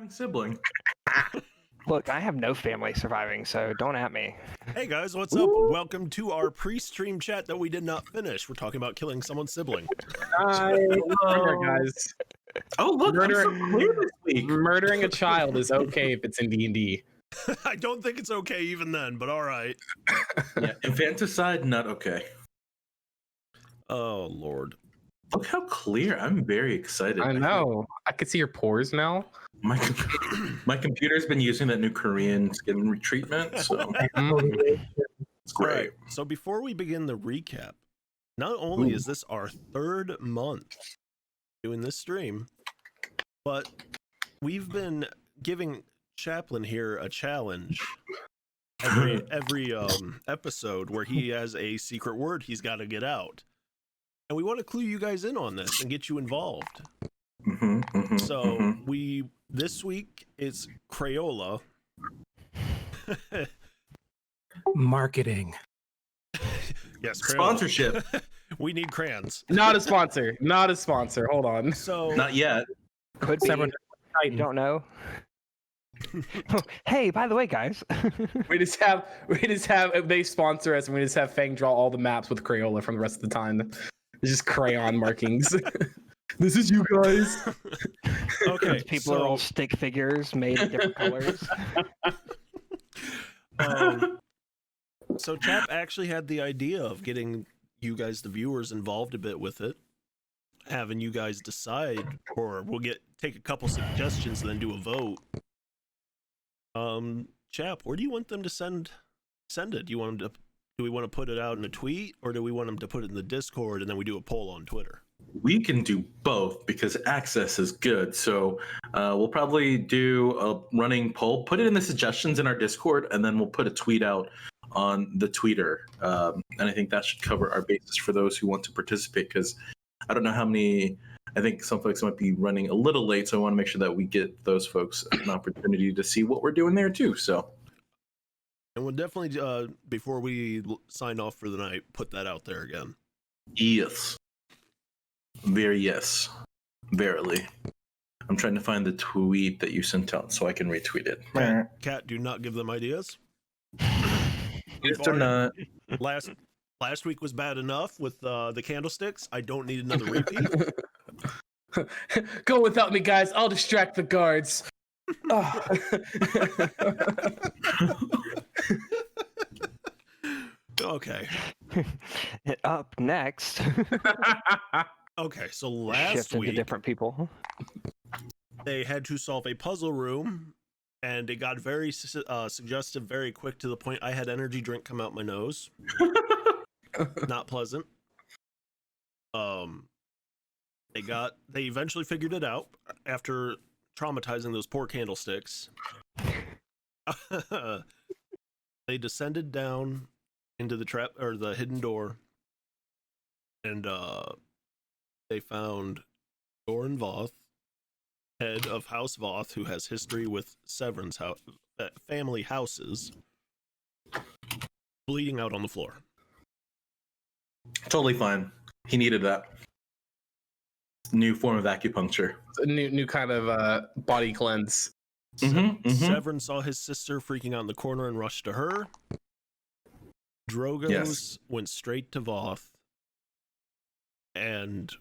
Sibling. Look, I have no family surviving, so don't at me. Hey guys, what's up? Welcome to our pre-stream chat that we did not finish. We're talking about killing someone's sibling. Hi, there, guys. Oh, look, I'm so clear this week. Murdering a child is okay if it's in D&D. I don't think it's okay even then, but all right. Yeah, infanticide, not okay. Oh Lord. Look how clear. I'm very excited. I know. I can see your pores now. My computer's been using that new Korean skin treatment, so it's great. All right, so before we begin the recap, not only is this our third month doing this stream, but we've been giving Chaplin here a challenge every episode where he has a secret word he's got to get out. And we want to clue you guys in on this and get you involved. This week it's Crayola. Marketing. Yes, Crayola. Sponsorship. We need crayons. Not a sponsor. Not a sponsor. Hold on. So Not yet. Could be. Severin. You don't know. Oh, hey, by the way, guys. We just have if they sponsor us and we just have Fang draw all the maps with Crayola from the rest of the time. It's just crayon markings. This is you guys. Okay, People are all stick figures made in different colors. So Chap actually had the idea of getting you guys, the viewers, involved a bit with it, having you guys decide, or we'll take a couple suggestions and then do a vote. Chap, where do you want them to send it? Do we want to put it out in a tweet, or do we want them to put it in the Discord and then we do a poll on Twitter? We can do both because access is good. So we'll probably do a running poll, put it in the suggestions in our Discord, and then we'll put a tweet out on the tweeter. And I think that should cover our basis for those who want to participate, because I don't know how many. I think some folks might be running a little late, so I want to make sure that we get those folks an opportunity to see what we're doing there too. So, and we'll definitely, before we sign off for the night, put that out there again. yes. Yes. Verily. I'm trying to find the tweet that you sent out so I can retweet it. Cat, do not give them ideas. Yes or not. Last week was bad enough with the candlesticks. I don't need another repeat. Go without me, guys. I'll distract the guards. Okay. Up next. Okay, so last Shift into week different people. they had to solve a puzzle room, and it got very suggestive, very quick, to the point I had energy drink come out my nose. Not pleasant. They eventually figured it out after traumatizing those poor candlesticks. They descended down into the trap, or the hidden door, and they found Doran Voth, head of House Voth, who has history with Severin's family houses, bleeding out on the floor. Totally fine. He needed that. New form of acupuncture. A new kind of body cleanse. Severin saw his sister freaking out in the corner and rushed to her. Drogos went straight to Voth and,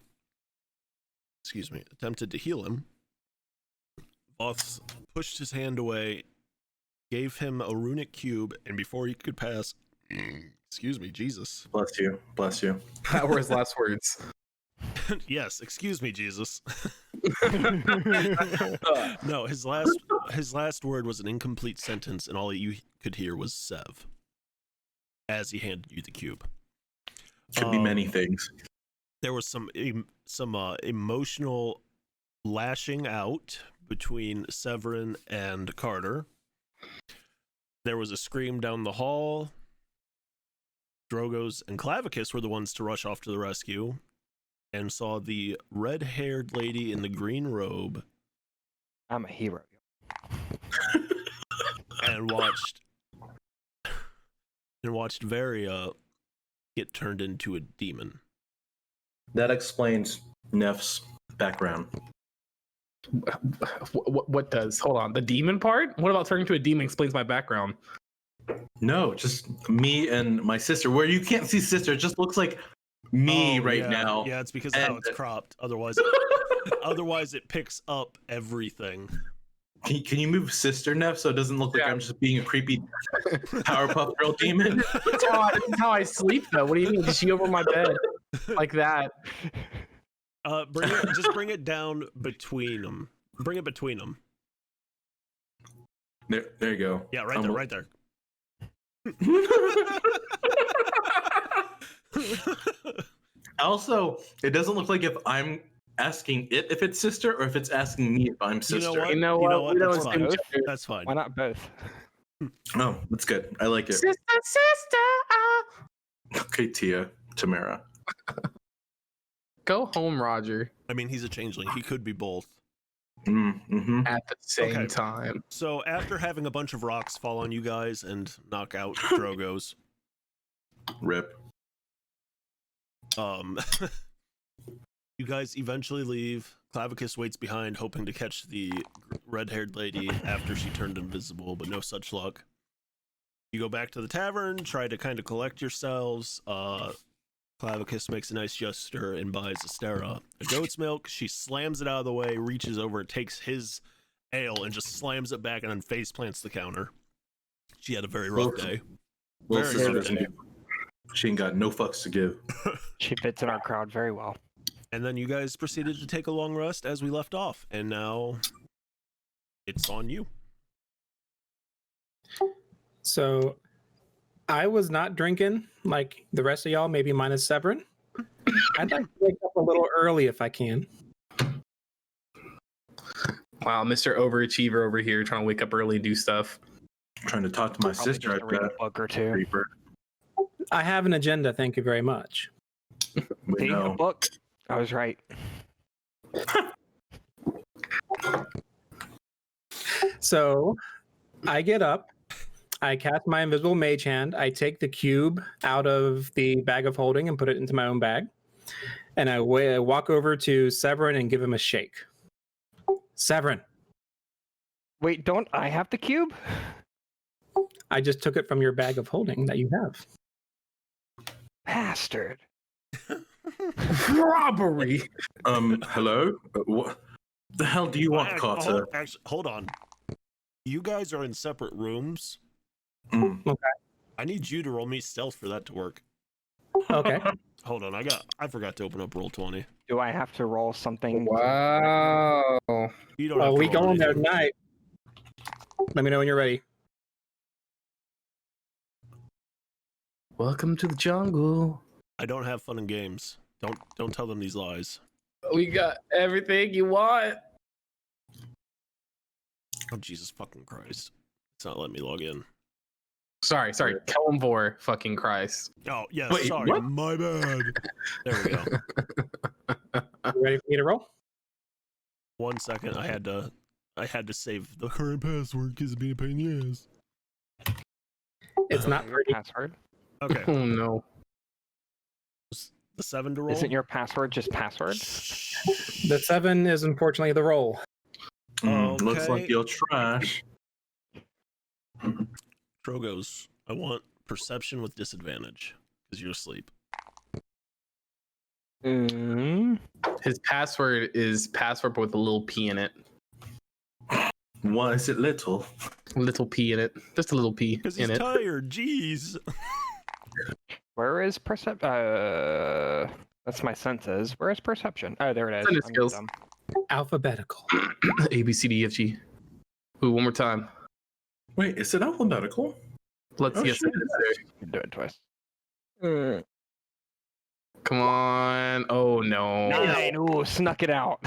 attempted to heal him. Voth pushed his hand away, gave him a runic cube, and before he could pass, Jesus. Bless you. Bless you. That were his last words. Yes, excuse me, Jesus. No, his last word was an incomplete sentence, and all you could hear was Sev as he handed you the cube. Could be many things. There was some emotional lashing out between Severin and Carter. There was a scream down the hall. Drogos and Clavicus were the ones to rush off to the rescue and saw the red-haired lady in the green robe. I'm a hero. And watched Varia get turned into a demon. That explains Neff's background. What does? Hold on. The demon part? What about turning to a demon explains my background? No, just me and my sister. Where you can't see sister, it just looks like me right now. Yeah, it's because of how And- it's cropped. Otherwise, it picks up everything. Can you move sister, Neff, so it doesn't look like Yeah. I'm just being a creepy Powerpuff Girl demon? That's how I sleep, though. What do you mean? Is she over my bed like that? Bring it down between them. Bring it between them. There you go. Yeah, right there. Also, it doesn't look like if I'm asking it if it's sister or if it's asking me if I'm sister. You know what? We don't That's fine. assume gender. That's fine. Why not both? Oh, that's good. I like it. Sister. Okay, Tamara. Go home, Roger. I mean, he's a changeling. He could be both. Mm-hmm. At the same Okay. time. So after having a bunch of rocks fall on you guys and knock out Drogos, Rip. you guys eventually leave. Clavicus waits behind, hoping to catch the red-haired lady after she turned invisible, but no such luck. You go back to the tavern, try to kind of collect yourselves. Clavicus makes a nice gesture and buys Astera a goat's milk. She slams it out of the way, reaches over, takes his ale, and just slams it back and then face plants the counter. She had a very rough day. Well, Very sister rough doesn't day. she ain't got no fucks to give. She fits in our crowd very well. And then you guys proceeded to take a long rest as we left off, and now it's on you. So I was not drinking like the rest of y'all, maybe minus Severin. I'd like to wake up a little early if I can. Wow, Mr. Overachiever over here trying to wake up early and do stuff. Trying to talk to my Probably sister. just to read a I've got book or two. creeper. I have an agenda, thank you very much. We See, a know. book. I was right. So I get up, I cast my invisible mage hand, I take the cube out of the bag of holding and put it into my own bag, and I walk over to Severin and give him a shake. Severin, Wait, don't I have the cube? I just took it from your bag of holding that you have. Bastard. Robbery. Hello? What the hell do you want, Carter? Hold on. You guys are in separate rooms. Mm. I need you to roll me stealth for that to work. Okay. Hold on, I forgot to open up Roll20. Do I have to roll something? Wow. You don't Well, have to we roll go in there anything. tonight. Let me know when you're ready. Welcome to the jungle. I don't have fun and games. Don't tell them these lies. We got everything you want. Oh Jesus fucking Christ! It's not letting me log in. Sorry. Kelmvor fucking Christ. Oh yes, Wait, sorry, what? my bad. There we go. You ready for me to roll? 1 second, I had to save the current password because it's being a pain in the ass. It's not Your pretty. password? Okay, Oh no. the 7 to roll. Isn't your password just password? The 7 is unfortunately the roll. Looks like Okay. you're trash. Drogos, I want perception with disadvantage because you're asleep. His password is password but with a little P in it. Why is it little? Little P in it. Just a little P Because in he's it. tired. Jeez. Where is perception? That's my senses. Where is perception? Oh, there it is. Sense I'm skills. dumb. Alphabetical. A B C D E F G. Ooh, one more time. Wait, is it alphabetical? Let's Oh, yes, shit. it is there. You can do it twice. Come on. Oh no. 9. Ooh, snuck it out.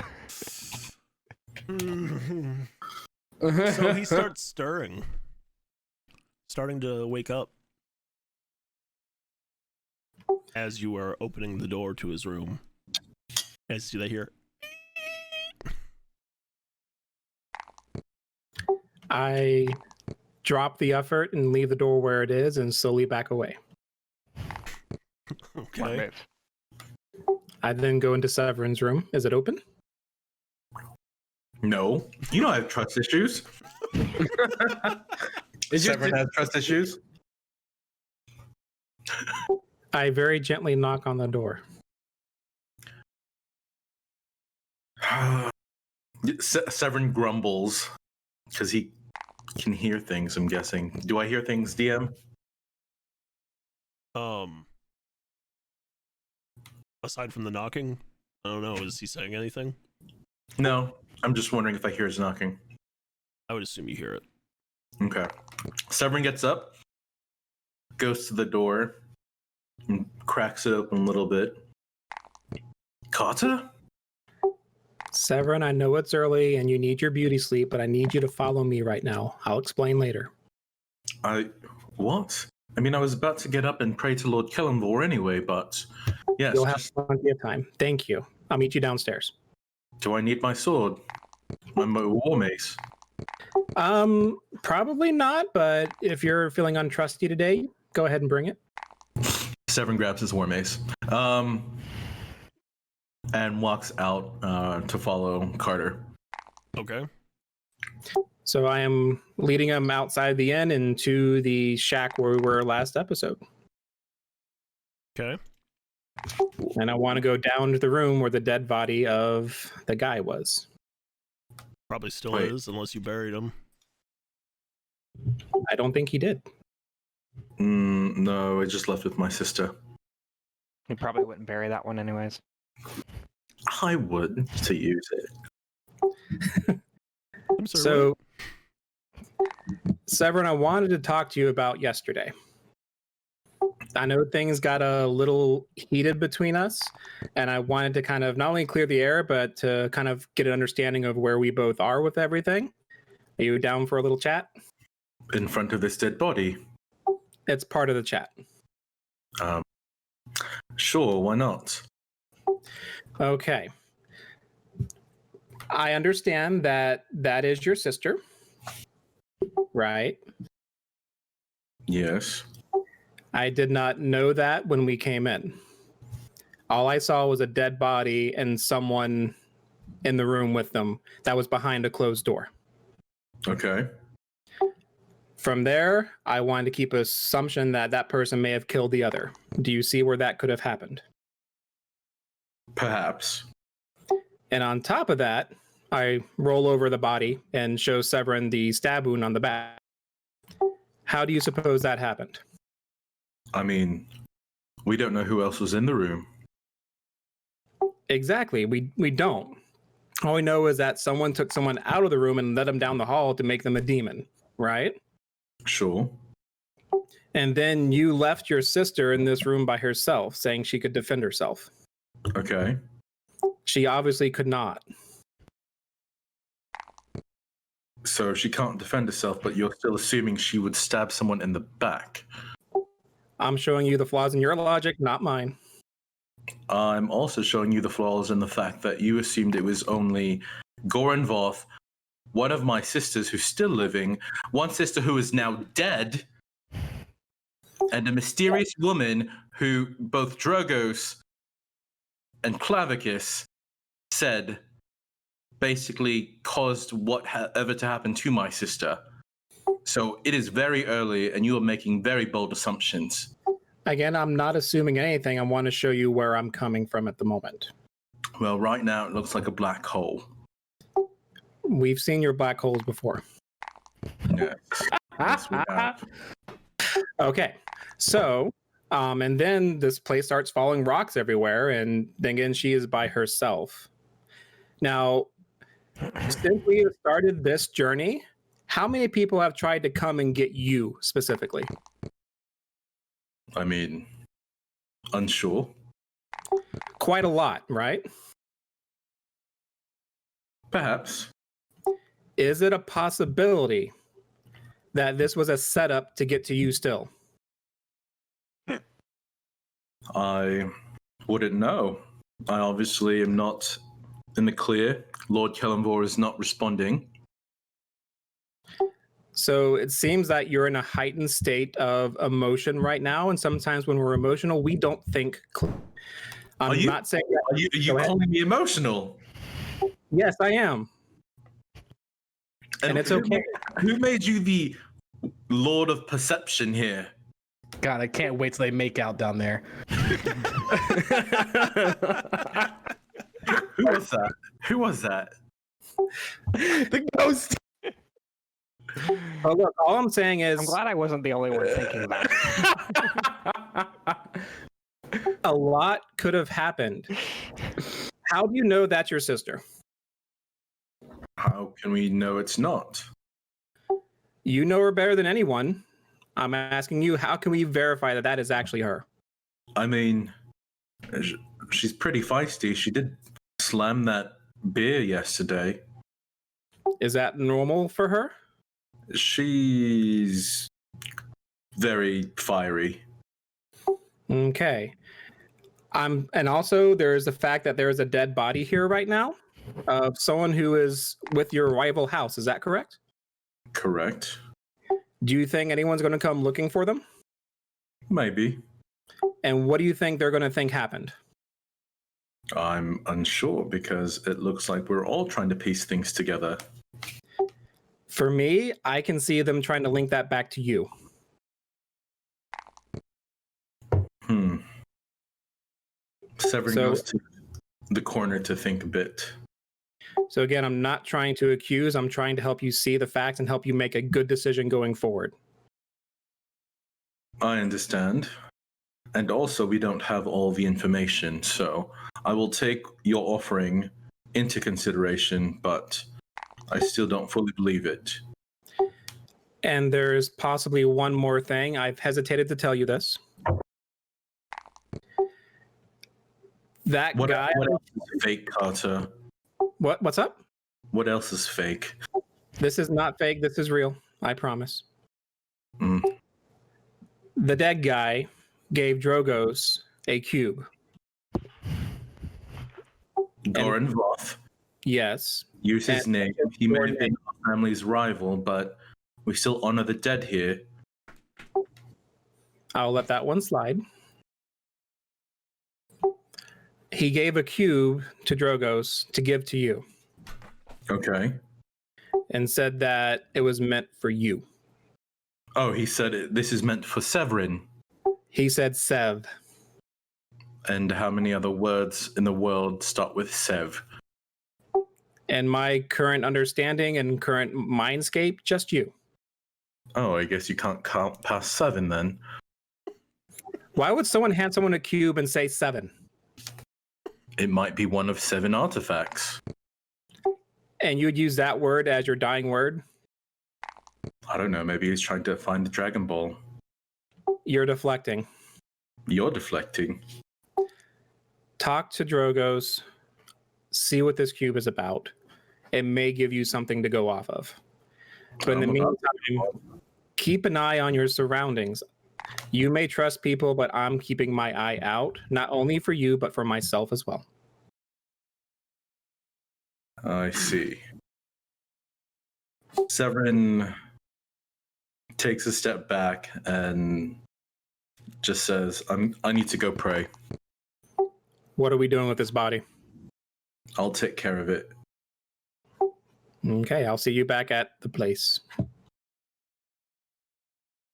So he starts stirring, starting to wake up as you are opening the door to his room. As they hear, I drop the effort and leave the door where it is and slowly back away. Smart okay, move. I then go into Severin's room. Is it open? No, you don't have trust issues. Severin has trust issues. I very gently knock on the door. Severin grumbles because he can hear things, I'm guessing. Do I hear things, DM? Aside from the knocking, I don't know. Is he saying anything? No, I'm just wondering if I hear his knocking. I would assume you hear it. Okay. Severin gets up, goes to the door, and cracks it open a little bit. Carter? Severin, I know it's early and you need your beauty sleep, but I need you to follow me right now. I'll explain later. What? I mean, I was about to get up and pray to Lord Kellenvor anyway, but yes. You'll have plenty of time. Thank you. I'll meet you downstairs. Do I need my sword? My war mace? Probably not, but if you're feeling untrusty today, go ahead and bring it. Severin grabs his war mace. And walks out to follow Carter. Okay. So I am leading him outside the inn into the shack where we were last episode. Okay. And I want to go down to the room where the dead body of the guy was. Probably still Wait. is, unless you buried him. I don't think he did. No, I just left with my sister. You probably wouldn't bury that one anyways. I would to use it. I'm sorry. So, Severin, I wanted to talk to you about yesterday. I know things got a little heated between us, and I wanted to kind of not only clear the air, but to kind of get an understanding of where we both are with everything. Are you down for a little chat? In front of this dead body? It's part of the chat. Sure, why not? Okay. I understand that that is your sister, right? Yes. I did not know that when we came in. All I saw was a dead body and someone in the room with them that was behind a closed door. Okay. From there, I wanted to keep an assumption that that person may have killed the other. Do you see where that could have happened? Perhaps. And on top of that, I roll over the body and show Severin the stab wound on the back. How do you suppose that happened? I mean, we don't know who else was in the room. Exactly. We don't. All we know is that someone took someone out of the room and led them down the hall to make them a demon, right? Sure. And then you left your sister in this room by herself, saying she could defend herself. Okay. She obviously could not. So she can't defend herself, but you're still assuming she would stab someone in the back. I'm showing you the flaws in your logic, not mine. I'm also showing you the flaws in the fact that you assumed it was only Goran Voth, one of my sisters who's still living, one sister who is now dead, and a mysterious woman who both Dragos and Klavicus said basically caused whatever to happen to my sister. So it is very early, and you are making very bold assumptions. Again, I'm not assuming anything. I want to show you where I'm coming from at the moment. Well, right now it looks like a black hole. We've seen your black holes before. Yes, yes we have. Okay, so, and then this place starts falling rocks everywhere, and then again, she is by herself. Now, since we have started this journey, how many people have tried to come and get you specifically? I mean, unsure. Quite a lot, right? Perhaps. Is it a possibility that this was a setup to get to you still? I wouldn't know. I obviously am not in the clear. Lord Kellenvor is not responding. So it seems that you're in a heightened state of emotion right now, and sometimes when we're emotional, we don't think. I'm not saying that. Are you calling me emotional? Yes, I am. And it's okay. Who made you the Lord of Perception here? God, I can't wait till they make out down there. Who was that? Who was that? The ghost. Oh, look, all I'm saying is I'm glad I wasn't the only one thinking that. a lot could have happened. How do you know that's your sister? How can we know it's not? You know her better than anyone. I'm asking you, how can we verify that that is actually her? I mean, she's pretty feisty. She did slam that beer yesterday. Is that normal for her? She's very fiery. Okay. And also there's the fact that there is a dead body here right now of someone who is with your rival house. Is that correct? Correct. Do you think anyone's going to come looking for them? Maybe. And what do you think they're going to think happened? I'm unsure because it looks like we're all trying to piece things together. For me, I can see them trying to link that back to you. Severin goes to the corner to think a bit. So again, I'm not trying to accuse. I'm trying to help you see the facts and help you make a good decision going forward. I understand. And also, we don't have all the information, so I will take your offering into consideration, but I still don't fully believe it. And there's possibly one more thing. I've hesitated to tell you this. That guy. What else is fake, Carter? What's up? What else is fake? This is not fake. This is real. I promise. Mm. The dead guy gave Drogos a cube. Goran Voth. Yes. Use his name. He may have been our family's rival, but we still honor the dead here. I'll let that one slide. He gave a cube to Drogos to give to you Okay. and said that it was meant for you. Oh, he said this is meant for Severin. He said Sev. And how many other words in the world start with Sev? And my current understanding and current mindscape, just you. Oh, I guess you can't count past 7 then. Why would someone hand someone a cube and say 7? It might be one of 7 artifacts. And you would use that word as your dying word? I don't know, maybe he's trying to find the Dragon Ball. You're deflecting. You're deflecting. Talk to Drogos. See what this cube is about. It may give you something to go off of. But in the meantime, keep an eye on your surroundings. You may trust people, but I'm keeping my eye out, not only for you, but for myself as well. I see. Severin takes a step back and just says, I need to go pray. What are we doing with this body? I'll take care of it. Okay, I'll see you back at the place.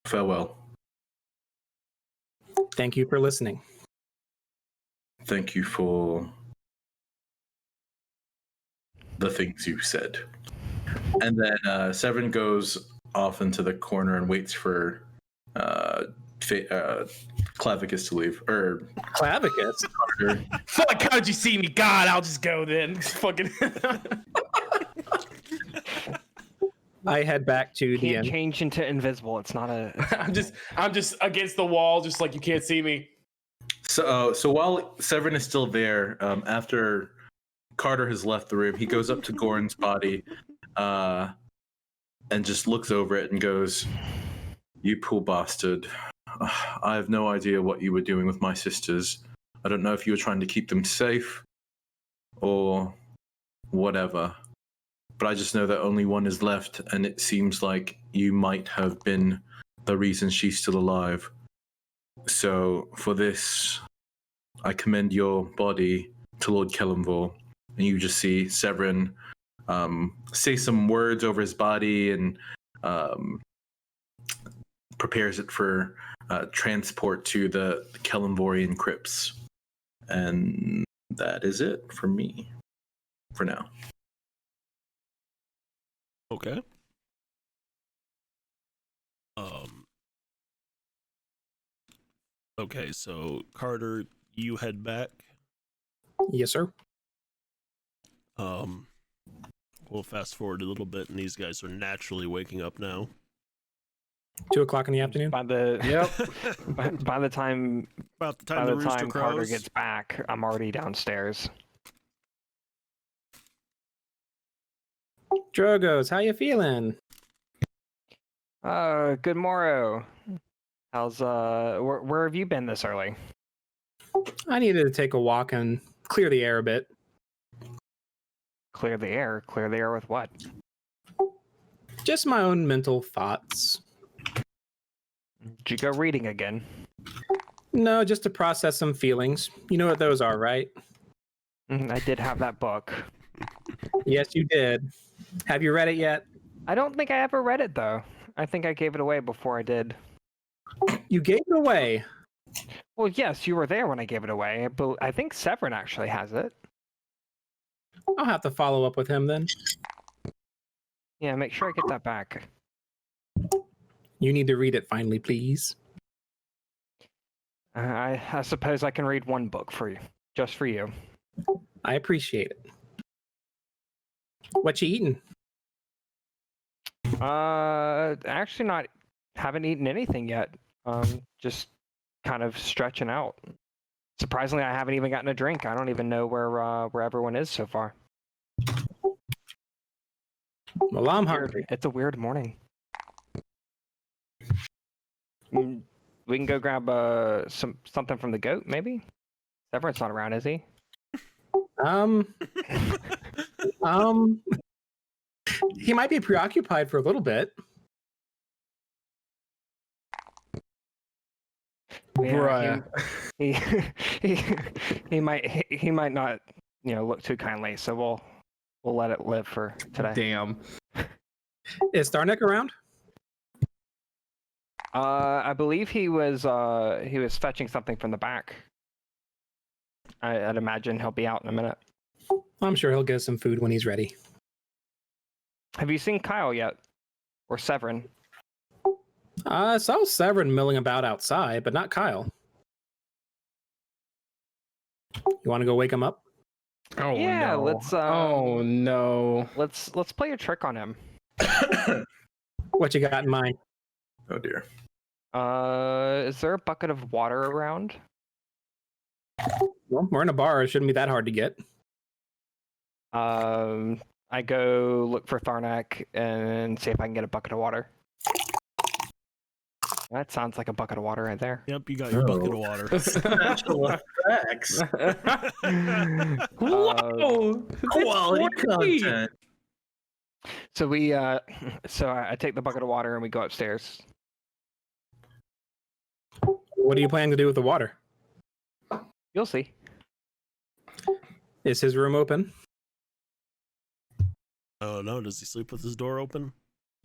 Farewell. Thank you for listening. Thank you for the things you said. And then Severin goes off into the corner and waits for Clavicus to leave. Or Clavicus? Carter. Fuck, how'd you see me? God, I'll just go then. Fucking. I head back to the Can't end. change into invisible. It's not a. I'm just against the wall, just like you can't see me. So while Severin is still there, after Carter has left the room, he goes up to Goran's body and just looks over it and goes, "You poor bastard. I have no idea what you were doing with my sisters. I don't know if you were trying to keep them safe or whatever. But I just know that only one is left, and it seems like you might have been the reason she's still alive. So for this, I commend your body to Lord Kellenvor." And you just see Severin say some words over his body and prepares it for transport to the Kellenvorian crypts. And that is it for me for now. Okay. Okay, so Carter, you head back. Yes, sir. We'll fast forward a little bit, and these guys are naturally waking up now. 2:00 in the afternoon. By the Yep. by the time About the time the rooster Carter crows. gets back, I'm already downstairs. Drogos, how you feeling? Good morrow. How's where have you been this early? I needed to take a walk and clear the air a bit. Clear the air. Clear the air with what? Just my own mental thoughts. Did you go reading again? No, just to process some feelings. You know what those are, right? I did have that book. Yes, you did. Have you read it yet? I don't think I ever read it though. I think I gave it away before I did. You gave it away. Well, yes, you were there when I gave it away, but I think Severin actually has it. I'll have to follow up with him then. Yeah, make sure I get that back. You need to read it finally, please. I suppose I can read one book for you, just for you. I appreciate it. What you eating? Actually haven't eaten anything yet. Just kind of stretching out. Surprisingly, I haven't even gotten a drink. I don't even know where everyone is so far. Well, I'm hungry. It's a weird morning. We can go grab something from the goat, maybe? Severin's not around, is he? He might be preoccupied for a little bit. Yeah, Bruh. he might not, look too kindly. So we'll let it live for today. Damn. Is Starnick around? I believe he was fetching something from the back. I'd imagine he'll be out in a minute. I'm sure he'll get some food when he's ready. Have you seen Kyle yet? Or Severin? I saw Severin milling about outside, but not Kyle. You want to go wake him up? Oh Yeah, no. let's, oh no. Let's play a trick on him. What you got in mind? Oh dear. Is there a bucket of water around? Well, we're in a bar. It shouldn't be that hard to get. I go look for Tharnak and see if I can get a bucket of water. That sounds like a bucket of water right there. Yep, you got your bucket of water. Special effects. Whoa! Quality content. So I take the bucket of water and we go upstairs. What are you planning to do with the water? You'll see. Is his room open? Oh no, does he sleep with his door open?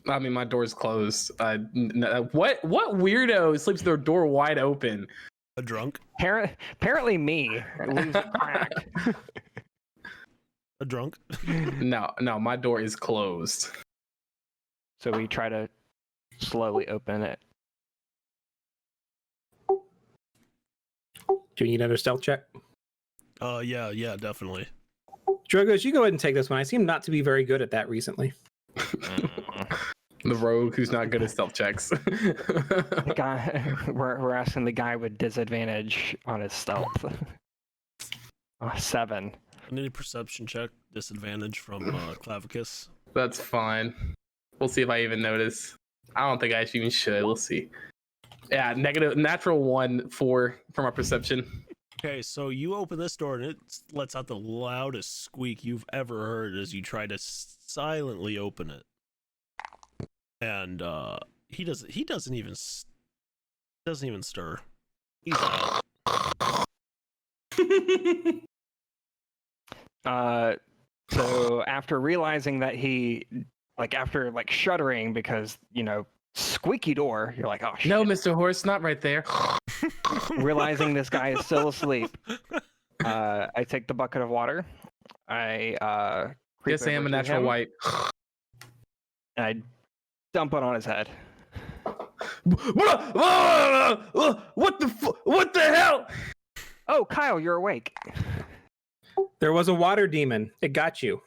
I mean, my door's closed. What weirdo sleeps with their door wide open? A drunk? Apparently me. Leaves it cracked. A drunk? No, my door is closed. So we try to slowly open it. Do you need another stealth check? Yeah, definitely. Drogos, you go ahead and take this one. I seem not to be very good at that recently. The rogue who's not good at stealth checks. The guy, we're asking the guy with disadvantage on his stealth. 7. I need a perception check, disadvantage from Klavicus. That's fine. We'll see if I even notice. I don't think I even should. We'll see. Yeah, natural 1, 4 from our perception. Okay, so you open this door and it lets out the loudest squeak you've ever heard as you try to silently open it. And he doesn't even stir. He's out. So after realizing that after shuddering because, squeaky door, you're like, oh shit. No, Mr. Horse, not right there. Realizing this guy is still asleep, I take the bucket of water. I creep Yes, I am over a to natural him, white. and I dump it on his head. What the hell? Oh, Kyle, you're awake. There was a water demon. It got you.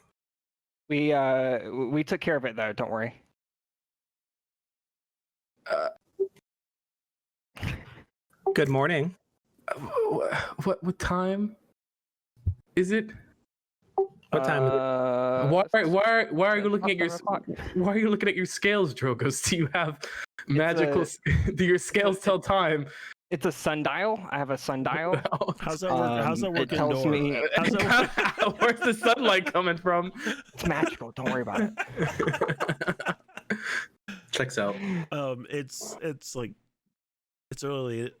We took care of it though. Don't worry. Good morning. What time is it? What time is it? Why are you looking at your 7 o'clock. why are you looking at your scales, Drogos? Do you have magical? Do your scales tell time? It's a sundial. I have a sundial. How's that work? How's that It working? tells me How's that work? Where's the sunlight coming from? it's magical. Don't worry about it. Checks out. It's early.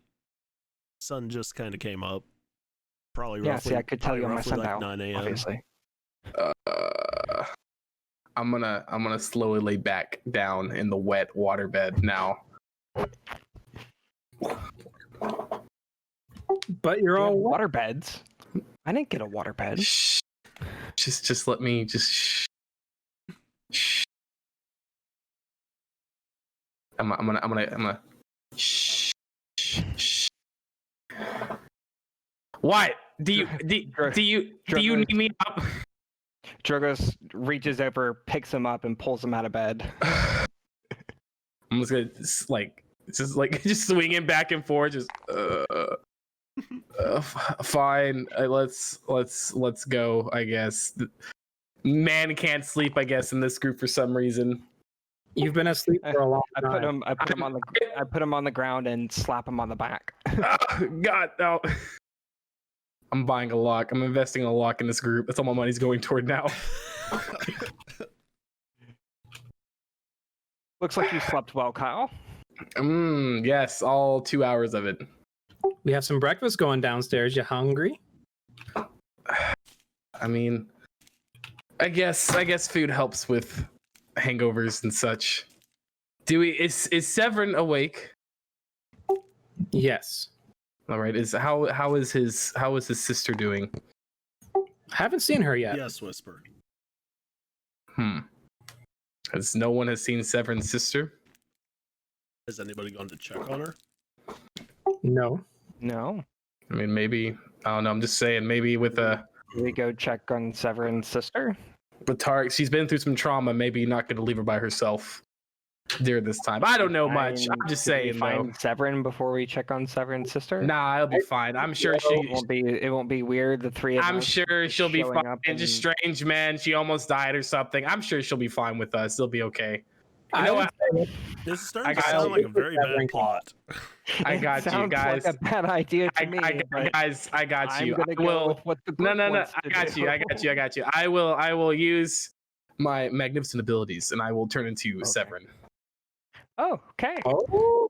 Sun just kind of came up. Probably Yeah, roughly. see, I could tell you on my roughly like sundial, 9 a.m. obviously. I'm gonna slowly lay back down in the wet waterbed now. But you're all wet. Water beds. I didn't get a water bed. Shh. Just let me shh. Shh. I'm gonna shh. Shh. What? Do you need me up? Drogos reaches over, picks him up, and pulls him out of bed. I'm just gonna just swing him back and forth. Just fine. Let's go. I guess man can't sleep. I guess in this group for some reason. You've been asleep for a long I time. put him on the ground and slap him on the back. God no. I'm buying a lock. I'm investing in a lock in this group. That's all my money's going toward now. Looks like you slept well, Kyle. Yes, all 2 hours of it. We have some breakfast going downstairs. You hungry? I mean, I guess food helps with hangovers and such. Is Severin awake? Yes. All right. How is his sister doing? Haven't seen her yet. Yes, Whisper. Has no one seen Severin's sister? Has anybody gone to check on her? No. No. I mean, maybe. I don't know. I'm just saying. Maybe with We go check on Severin's sister. Tarek, she's been through some trauma. Maybe you're not going to leave her by herself during this time. I don't know much. I'm just Did we saying, though. find Severin before we check on Severin's sister. Nah, it'll be fine. I'm sure It won't be weird. The three of us. I'm sure she'll be showing fine. up And just strange, man. She almost died or something. I'm sure she'll be fine with us. It'll be okay. You know what? This is starting I to got sound you. like a very bad plot. I It got you, sounds guys. Like a bad idea to me. Guys, I got I'm you. gonna I go will. with what the No. group wants I to got do. you. I got you. I will use my magnificent abilities, and I will turn into Severin. Oh, okay. Oh.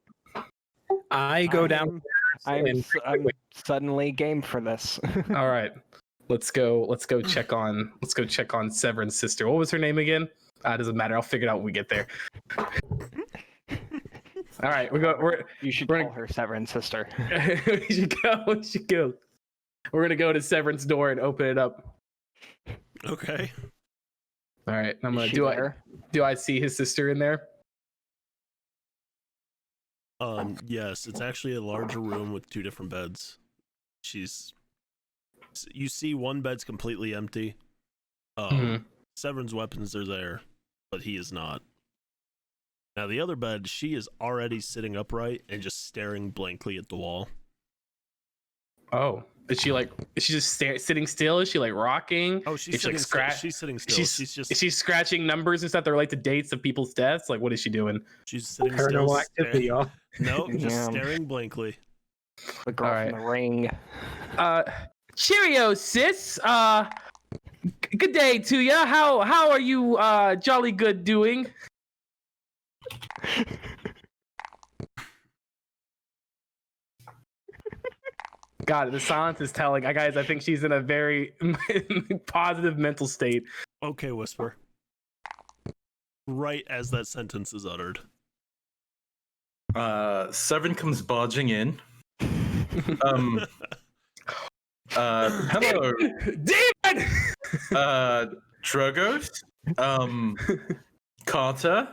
I go down. I'm suddenly game for this. All right, let's go check on Severin's sister. What was her name again? It doesn't matter. I'll figure it out when we get there. All right, You should we're call gonna- her Severin's sister. we should go. We're gonna go to Severin's door and open it up. Okay. All right, I'm Is gonna she do there? do I see his sister in there? Yes, it's actually a larger room with 2 different beds. You see one bed's completely empty. Severin's weapons are there, but he is not. Now the other bed, she is already sitting upright and just staring blankly at the wall. Oh, is she just sitting still? Is she like rocking? Oh, she's Is she, sitting like, still. scratch- She's sitting still. Is she scratching numbers and stuff that relate to dates of people's deaths? Like, what is she doing? she's sitting still. Paranormal activity, y'all. No, just Yeah. staring blankly. The girl All right. from the ring. Cheerio, sis. Good day to ya. How are you? Jolly good doing. God, the silence is telling. Guys, I think she's in a very positive mental state. Okay, Whisper. Right as that sentence is uttered. Severin comes barging in. Hello, Demon! Drogos, Carter.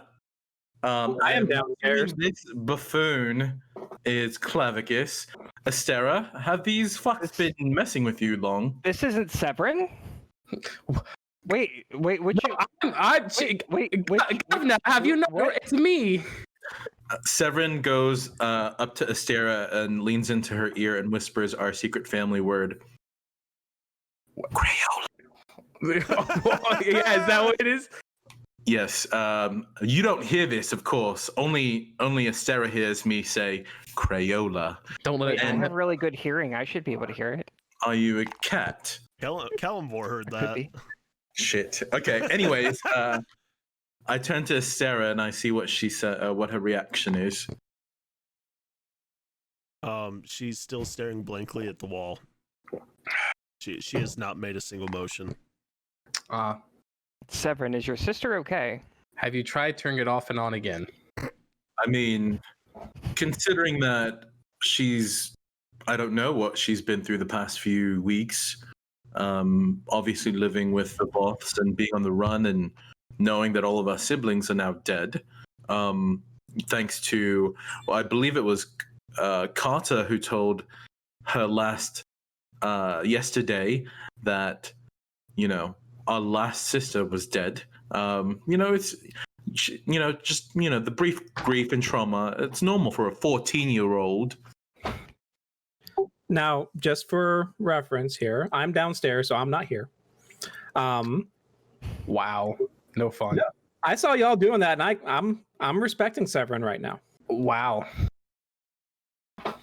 I am downstairs. This buffoon is Clavicus. Astera, have these fucks been messing with you long? This isn't Severin? Wait, would you? Wait, Governor, have you not? what? It's me. Severin goes up to Astera and leans into her ear and whispers our secret family word. Crayola. Yeah, is that what it is? Yes. You don't hear this, of course. Only Astera hears me say Crayola. Don't let it. I have really good hearing. I should be able to hear it. Are you a cat? Kalimvor heard Could that. be. Shit. Okay. Anyways, I turn to Astera and I see what she said. What her reaction is. She's still staring blankly at the wall. She has not made a single motion. Severin, is your sister okay? Have you tried turning it off and on again? I mean, considering that I don't know what she's been through the past few weeks. Obviously living with the Voths and being on the run and knowing that all of our siblings are now dead. Thanks to, well, I believe it was Carter who told her yesterday that, our last sister was dead. It's, the brief grief and trauma. It's normal for a 14-year-old. Now, just for reference here, I'm downstairs, so I'm not here. Wow, no fun. Yeah. I saw y'all doing that, and I'm respecting Severin right now. Wow.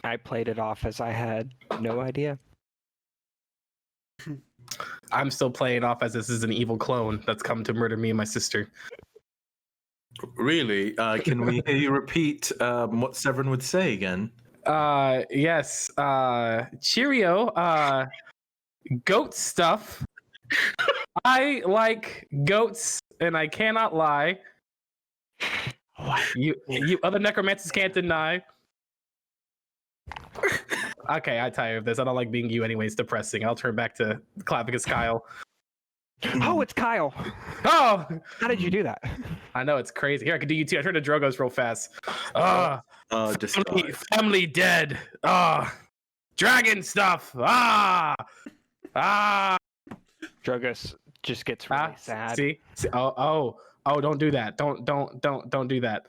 I played it off as I had no idea. I'm still playing off as this is an evil clone that's come to murder me and my sister. Really? Can we hear you repeat what Severin would say again? Yes. Cheerio. Goat stuff. I like goats, and I cannot lie. You other necromancers can't deny. Okay, I'm tired of this. I don't like being you anyways. Depressing. I'll turn back to Clavicus Kyle. Oh, it's Kyle. Oh! How did you do that? I know, it's crazy. Here, I can do you too. I turned to Drogos real fast. Family dead. Dragon stuff. Drogos just gets really sad. See? Oh, don't do that. Don't do that.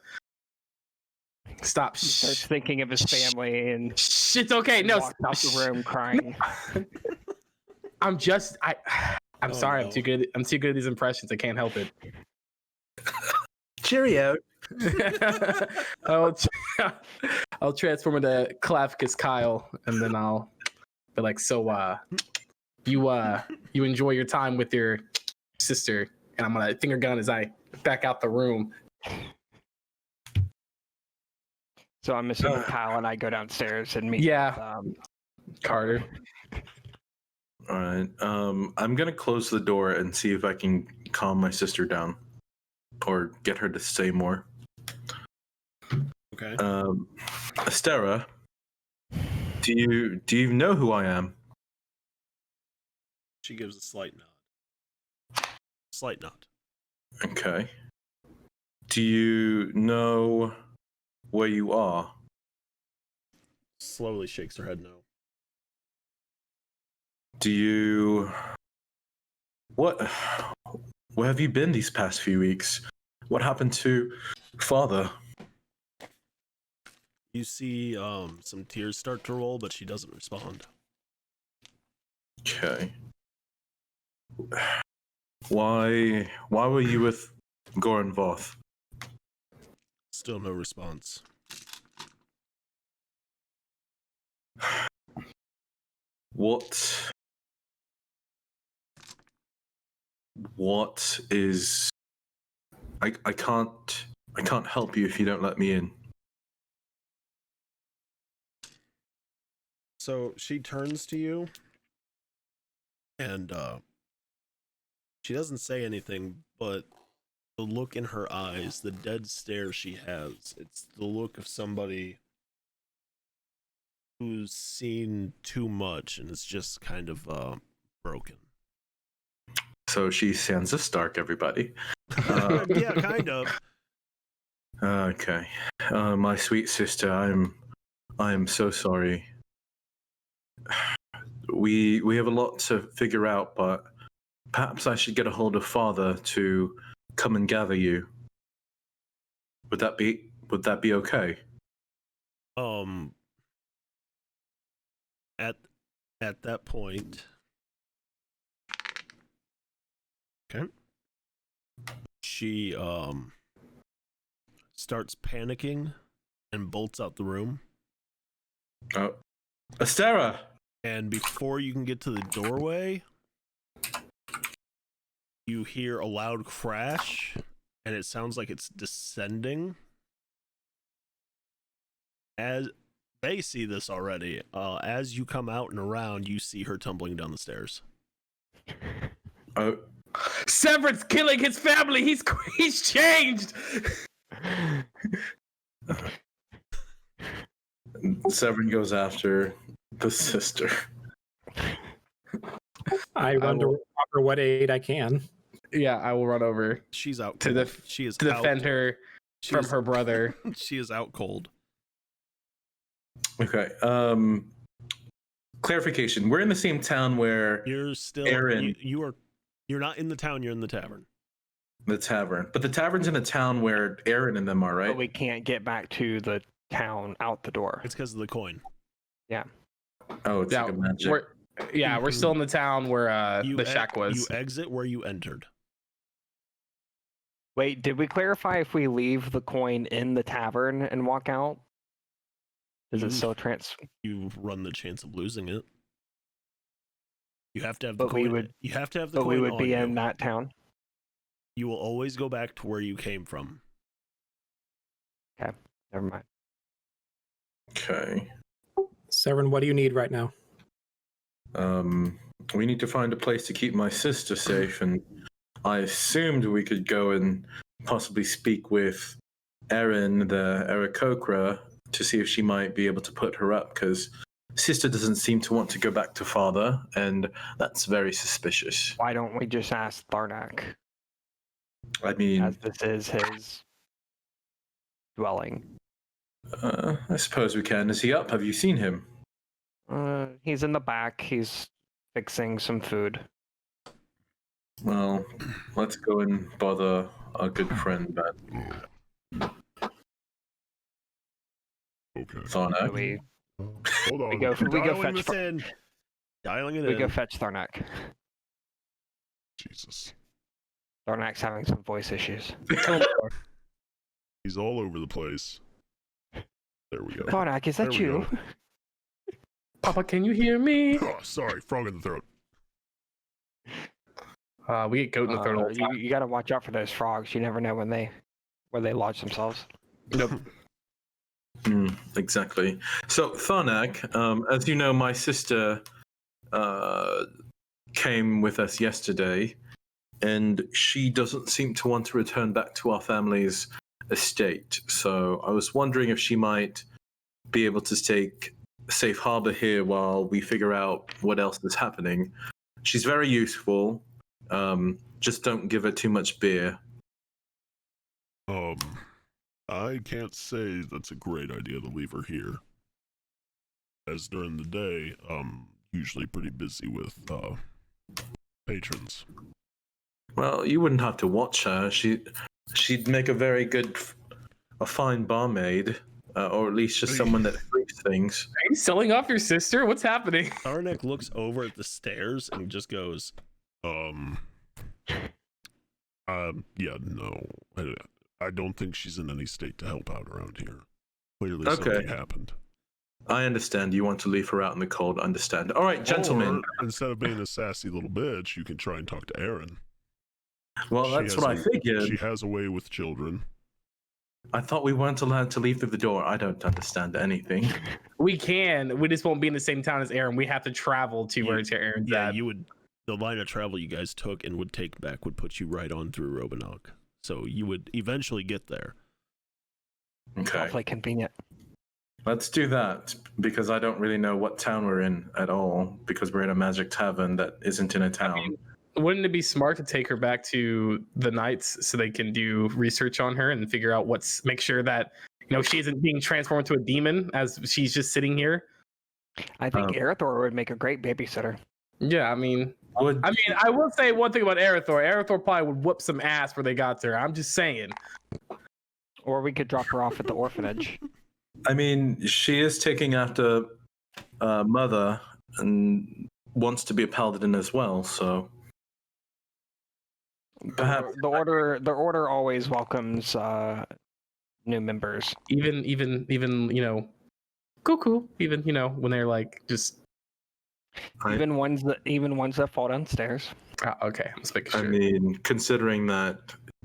Stop. He starts thinking of his family and it's okay. No, walks out the room crying. I'm sorry. No. I'm too good. I'm too good at these impressions. I can't help it. Cheerio. I'll transform into Clavicus Kyle, and then I'll be like, so you enjoy your time with your sister, and I'm gonna finger gun as I back out the room. So I'm assuming Kyle and I go downstairs and meet. Yeah. Carter. All right. I'm gonna close the door and see if I can calm my sister down, or get her to say more. Okay. Astera, do you know who I am? She gives a slight nod. Slight nod. Okay. Do you know where you are? Slowly shakes her head no. Where have you been these past few weeks? What happened to father? You see some tears start to roll, but she doesn't respond. Okay. Why were you with Goran Voth? Still no response. What is I can't help you if you don't let me in. So she turns to you, and she doesn't say anything, but the look in her eyes, the dead stare she has, it's the look of somebody who's seen too much and is just kind of broken. So she Sansa Stark, everybody. Yeah, kind of. Okay. My sweet sister, I am so sorry. We have a lot to figure out, but perhaps I should get a hold of Father to come and gather you. Would that be okay? At that point, okay, she starts panicking and bolts out the room. Oh, Astera! And before you can get to the doorway, you hear a loud crash, and it sounds like it's descending. As they see this already, as you come out and around, you see her tumbling down the stairs. Oh, Severin's killing his family. He's changed. Severin goes after the sister. I run to offer what aid I can. Yeah, I will run over She's out to cold. She is to defend her from her brother. She is out cold. Okay. Clarification. We're in the same town where You're still Aaron. you're not in the town, you're in the tavern. The tavern. But the tavern's in a town where Aaron and them are, right? But we can't get back to the town out the door. It's because of the coin. Yeah. Oh, it's like a magic. We're still in the town where the shack was. You exit where you entered. Wait, did we clarify if we leave the coin in the tavern and walk out? Does it still You run the chance of losing it. You have to have the But coin. You have to have the But coin we would on be you. in that town. You will always go back to where you came from. Okay, never mind. Okay. Severin, what do you need right now? We need to find a place to keep my sister safe, and I assumed we could go and possibly speak with Erin, the Aarakocra, to see if she might be able to put her up, because sister doesn't seem to want to go back to father, and that's very suspicious. Why don't we just ask Tharnak, I mean, as this is his dwelling? I suppose we can. Is he up? Have you seen him? He's in the back. He's fixing some food. Well, let's go and bother our good friend, but Okay. Tharnak. We Hold on. go Dialing fetch this in. Dialing it we in. go fetch Tharnak. Jesus. Tharnak's having some voice issues. He's all over the place. There we go. Tharnak, is that There we you? go. Papa, can you hear me? Oh, sorry, frog in the throat. We get goat in the throat all the time. You got to watch out for those frogs. You never know where they lodge themselves. Nope. Exactly. So, Tharnak, as you know, my sister came with us yesterday, and she doesn't seem to want to return back to our family's estate. So, I was wondering if she might be able to take safe harbor here while we figure out what else is happening. She's very useful. Just don't give her too much beer. I can't say that's a great idea to leave her here. As during the day, I'm usually pretty busy with patrons. Well, you wouldn't have to watch her. She'd make a fine barmaid, or at least just someone that freaks things. Are you selling off your sister? What's happening? Tharnak looks over at the stairs and just goes, Yeah, no. I don't think she's in any state to help out around here. Clearly Okay. something happened. I understand. You want to leave her out in the cold. Understand. All right, gentlemen. Or, instead of being a sassy little bitch, you can try and talk to Erin. Well, that's what I figured. She has a way with children. I thought we weren't allowed to leave through the door. I don't understand anything. We can. We just won't be in the same town as Aaron. We have to travel to where Aaron's Yeah, at. you would. The line of travel you guys took and would take back would put you right on through Roanoke. So you would eventually get there. Okay, Awfully convenient. let's do that because I don't really know what town we're in at all because we're in a magic tavern that isn't in a town. Wouldn't it be smart to take her back to the Knights so they can do research on her and figure out make sure that she isn't being transformed into a demon as she's just sitting here? I think Arathor would make a great babysitter. Yeah, I will say one thing about Arathor. Arathor probably would whoop some ass where they got there. I'm just saying. Or we could drop her off at the orphanage. I mean, she is taking after Mother and wants to be a paladin as well, so perhaps The order always welcomes new members. Even cuckoo. Even when they're like just. Even ones that fall downstairs. Okay, I'm just making sure. I mean, considering that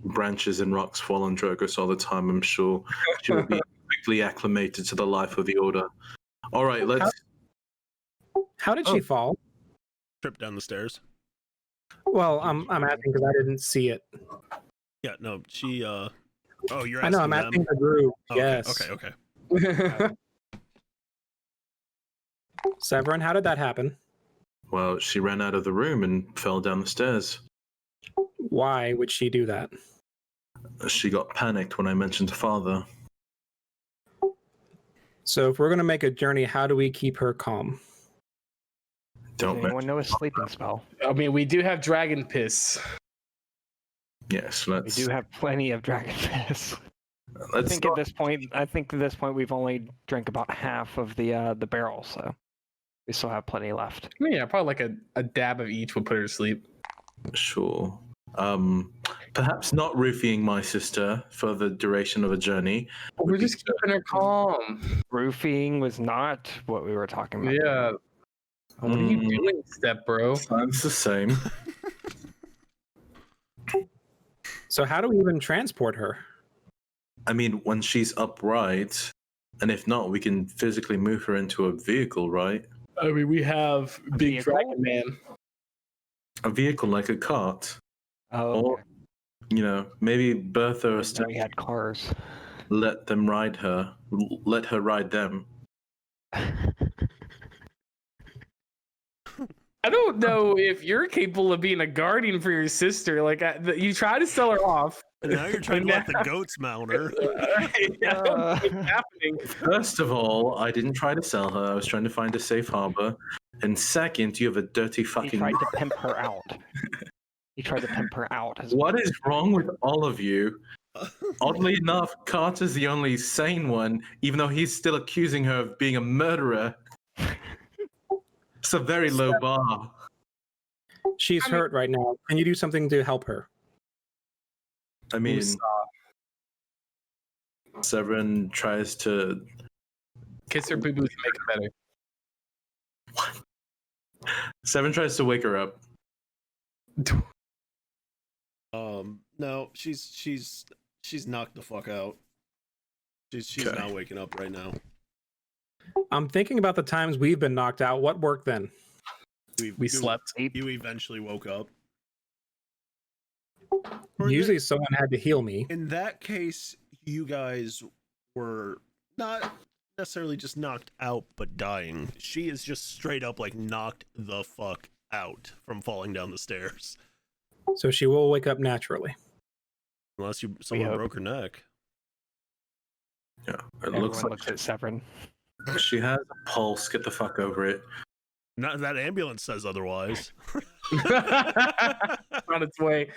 branches and rocks fall on Drogos all the time, I'm sure she will be quickly acclimated to the life of the order. All right, let's. How did she fall? Trip down the stairs. Well, I'm asking because I didn't see it. Yeah, no, she. Oh, you're. I know. I'm them? asking the group. Okay, Yes. Okay. Severin, how did that happen? Well, she ran out of the room and fell down the stairs. Why would she do that? She got panicked when I mentioned her father. So if we're going to make a journey, how do we keep her calm? Don't Does anyone mention. know a sleeping spell? I mean, we do have dragon piss. Yes, We let's. do have plenty of dragon piss. I Let's think at this point we've only drank about half of the barrel, so we still have plenty left. Yeah, probably like a dab of each would put her to sleep. Sure. Perhaps not roofing my sister for the duration of a journey. We're just keeping her calm. Roofing was not what we were talking about. Yeah. What are you doing, step bro? Sounds the same. So how do we even transport her? I mean, when she's upright, and if not, we can physically move her into a vehicle, right? I mean, we have Big vehicle? Dragon Man. A vehicle like a cart. Oh, Or, maybe Bertha or okay. Steph We had cars. let them ride her. Let her ride them. I don't know if you're capable of being a guardian for your sister. Like, you try to sell her off. And now you're trying to let the goats mount her. It's happening. First of all, I didn't try to sell her. I was trying to find a safe harbor. And second, you have a dirty He fucking. tried to pimp her out. He tried to pimp her out. As What well. is wrong with all of you? Oddly enough, Carter's the only sane one, even though he's still accusing her of being a murderer. It's a very low bar. She's hurt right now. Can you do something to help her? I mean, Severin tries to. Kiss her boo boo to make it better. Severin tries to wake her up. No, she's knocked the fuck out. She's Okay. not waking up right now. I'm thinking about the times we've been knocked out. What worked then? We slept. You eventually woke up. Usually someone had to heal me. In that case, you guys were not necessarily just knocked out, but dying. She is just straight up like knocked the fuck out from falling down the stairs. So she will wake up naturally. Unless someone hope. broke her neck. Yeah, it Everyone looks like looks at Severin. she has a pulse. Get the fuck over it. Not that ambulance says otherwise. On its way.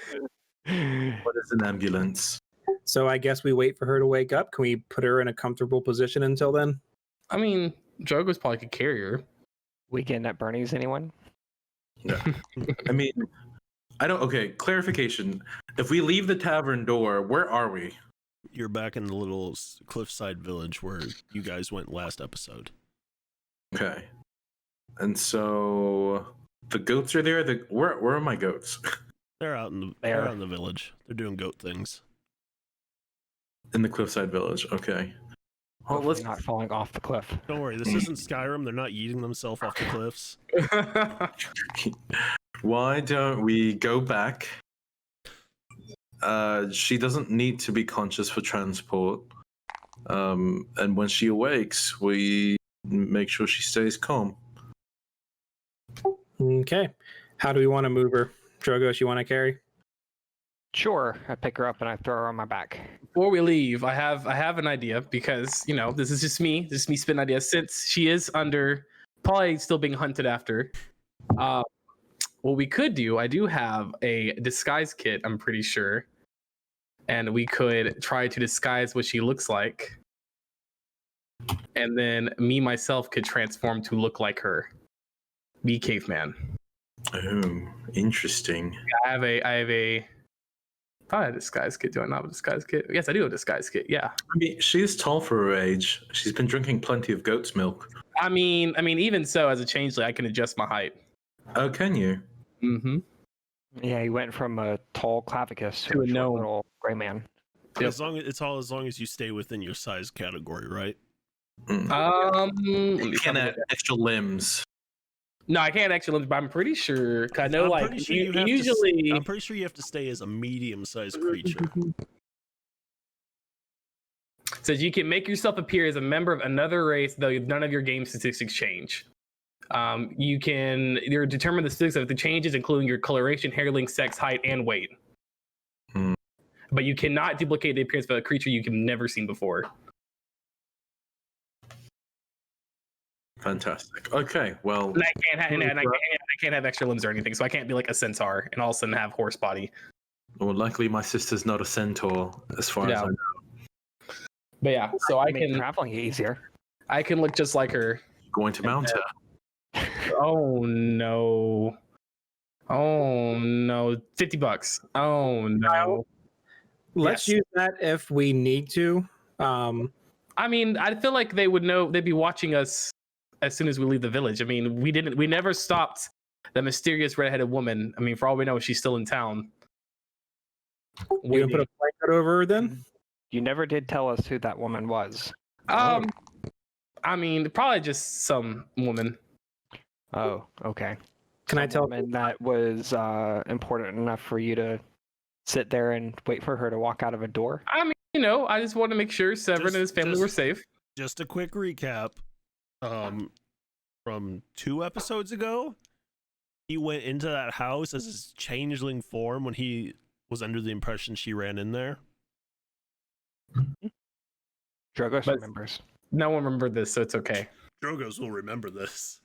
What is an ambulance? So I guess we wait for her to wake up. Can we put her in a comfortable position until then? I mean, Drogo's probably could carry her. Weekend at Bernie's, anyone? Yeah. I mean, I don't. Okay, clarification. If we leave the tavern door, where are we? You're back in the little cliffside village where you guys went last episode. Okay. And so the goats are there. Where are my goats? They're out in the village. They're doing goat things. In the cliffside village. Okay. Well, Hopefully let's not falling off the cliff. Don't worry, this isn't Skyrim. They're not yeeting themselves off the cliffs. Why don't we go back? She doesn't need to be conscious for transport. And when she awakes, we make sure she stays calm. Okay. How do we want to move her? Drogos, you want to carry? Sure, I pick her up and I throw her on my back. Before we leave, I have an idea because this is just me. This is me spitting ideas. Since she is probably still being hunted after, what we could do, I do have a disguise kit. I'm pretty sure, and we could try to disguise what she looks like, and then me myself could transform to look like her, be caveman. Oh, interesting. I have a. Probably a disguise kit. Do I not have a disguise kit? Yes, I do have a disguise kit. Yeah. I mean, she's tall for her age. She's been drinking plenty of goat's milk. I mean, even so, as a changeling, I can adjust my height. Oh, can you? Mm-hmm. Yeah, he went from a tall Clavicus To to a a short gnome. little gray man. Yep. As long as you stay within your size category, right? Mm. Let me You can find add it. extra limbs. No, I can't actually, but I'm pretty sure. 'Cause I know, I'm like, pretty sure you have usually. I'm pretty sure you have to stay as a medium-sized creature. Says you can make yourself appear as a member of another race, though none of your game statistics change. You can determine the statistics of the changes, including your coloration, hair length, sex, height, and weight. Hmm. But you cannot duplicate the appearance of a creature you've never seen before. Fantastic. Okay, well, And I can't have extra limbs or anything, so I can't be like a centaur and all of a sudden have horse body. luckily my sister's not a centaur, as far as Yeah. I know. But yeah, so I Make can traveling easier. look just like her. Going to mount her. Oh no. Oh no. $50. Oh no. Let's Yes. use that if we need to. I mean, I feel like they would know. They'd be watching us as soon as we leave the village. I mean, we never stopped the mysterious redheaded woman. I mean, for all we know, she's still in town. We can put a blanket over her then. You never did tell us who that woman was. I mean, probably just some woman. Oh, okay. Can I Some tell? woman that was important enough for you to sit there and wait for her to walk out of a door? I mean, I just want to make sure Severin and his family were safe. Just a quick recap. From 2 episodes ago, he went into that house as his changeling form when he was under the impression she ran in there. Drogos But- remembers. No one remembered this, so it's okay. Drogos will remember this.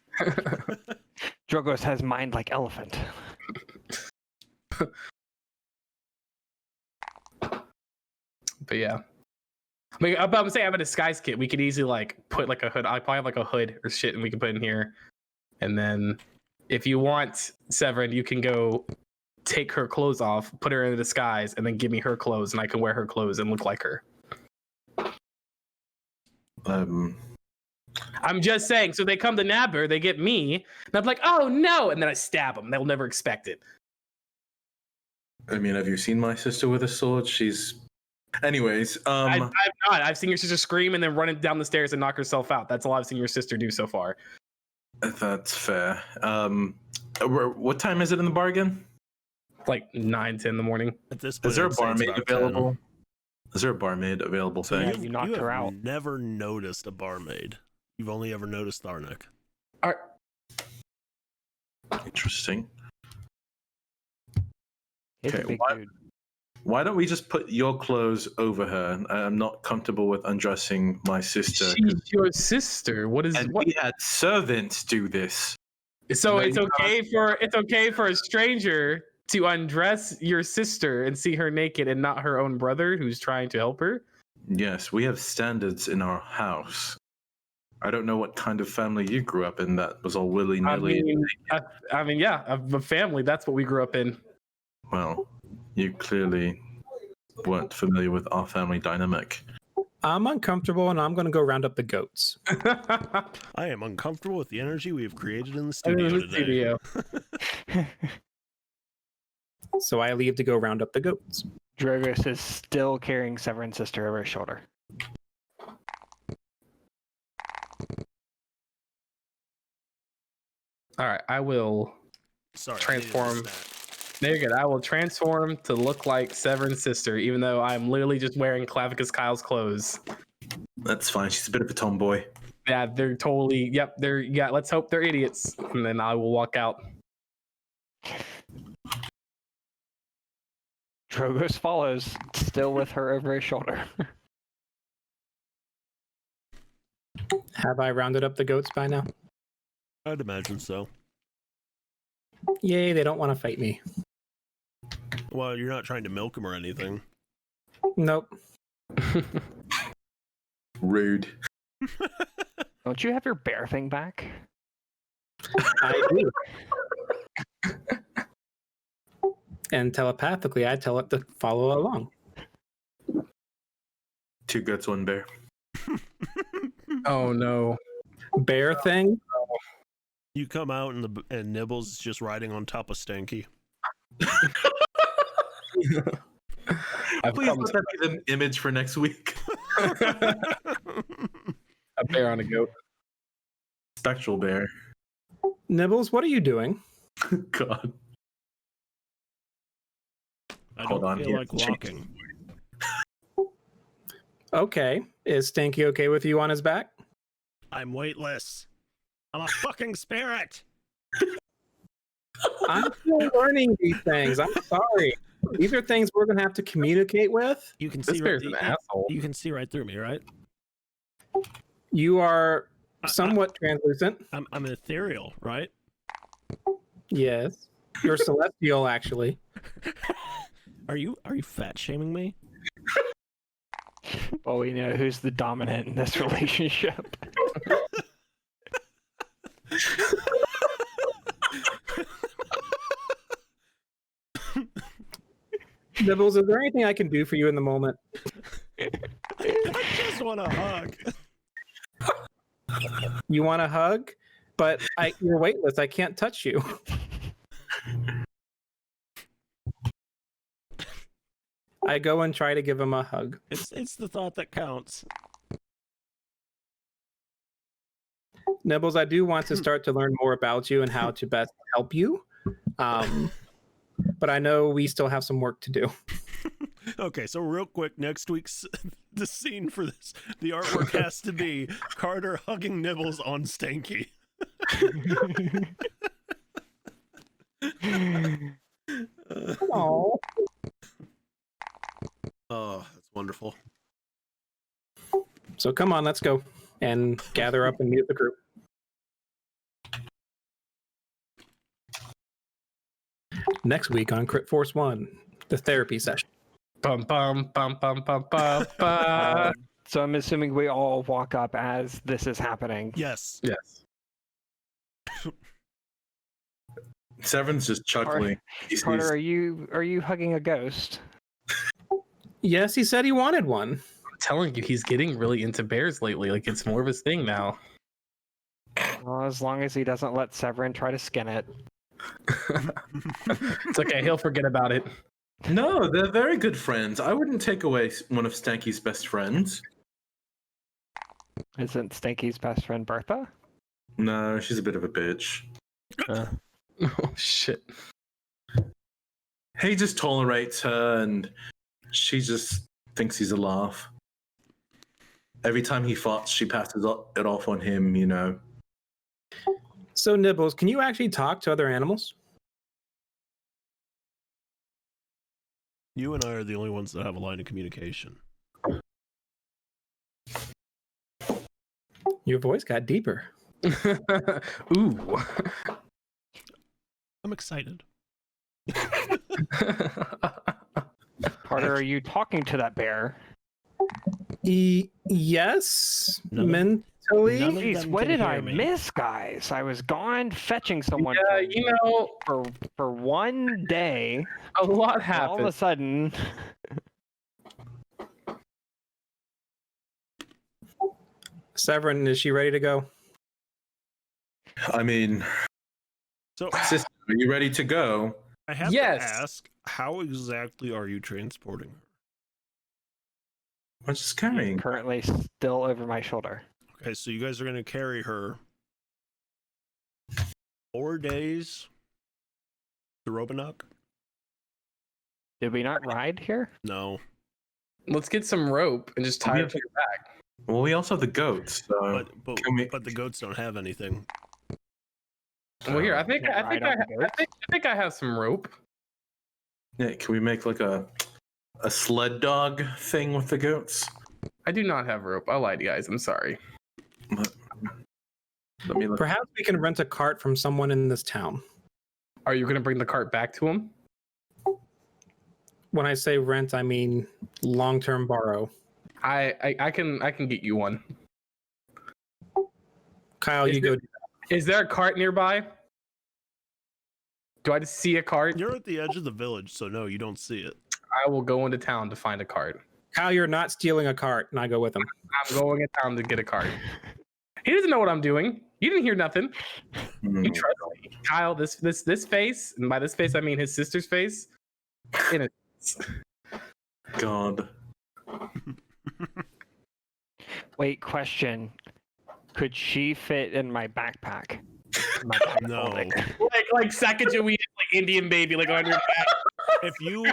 Drogos has mind like elephant. But yeah. I mean, I'm saying I have a disguise kit. We could easily like put like a hood. I probably have like a hood or shit, and we can put in here. And then, if you want, Severin, you can go take her clothes off, put her in a disguise, and then give me her clothes, and I can wear her clothes and look like her. I'm just saying. So they come to nab her, they get me, and I'm like, oh no, and then I stab them. They'll never expect it. I mean, have you seen my sister with a sword? She's. Anyways, I've not. I've seen your sister scream and then run down the stairs and knock herself out. That's all I've seen your sister do so far. That's fair. What time is it in the bargain? Like 9-10 in the morning. At this point, Is there a I'd say it's barmaid about 10. available? Is there a barmaid available? So Thanks. you knocked her have out. Never noticed a barmaid. You've only ever noticed Tharnik. All right. Interesting. He's Okay, a big what- dude. Why don't we just put your clothes over her? I'm not comfortable with undressing my sister. She's your sister. What is And what? we had servants do this. So No, it's you okay for a stranger to undress your sister and see her naked and not her own brother who's trying to help her. Yes, we have standards in our house. I don't know what kind of family you grew up in that was all willy-nilly. I mean, yeah, a family. That's what we grew up in. Well, you clearly weren't familiar with our family dynamic. I'm uncomfortable, and I'm going to go round up the goats. I am uncomfortable with the energy we have created in the In studio the today. studio. So I leave to go round up the goats. Drogos is still carrying Severin's sister over his shoulder. All right, I will Sorry, transform. There you go. I will transform to look like Severin's sister, even though I'm literally just wearing Clavicus Kyle's clothes. That's fine. She's a bit of a tomboy. Yeah, they're totally. Yep, they're. Yeah, let's hope they're idiots, and then I will walk out. Drogos follows, still with her over his shoulder. Have I rounded up the goats by now? I'd imagine so. Yay, they don't want to fight me. Well, you're not trying to milk them or anything. Nope. Rude. Don't you have your bear thing back? I do. And telepathically, I tell it to follow along. 2 goats, 1 bear. Oh no. Bear thing? You come out and Nibbles is just riding on top of Stanky. I've Please come let that be the image for next week. a bear on a goat. Spectral bear. Nibbles, what are you doing? God. I Hold don't on feel here. like walking. Okay. Is Stinky okay with you on his back? I'm weightless. I'm a fucking spirit. I'm still learning these things. I'm sorry. These are things we're going to have to communicate with. You can This see bear's an asshole. You can see right through me, right? You are somewhat translucent. I'm ethereal, right? Yes. You're celestial, actually. Are you fat shaming me? Well, we know who's the dominant in this relationship. Nibbles, is there anything I can do for you in the moment? I just want a hug. You want a hug? But you're weightless. I can't touch you. I go and try to give him a hug. It's the thought that counts. Nibbles, I do want to start to learn more about you and how to best help you. But I know we still have some work to do. Okay, so real quick, next week's the scene for this, the artwork has to be Carter hugging Nibbles on Stanky. Oh, Oh, that's wonderful. so come on, let's go and gather up and meet the group. Next week on Crit Force 1, the therapy session. Bum bum bum bum bum bum bum. So I'm assuming we all walk up as this is happening. Yes. Yes. Severin's just chuckling. Carter, are you hugging a ghost? Yes, he said he wanted one. I'm telling you, he's getting really into bears lately. Like it's more of his thing now. Well, as long as he doesn't let Severin try to skin it. It's okay. He'll forget about it. No, they're very good friends. I wouldn't take away one of Stanky's best friends. Isn't Stinky's best friend Bertha? No, she's a bit of a bitch. Oh shit. He just tolerates her, and she just thinks he's a laugh. Every time he farts, she passes it off on him, you know. So, Nibbles, can you actually talk to other animals? You and I are the only ones that have a line of communication. Your voice got deeper. Ooh. I'm excited. Carter, are you talking to that bear? Yes, None of- mentally. none of Jeez, them what can did hear I me. miss, guys? I was gone fetching someone Yeah, you know, for one day. a lot and all of a happened. sudden, Severin, is she ready to go? I mean, So sister, are you ready to go? I have Yes. to ask, how exactly are you transporting her? I'm just carrying. Currently still over my shoulder. Okay, so you guys are going to carry her 4 days to Roanoke? Did we not ride here? No. Let's get some rope and just tie it to your back. Well, we also have the goats. So But the goats don't have anything. Well, here, I think Can't ride on the goats? I think I have some rope. yeah, can we make like a sled dog thing with the goats? I do not have rope. I lied to you guys. I'm sorry. Let me look. Perhaps we can rent a cart from someone in this town. Are you going to bring the cart back to him? When I say rent, I mean long-term borrow. I can get you one. Kyle, Is you go. Is there a cart nearby? Do I just see a cart? You're at the edge of the village, so no, you don't see it. I will go into town to find a cart. Kyle, you're not stealing a cart, and I go with him. I'm going in town to get a cart. He doesn't know what I'm doing. You didn't hear nothing. You trust me, Kyle. This face, and by this face I mean his sister's face. God. Wait, question. Could she fit in my backpack? My No. holding? like Sacagawea, like Indian baby, like on your back. If you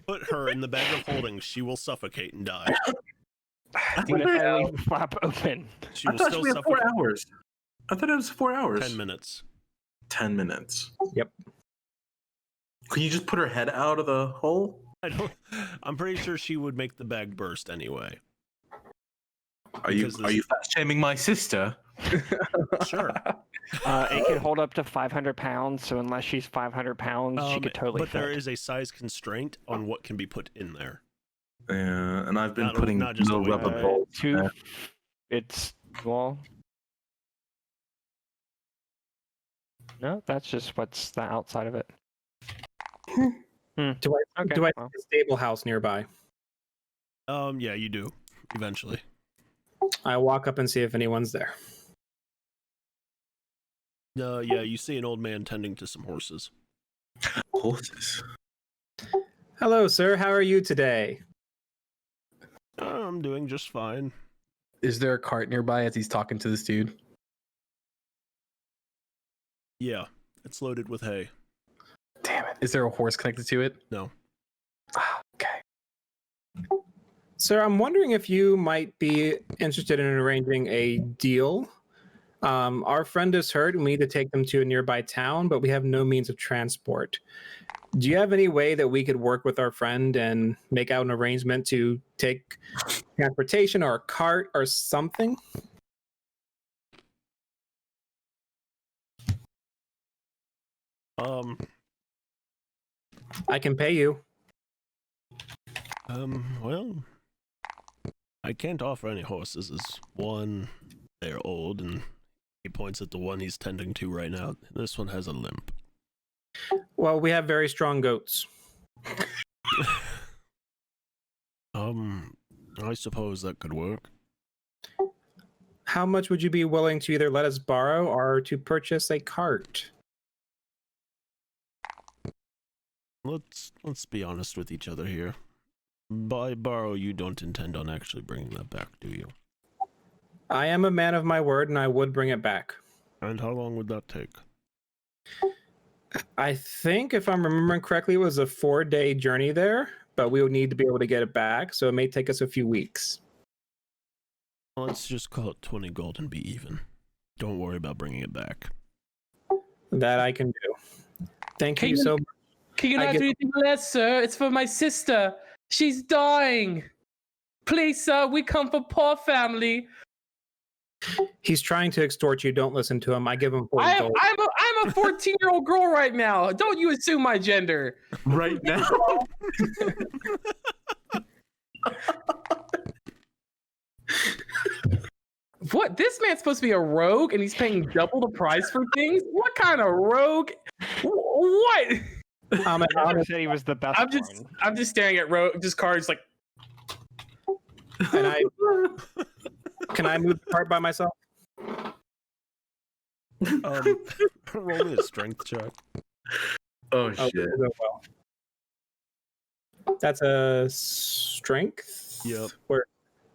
put her in the bag of holding, she will suffocate and die. What if I leave the flap open? She I will thought still we had 4 suffocate. hours. I thought it was 4 hours. 10 minutes. 10 minutes. Yep. Can you just put her head out of the hole? I'm pretty sure she would make the bag burst anyway. Are you fat shaming my sister? Sure. It can hold up to 500 pounds, so unless she's 500 pounds, she could totally But fit. there is a size constraint on what can be put in there. Yeah, and I've been Not- putting not just little the weight. rubber bolts. It's, well... No, that's just what's the outside of it. Do I Okay, do I well. see a stable house nearby? Yeah, you do. Eventually. I walk up and see if anyone's there. Yeah, you see an old man tending to some horses. Horses. Hello, sir. How are you today? I'm doing just fine. Is there a cart nearby as he's talking to this dude? Yeah, it's loaded with hay. Damn it. Is there a horse connected to it? No. Ah, okay. Sir, I'm wondering if you might be interested in arranging a deal. Our friend is hurt and we need to take them to a nearby town, but we have no means of transport. Do you have any way that we could work with our friend and make out an arrangement to take transportation or a cart or something? I can pay you. Well, I can't offer any horses as one, they're old, and he points at the one he's tending to right now. This one has a limp. Well, we have very strong goats. I suppose that could work. How much would you be willing to either let us borrow or to purchase a cart? Let's be honest with each other here. By borrow, you don't intend on actually bringing that back, do you? I am a man of my word, and I would bring it back. And how long would that take? I think, if I'm remembering correctly, it was a 4-day journey there, but we would need to be able to get it back, so it may take us a few weeks. Let's just call it 20 gold and be even. Don't worry about bringing it back. That I can do. Thank you Can so much. Can you I not get- do anything less, sir? It's for my sister. She's dying. Please, sir, we come from poor family. He's trying to extort you. Don't listen to him. I give him 40 gold. I'm a 14-year-old girl right now. Don't you assume my gender. Right now. What? This man's supposed to be a rogue and he's paying double the price for things? What kind of rogue? What? I'm an I honest, said he was the best one. I'm just staring at just cards like and can I move the cart by myself? Roll me a strength check. Oh Oh, shit. well. That's a strength. Yep. Where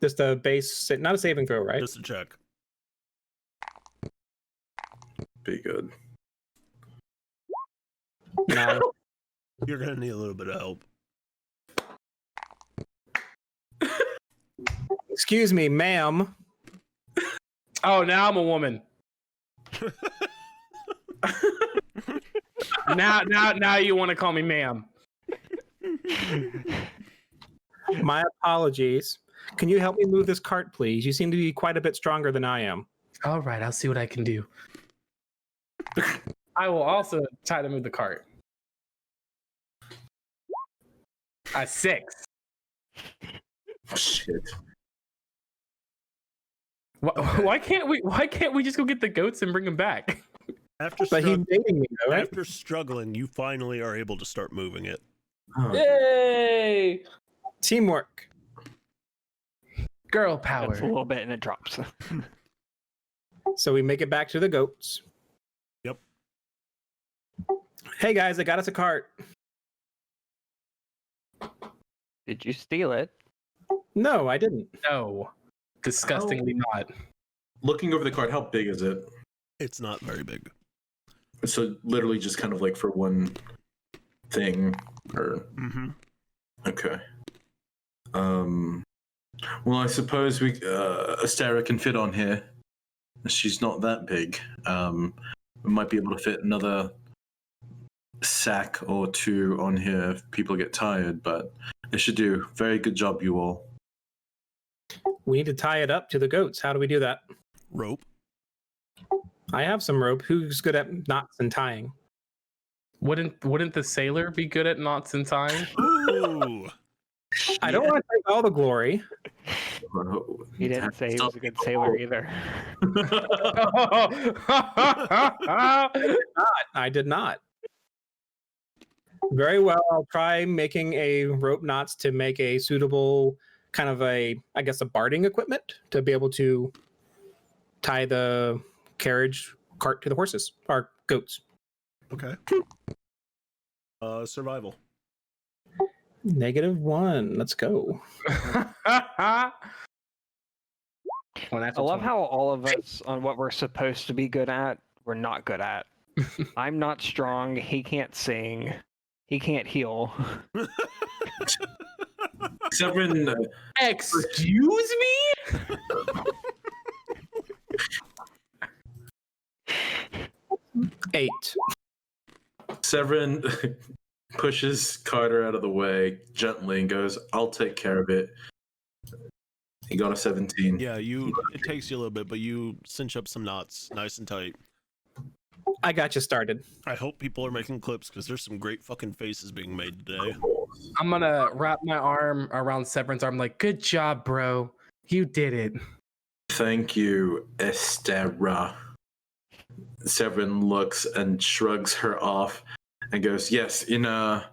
just a base, not a saving throw, right? Just a check. Be good. No. You're gonna need a little bit of help. Excuse me, ma'am. Oh, now I'm a woman. now you want to call me ma'am. My apologies. Can you help me move this cart, please? You seem to be quite a bit stronger than I am. All right, I'll see what I can do. I will also try to move the cart. A 6. Oh, shit. Why can't we just go get the goats and bring them back? After But he's dating me, though, right? after struggling, you finally are able to start moving it. Oh, Yay! Teamwork. Girl It's power. a little bit and it drops. So we make it back to the goats. Yep. Hey guys, I got us a cart. Did you steal it? No, I didn't. No, disgustingly not. looking over the card, how big is it? It's not very big. So literally just kind of like for one thing, or Mm-hmm. okay. Well, I suppose Astera can fit on here. She's not that big. We might be able to fit another sack or two on here if people get tired, but it should do. Very good job, you all. We need to tie it up to the goats. How do we do that? Rope. I have some rope. Who's good at knots and tying? Wouldn't the sailor be good at knots and tying? Ooh. I don't want to take all the glory. He didn't say he was a good sailor either. I did not. Very well. I'll try making a rope knots to make a suitable kind of a barding equipment to be able to tie the carriage cart to the horses or goats. Okay. Survival. -1. Let's go. I love how all of us on what we're supposed to be good at, we're not good at. I'm not strong. He can't sing. He can't heal. Severin, Excuse me? Eight. Severin pushes Carter out of the way gently and goes, "I'll take care of it." He got a 17. Yeah, it takes you a little bit, but you cinch up some knots nice and tight. I got you started. I hope people are making clips because there's some great fucking faces being made today. I'm gonna wrap my arm around Severin's arm like, good job, bro. You did it. Thank you, Estera. Severin looks and shrugs her off and goes, "Yes, in the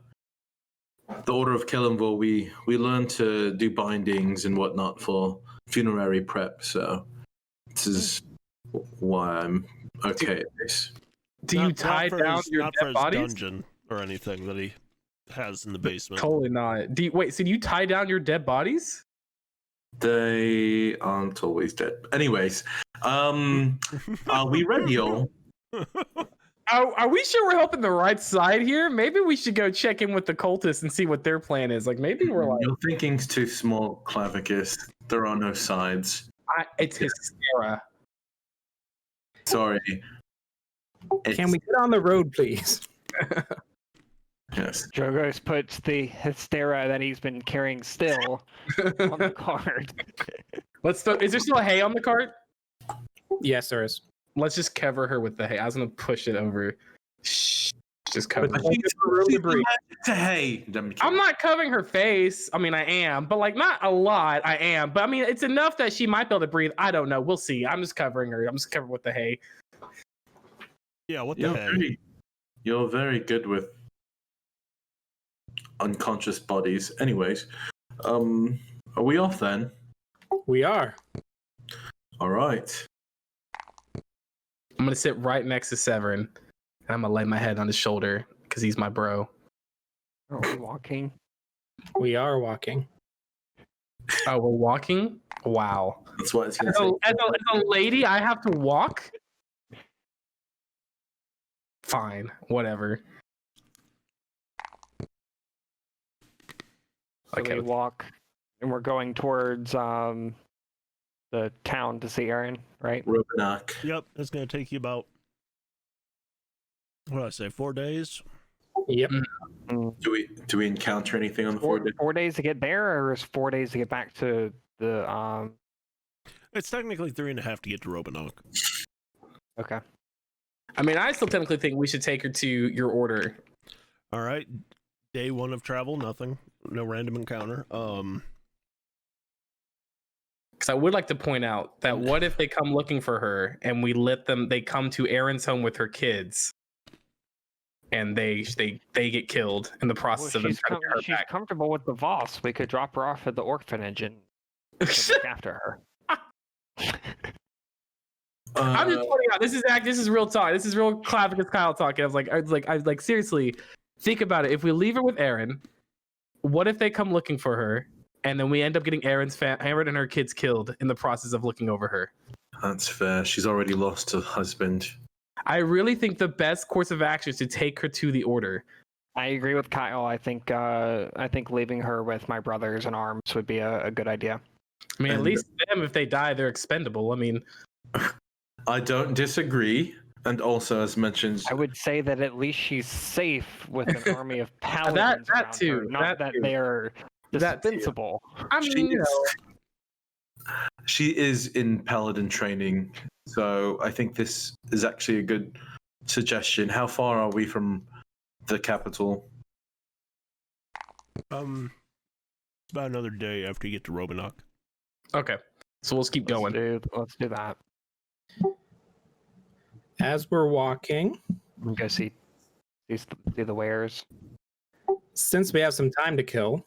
Order of Kellenville, we learn to do bindings and whatnot for funerary prep, so this is why I'm okay at this." Do you tie down your not for dead his bodies? dungeon or anything that he has in the basement. Totally not. Wait, so do you tie down your dead bodies? They aren't always dead. Anyways, are we ready, y'all? Are we sure we're helping the right side here? Maybe we should go check in with the cultists and see what their plan is. Like, maybe we're like, Your thinking's too small, Clavicus. There are no sides. it's Hystera. Sorry. Can we get on the road, please? Yes. Drogos puts the Hystera that he's been carrying still on the card. Is there still hay on the cart? Yes, there is. Let's just cover her with the hay. I was gonna push it over. Shh, just cover. But her. To hey. I'm not covering her face. I mean, I am, but like not a lot. I am, but I mean, it's enough that she might be able to breathe. I don't know. We'll see. I'm just covering her. I'm just covering with the hay. Yeah, what the heck? You're very good with unconscious bodies. Anyways, are we off then? We are. All right. I'm gonna sit right next to Severin, and I'm gonna lay my head on his shoulder because he's my bro. Are we walking? We are walking. Oh, we're walking? Wow. That's what it's going As to a, say. as a lady, I have to walk? Fine, whatever. So we walk, and we're going towards the town to see Aaron, right? Robonock. Yep, it's gonna take you about, what did I say, 4 days? Yep. Do we encounter anything on the 4 days? 4 days to get there, or is 4 days to get back to the It's technically 3.5 to get to Robonock. Okay. I mean, I still technically think we should take her to your order. All right, day 1 of travel, nothing, no random encounter. Because I would like to point out that what if they come looking for her and we let them, they come to Erin's home with her kids and they get killed in the process of them trying to get her she's back. comfortable with the Voss. We could drop her off at the orphanage and look after her. I'm just pointing out, this is real talk. This is real Klavicus Kyle talking. I was like, seriously, think about it. If we leave her with Erin, what if they come looking for her and then we end up getting Erin and her kids killed in the process of looking over her? That's fair. She's already lost her husband. I really think the best course of action is to take her to the order. I agree with Kyle. I think leaving her with my brothers in arms would be a good idea. I mean, at least them, if they die, they're expendable. I mean, I don't disagree. And also, as mentioned, I would say that at least she's safe with an army of paladins that around too, her, not that too. they're That too. dispensable. I mean, she is in paladin training, so I think this is actually a good suggestion. How far are we from the capital? It's about another day after you get to Robonock. okay. So let's keep going. Let's do that. As we're walking, We'll go see the wares. since we have some time to kill,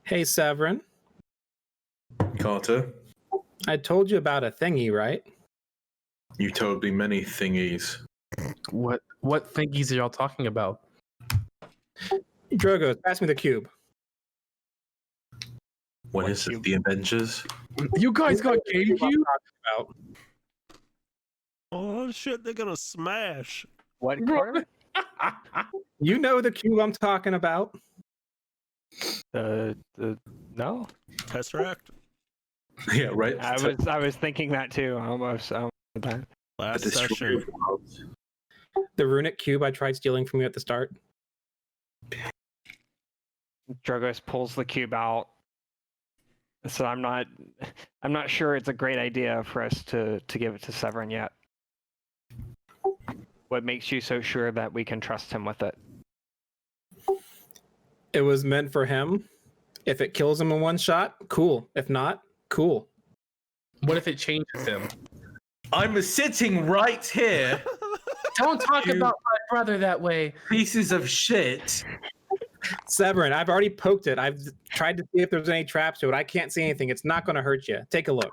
hey Severin, Carter, I told you about a thingy, right? you told me many thingies. What thingies are y'all talking about? Drogo, pass me the cube. What is it? The Avengers? You guys got GameCube? About. Oh shit, they're gonna smash. What, Carter? You know the cube I'm talking about. No. Tesseract? Yeah, right. I was thinking that too. Almost. That. Last The destroyer session. of worlds. The runic cube I tried stealing from you at the start. Drogos pulls the cube out. So I'm not sure it's a great idea for us to give it to Severin yet. What makes you so sure that we can trust him with it? It was meant for him. If it kills him in one shot, cool. If not, cool. What if it changes him? I'm sitting right here, Don't talk You- about my brother that way. pieces of shit. Severin, I've already poked it. I've tried to see if there's any traps to it. I can't see anything. It's not going to hurt you. Take a look.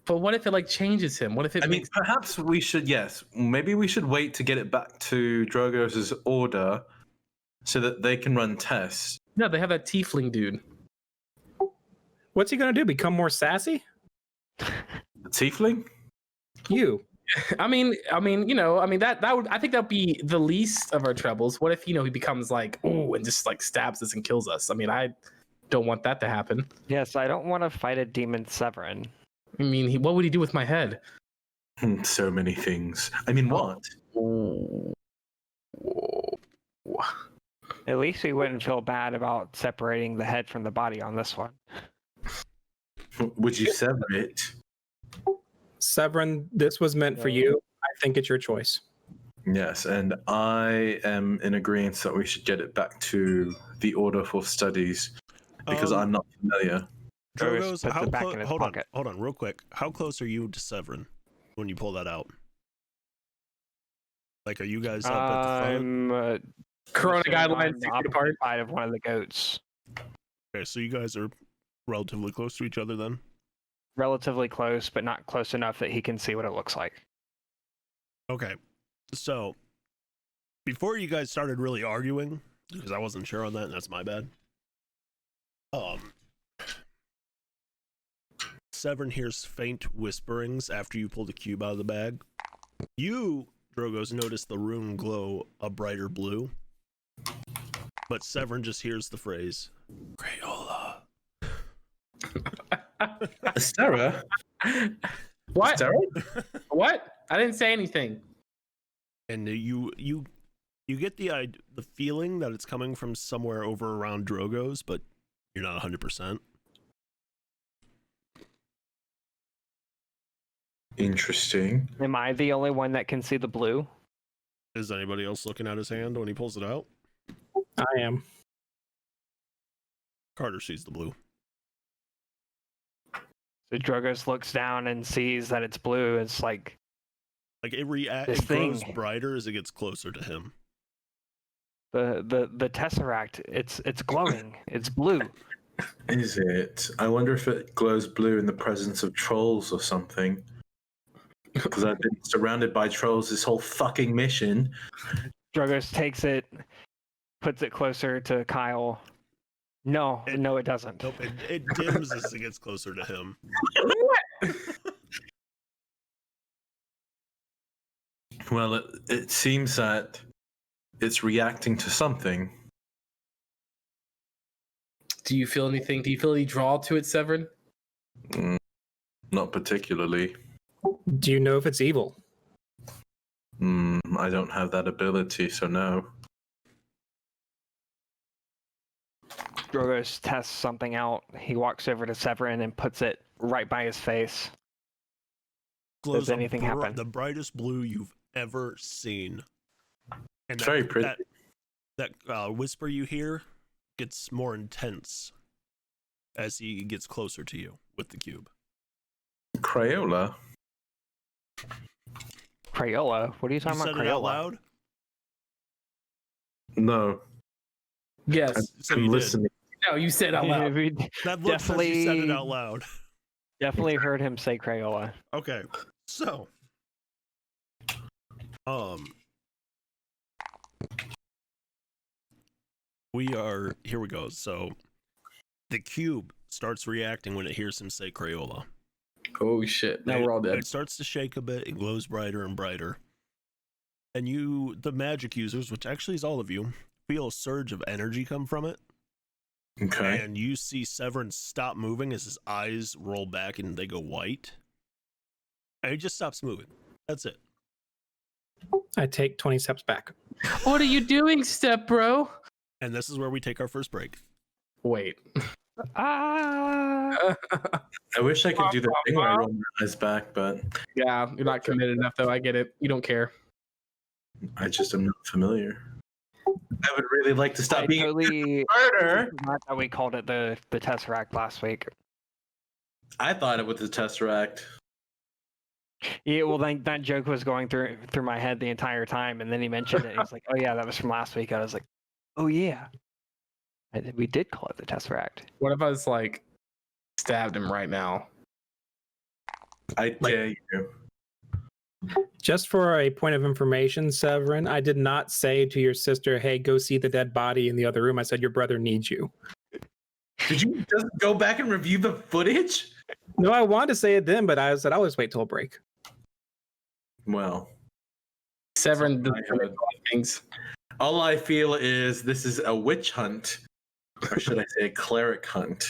But what if it like changes him? What if it I mean, makes perhaps we should, maybe we should wait to get it back to Drogos' order so that they can run tests. No, they have that tiefling dude. What's he going to do? Become more sassy? The tiefling? You. I mean, that would, I think that'd be the least of our troubles. What if, he becomes like, oh, and just like stabs us and kills us? I mean, I don't want that to happen. Yes, I don't want to fight a demon Severin. I mean, what would he do with my head? So many things. I mean, what? At least we wouldn't feel bad about separating the head from the body on this one. Would you sever it? Severin, this was meant for you. I think it's your choice. Yes, and I am in agreement that we should get it back to the Order for Studies because I'm not familiar. Drogos, puts it how back close? in his Hold pocket. on, real quick. How close are you to Severin when you pull that out? Like, are you guys up at the front? I'm Corona assuming guidelines I'm 6 feet opposite apart. side of one of the goats. Okay, so you guys are relatively close to each other then. Relatively close, but not close enough that he can see what it looks like. Okay, so before you guys started really arguing, because I wasn't sure on that, and that's my bad. Severin hears faint whisperings after you pull the cube out of the bag. You, Drogos, notice the room glow a brighter blue. But Severin just hears the phrase, Crayola. Sarah? What? Sarah? What? I didn't say anything. And you get the feeling that it's coming from somewhere over around Drogos, but you're not 100%. Interesting. Am I the only one that can see the blue? Is anybody else looking at his hand when he pulls it out? I am. Carter sees the blue. So Drogos looks down and sees that it's blue. It's like, It This grows thing. brighter as it gets closer to him. the tesseract. It's glowing. It's blue. Is it? I wonder if it glows blue in the presence of trolls or something. Because I've been surrounded by trolls this whole fucking mission. Drogos takes it, puts it closer to Kyle. No, it doesn't. Nope, it dims as it gets closer to him. Well, it seems that it's reacting to something. Do you feel anything? Do you feel any draw to it, Severin? Not particularly. Do you know if it's evil? I don't have that ability, so no. Drogos tests something out. He walks over to Severin and puts it right by his face. Glows Does anything happen? The brightest blue you've ever seen. And It's very pretty. That whisper you hear gets more intense as he gets closer to you with the cube. Crayola? Crayola? What are you You talking said about? it out Crayola? loud? No. Yes. So I'm you did. listening. No, you said out loud. We That look says you said it Definitely- out loud. definitely heard him say Crayola. Okay, so here we go. So the cube starts reacting when it hears him say Crayola. Oh shit! Now we're all dead. It starts to shake a bit. It glows brighter and brighter. And you, the magic users, which actually is all of you, feel a surge of energy come from it. Okay. And you see Severin stop moving as his eyes roll back and they go white. And he just stops moving. That's it. I take 20 steps back. What are you doing, step bro? And this is where we take our first break. Wait. Ah! I wish I could do the thing where I roll my eyes back, but Yeah, you're not committed enough, though. I get it. You don't care. I just am not familiar. I would really like to stop I being totally a murder. forgot that we called it the tesseract last week. I thought it was the Tesseract. Yeah, well, then that joke was going through my head the entire time, and then he mentioned it. He was like, "Oh yeah, that was from last week." I was like, "Oh yeah, we did call it the tesseract." What if I was like stabbed him right now? I dare you. Just for a point of information, Severin, I did not say to your sister, hey, go see the dead body in the other room. I said, your brother needs you. Did you just go back and review the footage? No, I wanted to say it then, but I said, I'll always wait till a break. Well, Severin does I a lot of things. all I feel is this is a witch hunt, or should I say a cleric hunt?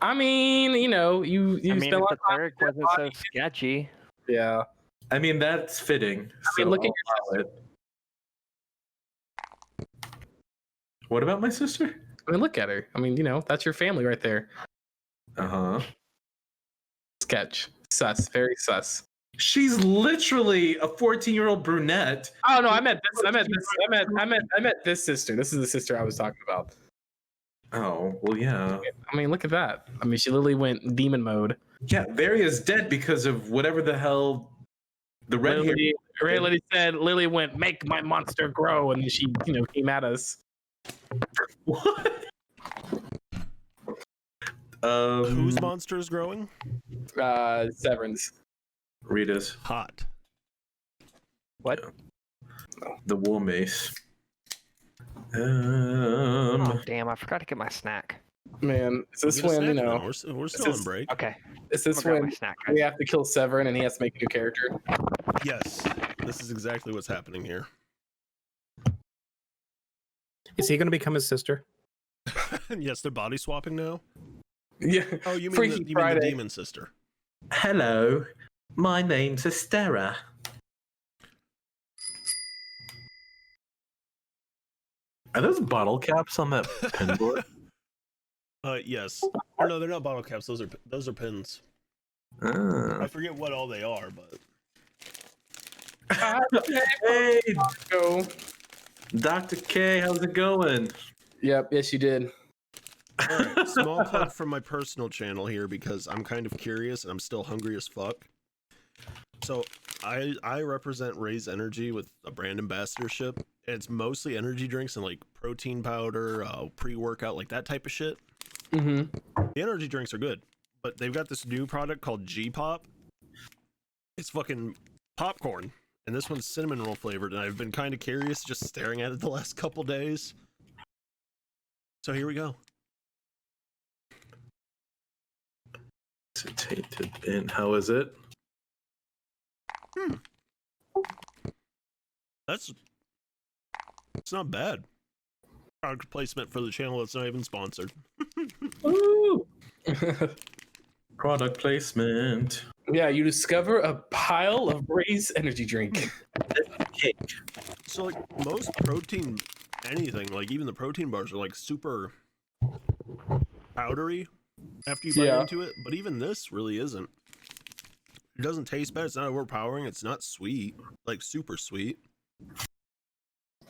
I mean, you know, you I mean, spent a if lot the of time cleric with that wasn't so body. sketchy, Yeah. I mean, that's fitting. mean, look at I'll allow it. What about my sister? I mean, look at her. I mean, you know, that's your family right there. Uh-huh. Sketch. Sus. Very sus. She's literally a 14-year-old brunette. Oh no, I meant this sister. This is the sister I was talking about. Oh, well, yeah. I mean, look at that. I mean, she literally went demon mode. Yeah, Varia's dead because of whatever the hell the red hair. Lily went, make my monster grow, and then she, you know, came at us. What? Whose monster is growing? Severin's. Rita's. Hot. what? The war mace. Oh damn! I forgot to get my snack. Man, is this We'll get a when, snack then. We're still on is- break. Okay. is this I'll grab when my snack, we guys. have to kill Severin and he has to make a new character? Yes, this is exactly what's happening here. Is he going to become his sister? Yes, they're body swapping now. Yeah. Oh, you mean Freaky the Friday. demon sister? Hello, my name's Estera. Are those bottle caps on that pinboard? Yes. Or no, they're not bottle caps. Those are pins. Ah. I forget what all they are, but Hey, Go. Dr. K, how's it going? Yep. Yes, you did. all right. Small plug from my personal channel here because I'm kind of curious and I'm still hungry as fuck. So I represent Raise Energy with a brand ambassadorship. And it's mostly energy drinks and like protein powder, pre-workout, like that type of shit. Mm-hmm. The energy drinks are good, but they've got this new product called G-Pop. It's fucking popcorn, and this one's cinnamon roll flavored, and I've been kind of curious just staring at it the last couple days. So here we go. Acetate in. How is it? It's not bad. Product placement for the channel that's not even sponsored. Ooh. Product placement. Yeah, you discover a pile of Ray's energy drink. Cake. So like most protein anything, like even the protein bars are like super powdery after you bite into it, but even this really isn't. It doesn't taste bad, it's not overpowering, it's not sweet, like super sweet.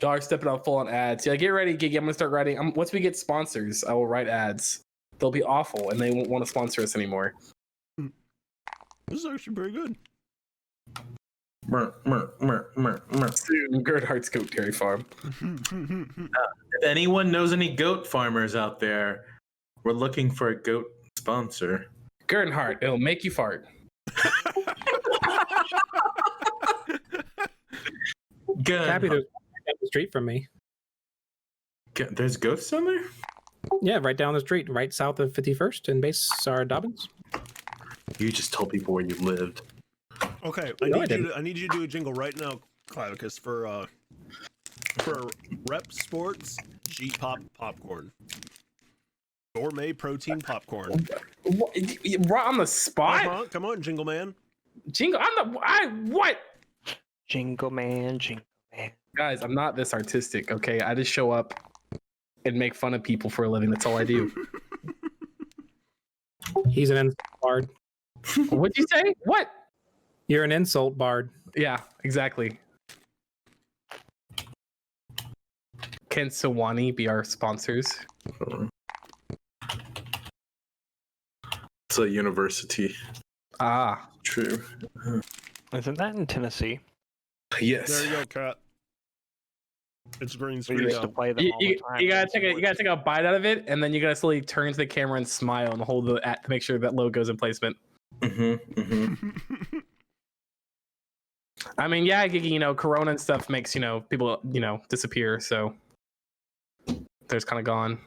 Y'all are stepping out full on ads. Yeah, get ready, Gigi. I'm gonna start writing. Once we get sponsors, I will write ads. They'll be awful, and they won't want to sponsor us anymore. This is actually pretty good. Soon, Gerdhart's Goat Dairy Farm. If anyone knows any goat farmers out there, we're looking for a goat sponsor. Gerdhart, it'll make you fart. Good. Happy to down the street from me. There's ghosts down there? Yeah, right down the street, right south of 51st in Base Dobbins. You just told people where you lived. Okay, No, I need you to do a jingle right now, Clavicus, for Rep Sports G-Pop popcorn. Gourmet protein popcorn. Right on the spot? Come on, Jingle Man. Jingle, what? Jingle man, jingle man. Guys, I'm not this artistic, okay? I just show up and make fun of people for a living. That's all I do. He's an insult bard. What'd you say? What? You're an insult bard. Yeah, exactly. Can Sawani be our sponsors? It's a university. Ah. True. Isn't that in Tennessee? Yes. There you go, Cat. It's green We screen used to now. play them all the time. You gotta take a bite out of it, and then you gotta slowly turn to the camera and smile and hold the at to make sure that logo's in placement. I mean, yeah, Gigi, Corona and stuff makes people disappear, so they're just kind of gone.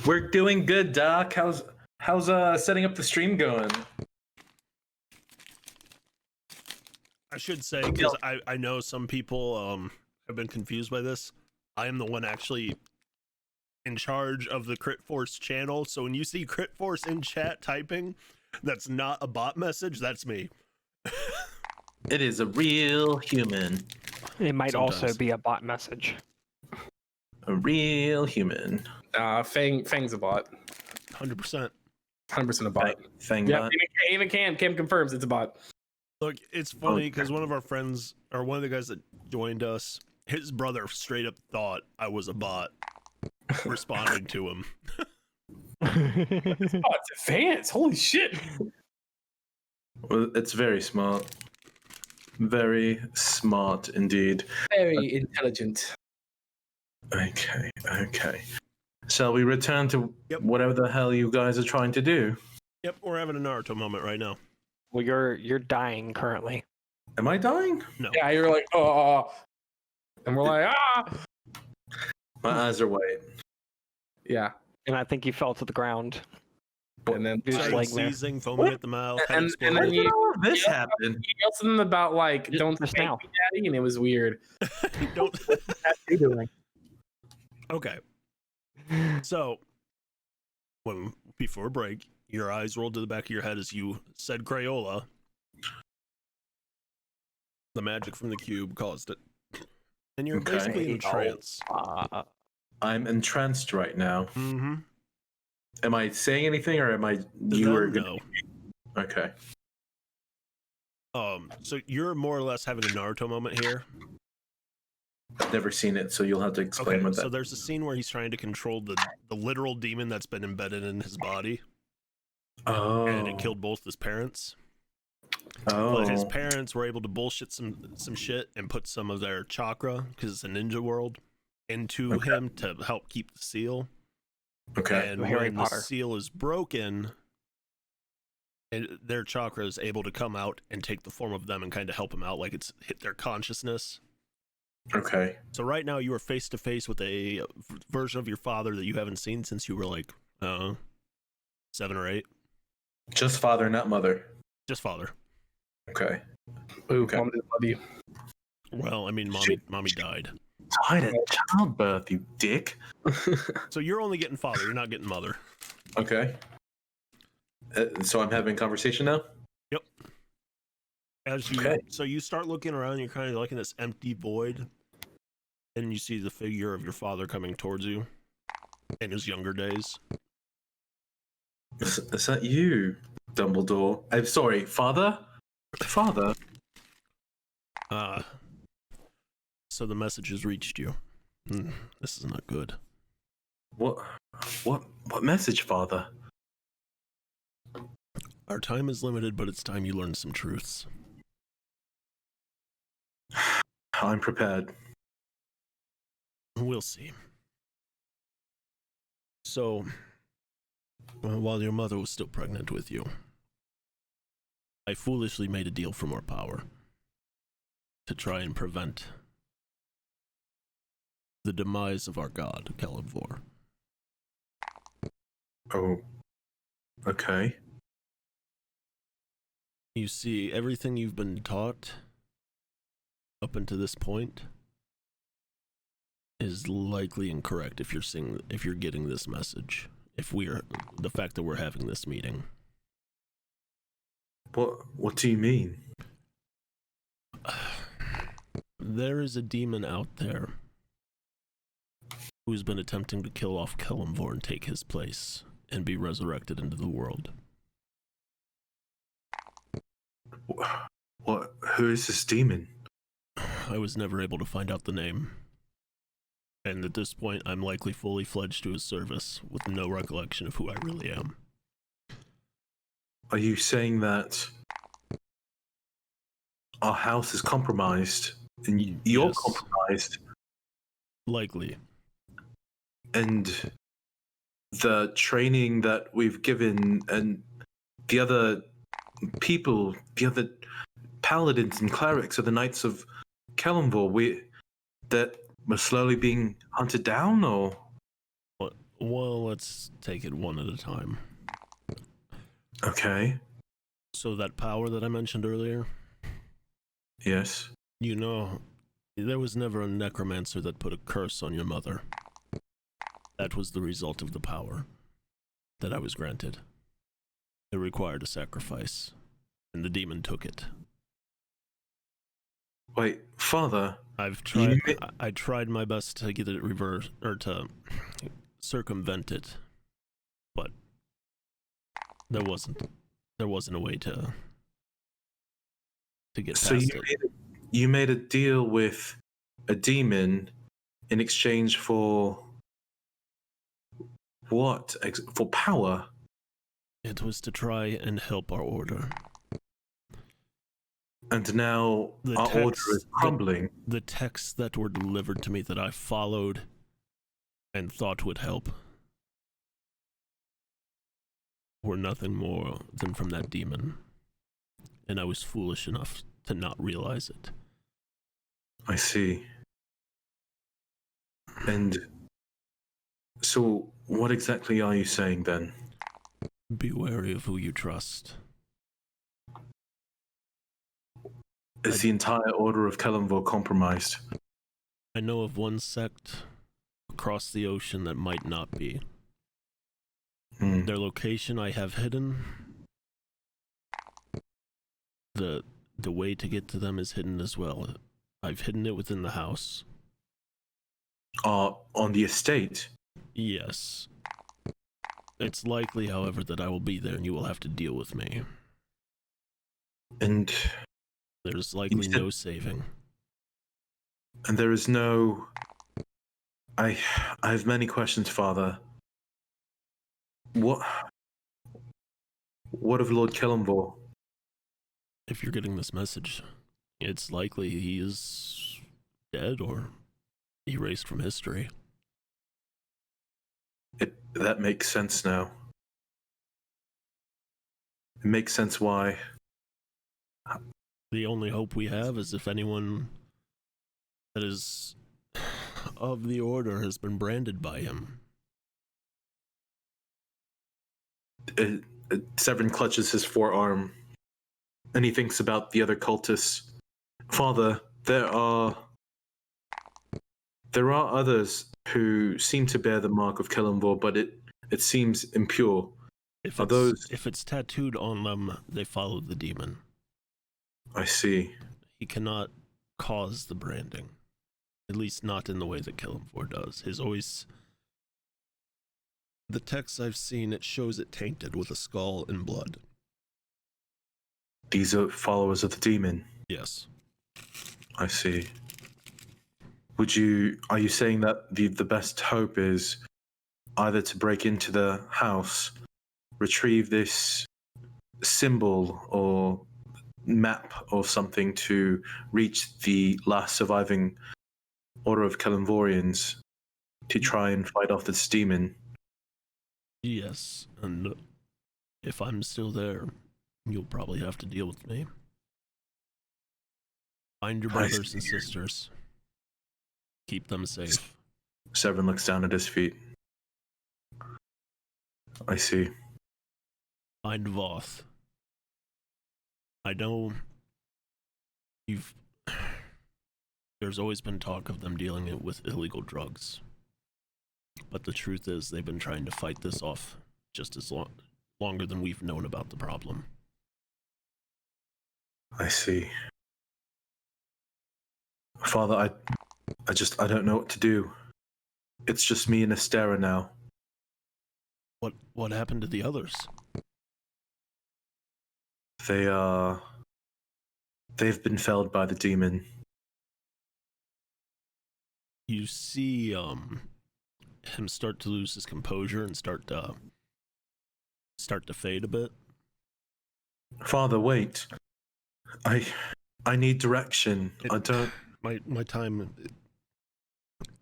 We're doing good, Doc. How's setting up the stream going? I should say, because I know some people have been confused by this. I am the one actually in charge of the Crit Force channel, so when you see Crit Force in chat typing, that's not a bot message, that's me. It is a real human. It might also Sometimes. be a bot message. A real human. Fang's a bot. 100%. 100% a bot. Fang Yeah, bot. even Cam confirms it's a bot. Look, it's funny because one of our friends, or one of the guys that joined us, his brother straight up thought I was a bot responding to him. This bot's advanced. Holy shit. Well, it's very smart. Very smart indeed. Very intelligent. Okay. Shall we return to Yep. whatever the hell you guys are trying to do? Yep, we're having a Naruto moment right now. Well, you're dying currently. Am I dying? No. Yeah, you're like, oh. And we're like, ah. My eyes are white. Yeah. And I think you fell to the ground. And then You're just Started laying there. seizing, foaming at the mouth, head and exploding. then you How did this Yeah. happen? he yelled something about like don't Just spank now. me, daddy, and it was weird. Don't. That's you doing. Okay. So, before break, your eyes rolled to the back of your head as you said Crayola. The magic from the cube caused it. And you're Okay. basically in trance. I'm entranced right now. Mm-hmm. Am I saying anything, or am I? You are No. Okay. So you're more or less having a Naruto moment here. I've never seen it, so you'll have to explain Okay, what so that. there's a scene where he's trying to control the literal demon that's been embedded in his body, Oh. and it killed both his parents. Oh. But his parents were able to bullshit some shit and put some of their chakra, because it's a ninja world, into him to help keep the seal. Okay. And Harry when the Potter. seal is broken, their chakra is able to come out and take the form of them and kind of help them out, like it's hit their consciousness. Okay. So right now you are face to face with a version of your father that you haven't seen since you were like 7 or 8. Just father, not mother. Just father. Okay. Ooh, Okay. mom didn't love you. Well, I mean, mommy died. Died at childbirth, you dick. So you're only getting father. You're not getting mother. Okay. So I'm having conversation now. Yep. As you Okay. So you start looking around. You're kind of like in this empty void, and you see the figure of your father coming towards you in his younger days. Is that you, Dumbledore? I'm sorry, father. Father. So the message has reached you. This is not good. What message, father? Our time is limited, but it's time you learn some truths. I'm prepared. We'll see. So, while your mother was still pregnant with you, I foolishly made a deal for more power to try and prevent the demise of our god, Calibor. Oh. Okay. You see, everything you've been taught up until this point is likely incorrect if you're getting this message. The fact that we're having this meeting. What do you mean? There is a demon out there who's been attempting to kill off Kelimvor and take his place and be resurrected into the world. What? Who is this demon? I was never able to find out the name. And at this point, I'm likely fully fledged to his service, with no recollection of who I really am. Are you saying that our house is compromised and you're Yes. compromised, Likely. and the training that we've given and the other people, the other paladins and clerics of the Knights of Kelimvor, that we're slowly being hunted down, or? Well, let's take it one at a time. Okay. So that power that I mentioned earlier, Yes. you know, there was never a necromancer that put a curse on your mother. That was the result of the power that I was granted. It required a sacrifice, and the demon took it. Wait, father. I've tried. I tried my best to get it reversed or to circumvent it, but there wasn't a way to get So past it. you made a deal with a demon in exchange for what? For power? It was to try and help our order. And now our order is crumbling. The texts that were delivered to me that I followed and thought would help were nothing more than from that demon. And I was foolish enough to not realize it. I see. And So, what exactly are you saying then? Be wary of who you trust. Is the entire order of Kellenvor compromised? I know of one sect across the ocean that might not be. Their location I have hidden. The way to get to them is hidden as well. I've hidden it within the house. On the estate? Yes. It's likely, however, that I will be there and you will have to deal with me. And there's likely no saving. And there is no... I have many questions, Father. What of Lord Kellenvor? If you're getting this message, it's likely he is dead or erased from history. That makes sense now. It makes sense why. The only hope we have is if anyone that is of the order has been branded by him. Severin clutches his forearm, and he thinks about the other cultists. Father, there are others who seem to bear the mark of Kellenvor, but it seems impure. If it's tattooed on them, they follow the demon. I see. He cannot cause the branding. At least not in the way that Kellenvor does. The texts I've seen, it shows it tainted with a skull and blood. These are followers of the demon? Yes. I see. Are you saying that the best hope is either to break into the house, retrieve this symbol or map or something to reach the last surviving order of Kellenvorians to try and fight off this demon? Yes, and if I'm still there, you'll probably have to deal with me. Find your brothers and sisters. Keep them safe. Severin looks down at his feet. I see. Find Voth. I know there's always been talk of them dealing with illegal drugs. But the truth is they've been trying to fight this off just as longer than we've known about the problem. I see. Father, I don't know what to do. It's just me and Astera now. What happened to the others? They've been felled by the demon. You see him start to lose his composure and start to fade a bit. Father, wait. I need direction. I don't... My time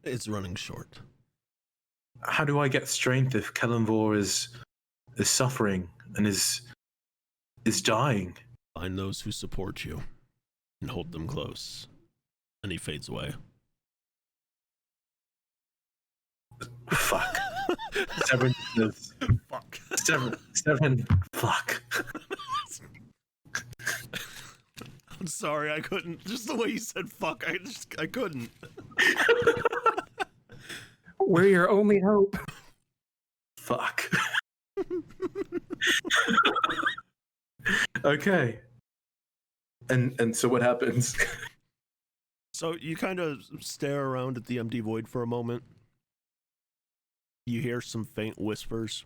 is running short. How do I get strength if Kellenvor is suffering and is dying? Find those who support you and hold them close. And he fades away. Fuck. Severin says, fuck. Severin, fuck. I'm sorry, I couldn't. Just the way you said fuck, I couldn't. We're your only hope. Fuck. Okay. And so what happens? So you kind of stare around at the empty void for a moment. You hear some faint whispers.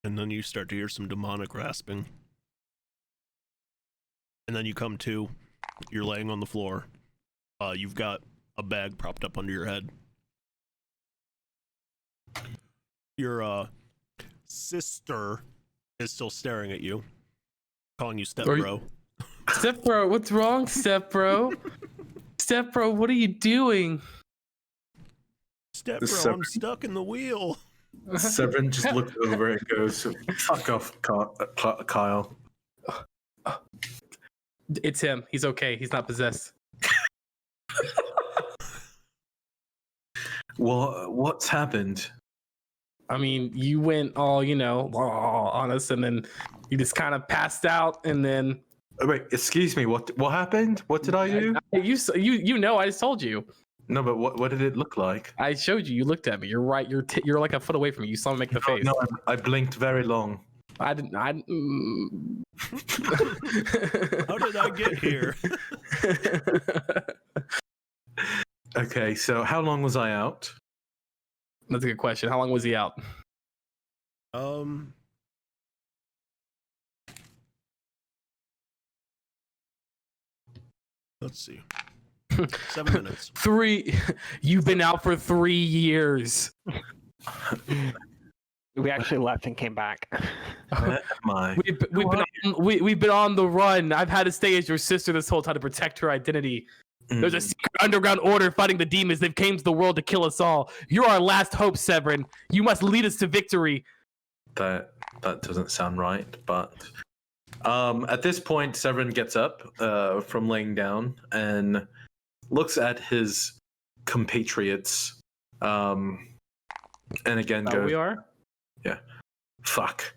And then you start to hear some demonic rasping. And then you come to, you're laying on the floor. You've got a bag propped up under your head. Your sister is still staring at you, calling you step bro. Step bro, what's wrong, step bro? Step bro, what are you doing? Step bro, I'm stuck in the wheel. Severin just looks over and goes, fuck off, Kyle. It's him. He's okay. He's not possessed. What's happened? I mean, you went all, on us, and then you just kind of passed out, and then Wait, excuse me. What happened? What did I do? I just told you. No, but what did it look like? I showed you. You looked at me. You're right. You're like a foot away from me. You saw me make the face. No, I blinked very long. I didn't. How did I get here? Okay, so how long was I out? That's a good question. How long was he out? Let's see. 7 minutes. 3. You've been out for 3 years. We actually left and came back. Where am I? We've been on the run. I've had to stay as your sister this whole time to protect her identity. There's a secret underground order fighting the demons. They've came to the world to kill us all. You're our last hope, Severin. You must lead us to victory. That doesn't sound right, but at this point, Severin gets up from laying down and looks at his compatriots, and again goes, "We are." Yeah, fuck.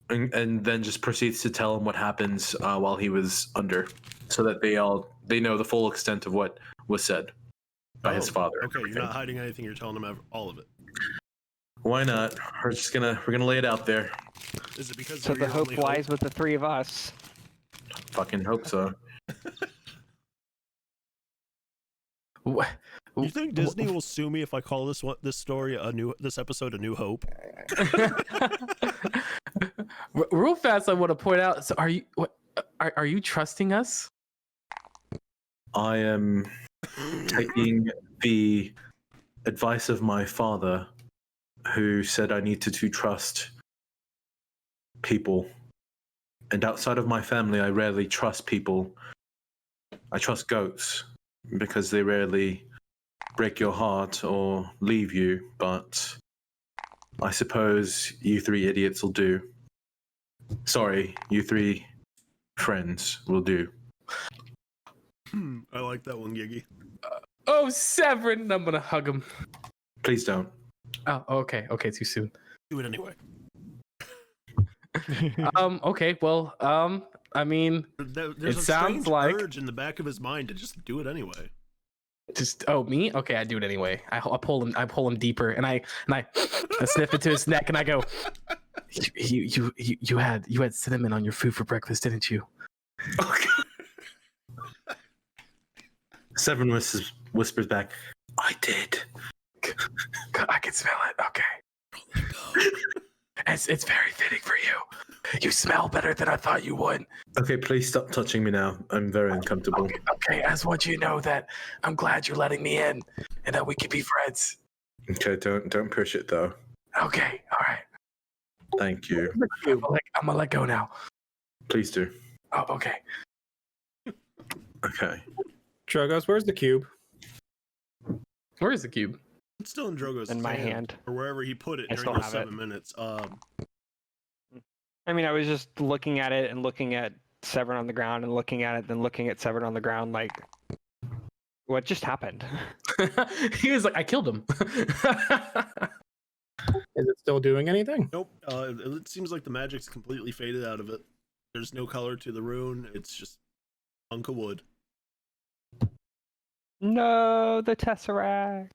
And then just proceeds to tell him what happens while he was under, so that they know the full extent of what was said by his father. Okay, you're not hiding anything. You're telling them all of it. Why not? We're gonna lay it out there. Is it because So the hope lies with the three of us. Fucking hope so. What? You think Disney will sue me if I call this episode A New Hope? Real fast, I want to point out. So, are you trusting us? I am taking the advice of my father, who said I needed to trust people. And outside of my family, I rarely trust people. I trust goats because they rarely break your heart or leave you, but I suppose you three idiots will do. Sorry, you three friends will do. I like that one, Giggy. Oh, Severin! I'm gonna hug him. Please don't. Oh, okay. Okay, too soon. Do it anyway. Okay. Well, I mean, There's it a sounds strange like urge in the back of his mind to just do it anyway. me. Okay, I do it anyway. I pull him deeper, and I sniff into his neck, and I go, you had cinnamon on your food for breakfast, didn't you? Okay. Severin whispers back, I did. I can smell it. Okay. It's very fitting for you. You smell better than I thought you would. Okay, please stop touching me now. I'm very uncomfortable. Okay, I just want you to know that I'm glad you're letting me in, and that we can be friends. Okay, don't push it though. Okay, all right. Thank you. I'm gonna let go now. Please do. Oh, okay. Okay. Drogos, where's the cube? Where is the cube? It's still in Drogo's In my hand. or wherever he put it I during still those have 7 minutes. I mean, I was just looking at it and looking at Severin on the ground and looking at it, then looking at Severin on the ground, like, what just happened? He was like, I killed him. Is it still doing anything? Nope. It seems like the magic's completely faded out of it. There's no color to the rune. It's just a hunk of wood. No, the Tesseract.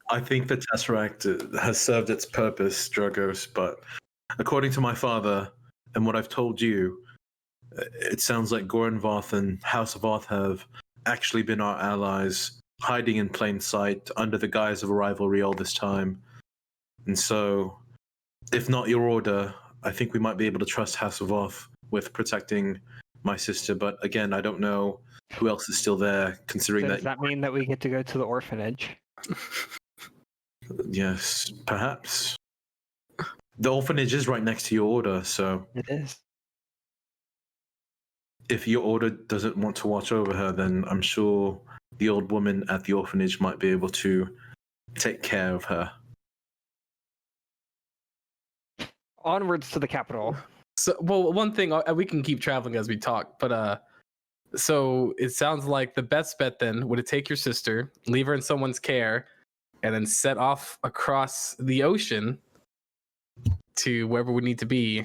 I think the Tesseract has served its purpose, Dragos, but according to my father and what I've told you, it sounds like Gorenvarth and House of Arth have actually been our allies, hiding in plain sight under the guise of a rivalry all this time. And so, if not your order, I think we might be able to trust House of Arth with protecting my sister. But again, I don't know who else is still there, considering Does that mean that we get to go to the orphanage? Yes, perhaps. The orphanage is right next to your order, so It is. if your order doesn't want to watch over her, then I'm sure the old woman at the orphanage might be able to take care of her. Onwards to the capital. So, well, one thing we can keep traveling as we talk, but So it sounds like the best bet then would take your sister, leave her in someone's care, and then set off across the ocean to wherever we need to be.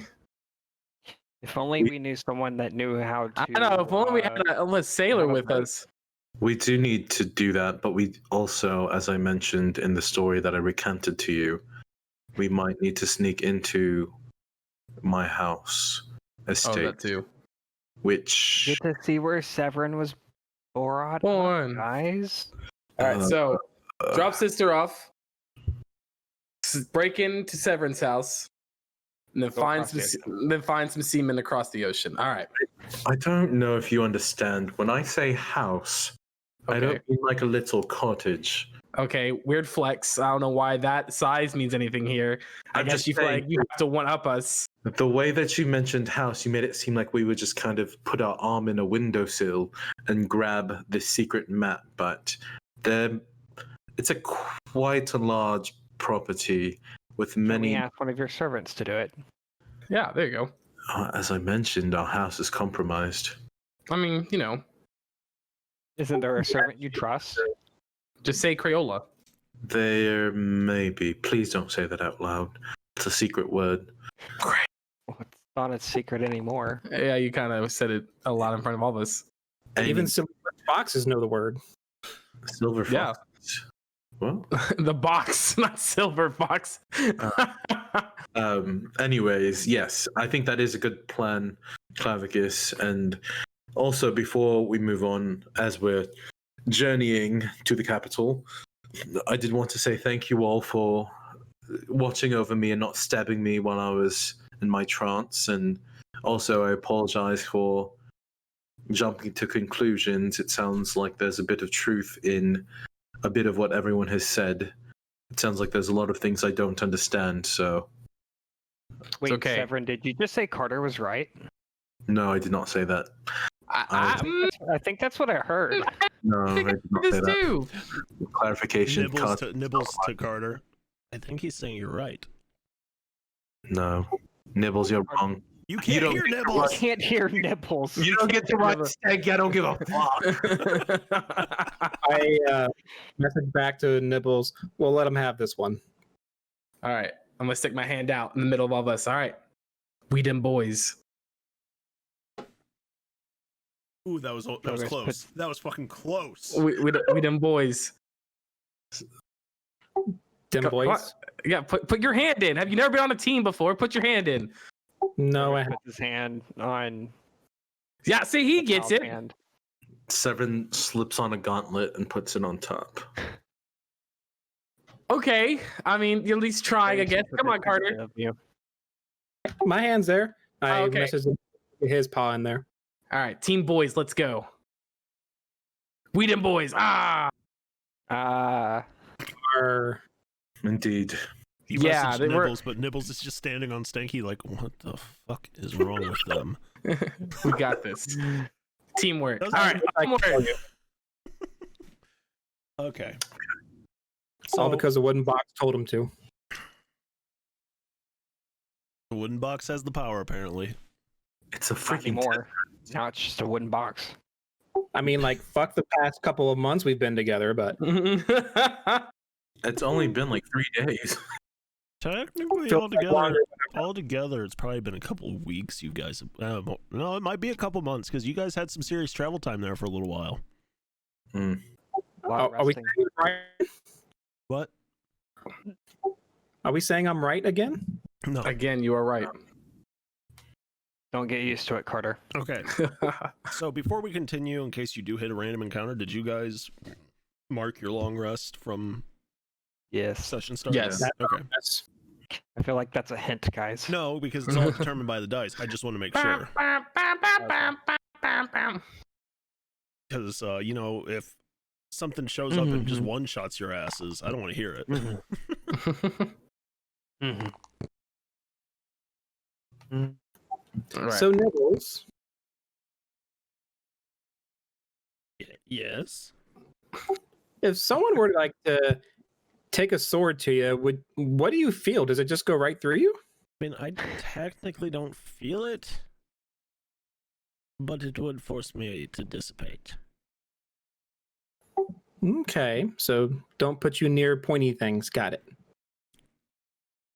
If only we knew someone that knew how to. I don't know. If only we had a sailor with us. We do need to do that, but we also, as I mentioned in the story that I recanted to you, we might need to sneak into my house Oh, estate, that too. which Get to see where Severin was born, guys. All right, so drop sister off, break into Severin's house, and then Go find across some seamen across the ocean. All right. I don't know if you understand. When I say house, I don't Okay. mean like a little cottage. Okay. Weird flex. I don't know why that size means anything here. I I'm guess just you feel saying- like you have to one up us. The way that you mentioned house, you made it seem like we would just kind of put our arm in a windowsill and grab this secret map, but it's quite a large property with Can we many. ask one of your servants to do it? Yeah, there you go. As I mentioned, our house is compromised. I mean, Isn't there a servant you trust? just say Crayola. There may be. Please don't say that out loud. It's a secret word. Well, it's not a secret anymore. Yeah, you kind of said it a lot in front of all of us. Even silver foxes know the word. silver fox. Yeah. Well, The box, not silver fox. anyways, yes, I think that is a good plan, Clavicus. And also, before we move on, as we're journeying to the capital, I did want to say thank you all for watching over me and not stabbing me while I was in my trance. And also, I apologize for jumping to conclusions. It sounds like there's a bit of truth in a bit of what everyone has said. It sounds like there's a lot of things I don't understand, so Wait, okay. Severin, did you just say Carter was right? no, I did not say that. I think that's what I heard. No, I did not say this that. too. Clarification. Nibbles to Carter. I think he's saying you're right. No. Nibbles, you're wrong. You can't don't hear get to I Nibbles. can't hear nipples. You don't get to watch steak, I don't give a fuck. I message back to Nibbles. We'll let him have this one. All right, I'm gonna stick my hand out in the middle of all of us. All right, we them boys. Ooh, that was Okay, close. That was fucking close. We them boys. Dim Come- boys. Yeah, put your hand in. Have you never been on a team before? Put your hand in. No, I Put his hand on. Yeah, see, he gets it. Hand. Severin slips on a gauntlet and puts it on top. Okay, I mean, you're at least trying, I guess. Come on, Carter. Of you. my hand's there. I Okay. messaged his paw in there. All right, team boys, let's go. We them boys. Ah, Or Indeed. He Yeah, messaged they were- Nibbles, but Nibbles is just standing on Stanky like, what the fuck is wrong with them? we got this. Teamwork. All Doesn't- right, teamwork. Okay. all because the wooden box told him to. The wooden box has the power, apparently. It's a Not freaking anymore. Now it's just a wooden box. I mean, like, fuck the past couple of months we've been together, but It's only been like 3 days. Technically, Feels like longer. altogether, it's probably been a couple of weeks. You guys, no, it might be a couple months because you guys had some serious travel time there for a little while. Hmm. A lot of are we resting. saying I'm right? What? Are we saying I'm right again? No. Again, you are right. Don't get used to it, Carter. Okay. So before we continue, in case you do hit a random encounter, did you guys mark your long rest from Yes. session start? Yes. Okay. Yes. I feel like that's a hint, guys. No, because it's all determined by the dice. I just want to make sure. Because, if something shows up and just one-shots your asses, I don't want to hear it. All right. So, Nibbles, Yes? if someone were like to take a sword to you, what do you feel? Does it just go right through you? I mean, I technically don't feel it. But it would force me to dissipate. Okay, so don't put you near pointy things. Got it.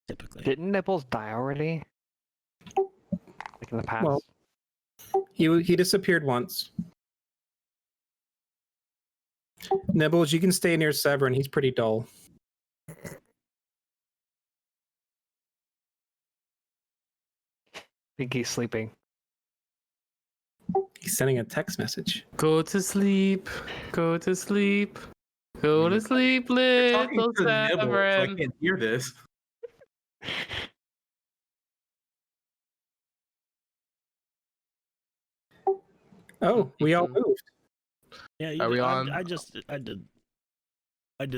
Typically. Didn't Nibbles die already? Like in the past? Well, he disappeared once. Nibbles, you can stay near Severin. He's pretty dull. think he's sleeping. He's sending a text message. Go to sleep. Go to sleep. Go to sleep, Talking little to Nibble, so I Severin. can't hear this. Oh, we all moved. Yeah, Are we on? I did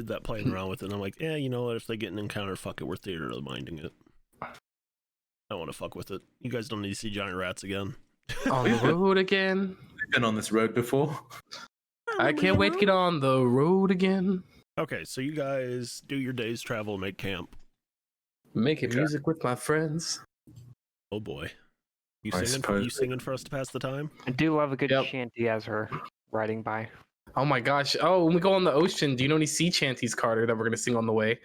that playing around with it. And I'm like, yeah, you know what? If they get an encounter, fuck it. We're theater minding it. I don't want to fuck with it. You guys don't need to see giant rats again. On the road again. I've been on this road before. I can't wait to get on the road again. Okay, so you guys do your day's travel, make camp. Making music with my friends. Oh boy, you I singing? suppose. You singing for us to pass the time? I do love a good Yep. shanty as we're riding by. Oh my gosh. Oh, when we go on the ocean, do you know any sea chanties, Carter, that we're going to sing on the way?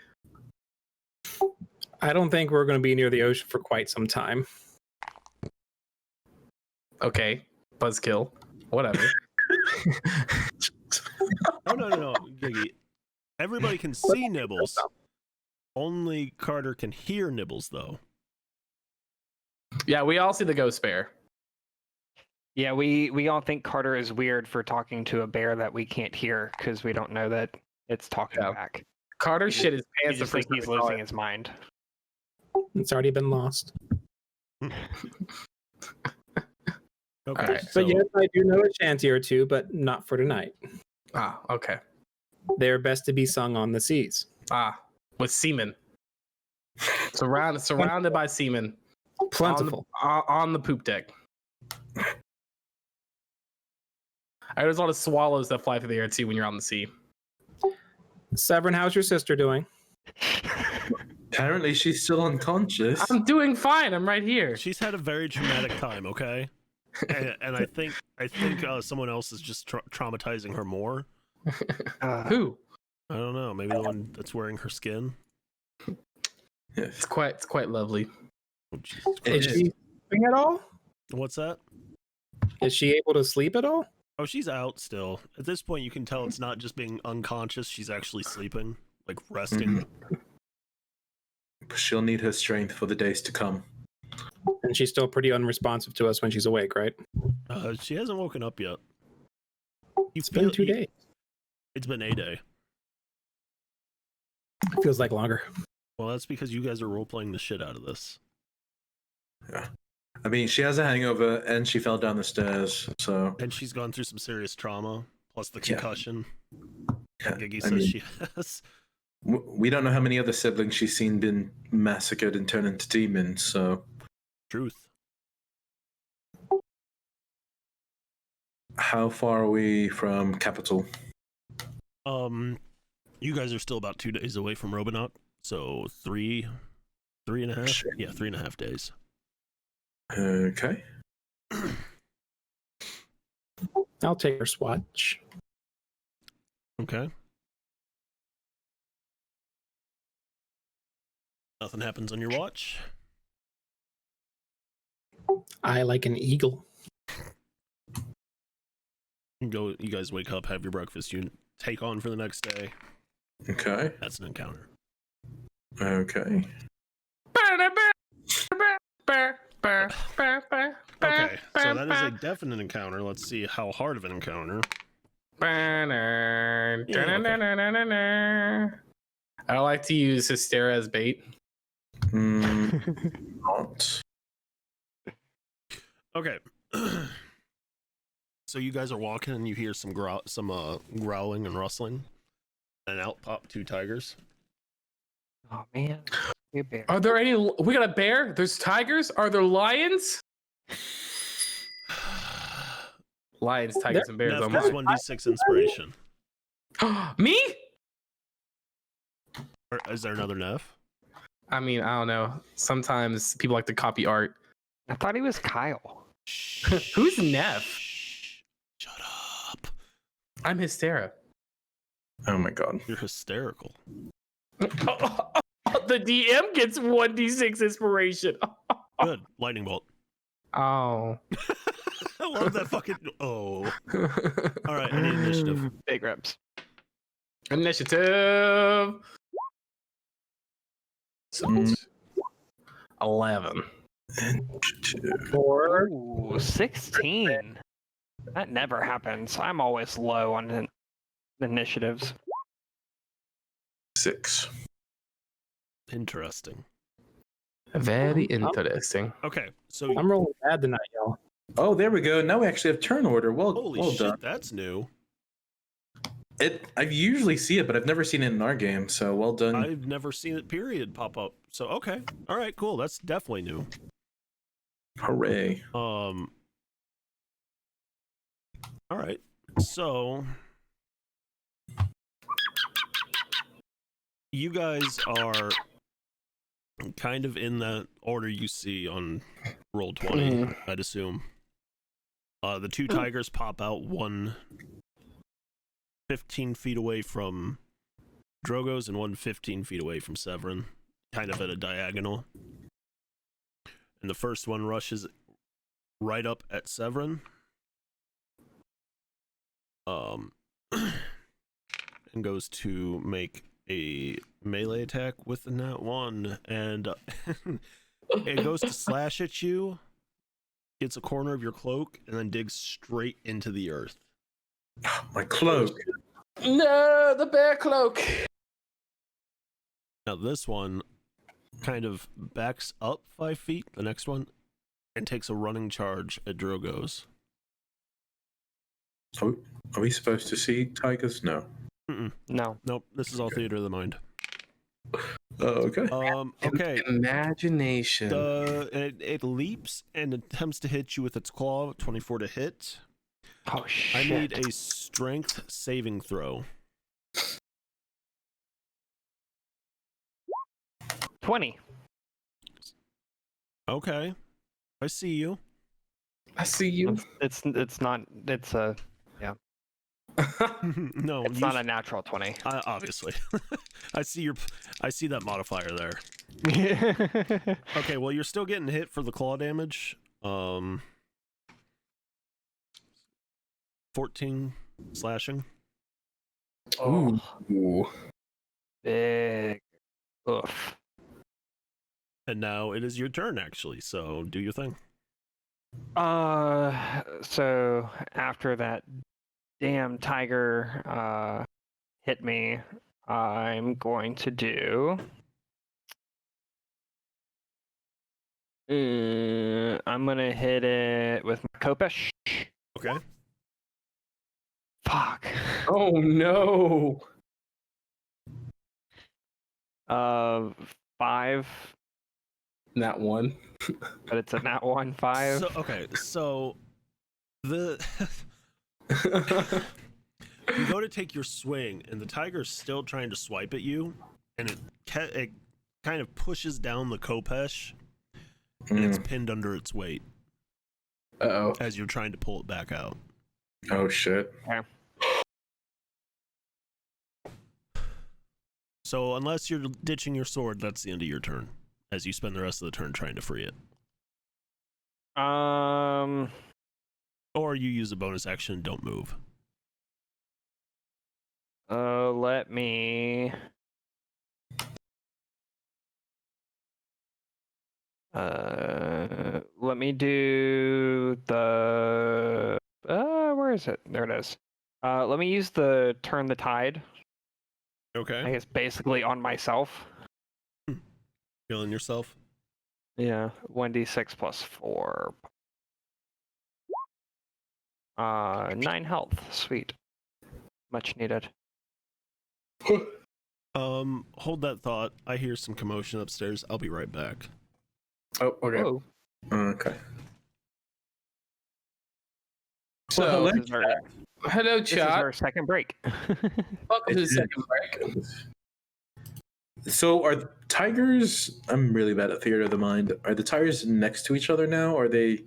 I don't think we're going to be near the ocean for quite some time. Okay. Buzzkill. Whatever. Oh no, Giggy. Everybody can see Nibbles. Only Carter can hear Nibbles, though. Yeah, we all see the ghost bear. Yeah, we all think Carter is weird for talking to a bear that we can't hear because we don't know that it's talking Yeah. back. Carter shit his We pants the just first think he's time we saw losing it. his mind. It's already been lost. Okay, Alright. so But yes, I do know a shanty or two, but not for tonight. Ah, okay. They're best to be sung on the seas. Ah, with semen. Surrounded by semen. Plentiful. On the poop deck. There's a lot of swallows that fly through the air too when you're on the sea. Severin, how's your sister doing? Apparently, she's still unconscious. I'm doing fine. I'm right here. she's had a very traumatic time. Okay, and I think someone else is just traumatizing her more. Who? I don't know. Maybe the one that's wearing her skin. Yes. It's quite lovely. Oh, Jesus Is Christ. she sleeping at all? What's that? Is she able to sleep at all? Oh, she's out still. At this point, you can tell it's not just being unconscious. She's actually sleeping, like resting. She'll need her strength for the days to come. And she's still pretty unresponsive to us when she's awake, right? She hasn't woken up yet. It's been 2 days. It's been a day. It feels like longer. Well, that's because you guys are role-playing the shit out of this. Yeah. I mean, she has a hangover and she fell down the stairs, so. And she's gone through some serious trauma, plus the Yeah. concussion. Yeah, Giggy I says mean, she has. we don't know how many other siblings she's seen been massacred and turned into demons, so. Truth. How far are we from capital? You guys are still about 2 days away from Robonaut, so three and a half. Sure. Yeah, 3.5 days. Okay. I'll take her swatch. Okay. Nothing happens on your watch. I like an eagle. You guys wake up, have your breakfast, you take on for the next day. Okay. That's an encounter. Okay. Okay, so that is a definite encounter. Let's see how hard of an encounter. I don't like to use Hysteria as bait. Not. Okay. So you guys are walking and you hear some growling and rustling, and out pop 2 tigers. Oh man, you bear. Are there any? We got a bear. There's tigers. Are there lions? Lions, tigers, and bears. Neff Oh plus my. 1d6 inspiration. Me? Or is there another Neff? I mean, I don't know. Sometimes people like to copy art. I thought he was Kyle. Who's Neff? Shut up. I'm Hystera. Oh my god. You're hysterical. The DM gets 1d6 inspiration. Good. Lightning bolt. Oh. I love that fucking. Oh. All right. I need initiative. Big reps. Initiative. Mm. 11. Ooh, 16. That never happens. I'm always low on initiatives. 6. Interesting. Very interesting. Okay. So I'm rolling bad tonight, y'all. Oh, there we go. Now we actually have turn order. Well, holy well shit, done. that's new. I usually see it, but I've never seen it in our game. So well done. I've never seen it period pop up. So okay. All right, cool. That's definitely new. Hooray! All right. So you guys are kind of in the order you see on roll 20, I'd assume. The two tigers pop out, one 15 feet away from Drogo's and one 15 feet away from Severin, kind of at a diagonal. And the first one rushes right up at Severin. And goes to make a melee attack with the nat 1, and it goes to slash at you, gets a corner of your cloak, and then digs straight into the earth. My cloak. No, the bear cloak. Now this one kind of backs up 5 feet, the next one, and takes a running charge at Drogo's. Are we supposed to see tigers? No. No. Nope, this is all theater of the mind. Oh, okay. Okay. Imagination. It leaps and attempts to hit you with its claw. 24 to hit. Oh, shit. I need a strength saving throw. 20. Okay, I see you. I see you. It's not, it's a, No, it's not a natural 20. obviously. I see that modifier there. Okay, well you're still getting hit for the claw damage. 14 slashing. Oh, Ooh. big. Oof. And now it is your turn actually, so do your thing. So after that damn tiger hit me, I'm going to do I'm gonna hit it with my Kopesh. Okay. Fuck. Oh no. 5, Not one. but it's a nat 1 5. So okay, so the you go to take your swing, and the tiger's still trying to swipe at you, and it kind of pushes down the Kopesh, and it's pinned under its weight Uh-oh. as you're trying to pull it back out. Oh shit. So unless you're ditching your sword, that's the end of your turn, as you spend the rest of the turn trying to free it. Or you use a bonus action and don't move. Let me do the where is it? There it is. Let me use the turn the tide. Okay. I guess basically on myself. Feeling yourself? Yeah, 1d6 plus 4. 9 health. Sweet. Much needed. Hold that thought. I hear some commotion upstairs. I'll be right back. Oh, okay. Whoa. Okay. So, This is our, hello, this is chat. our second break. Welcome to the second break. So are tigers? I'm really bad at theater of the mind. Are the tigers next to each other now? Or are they?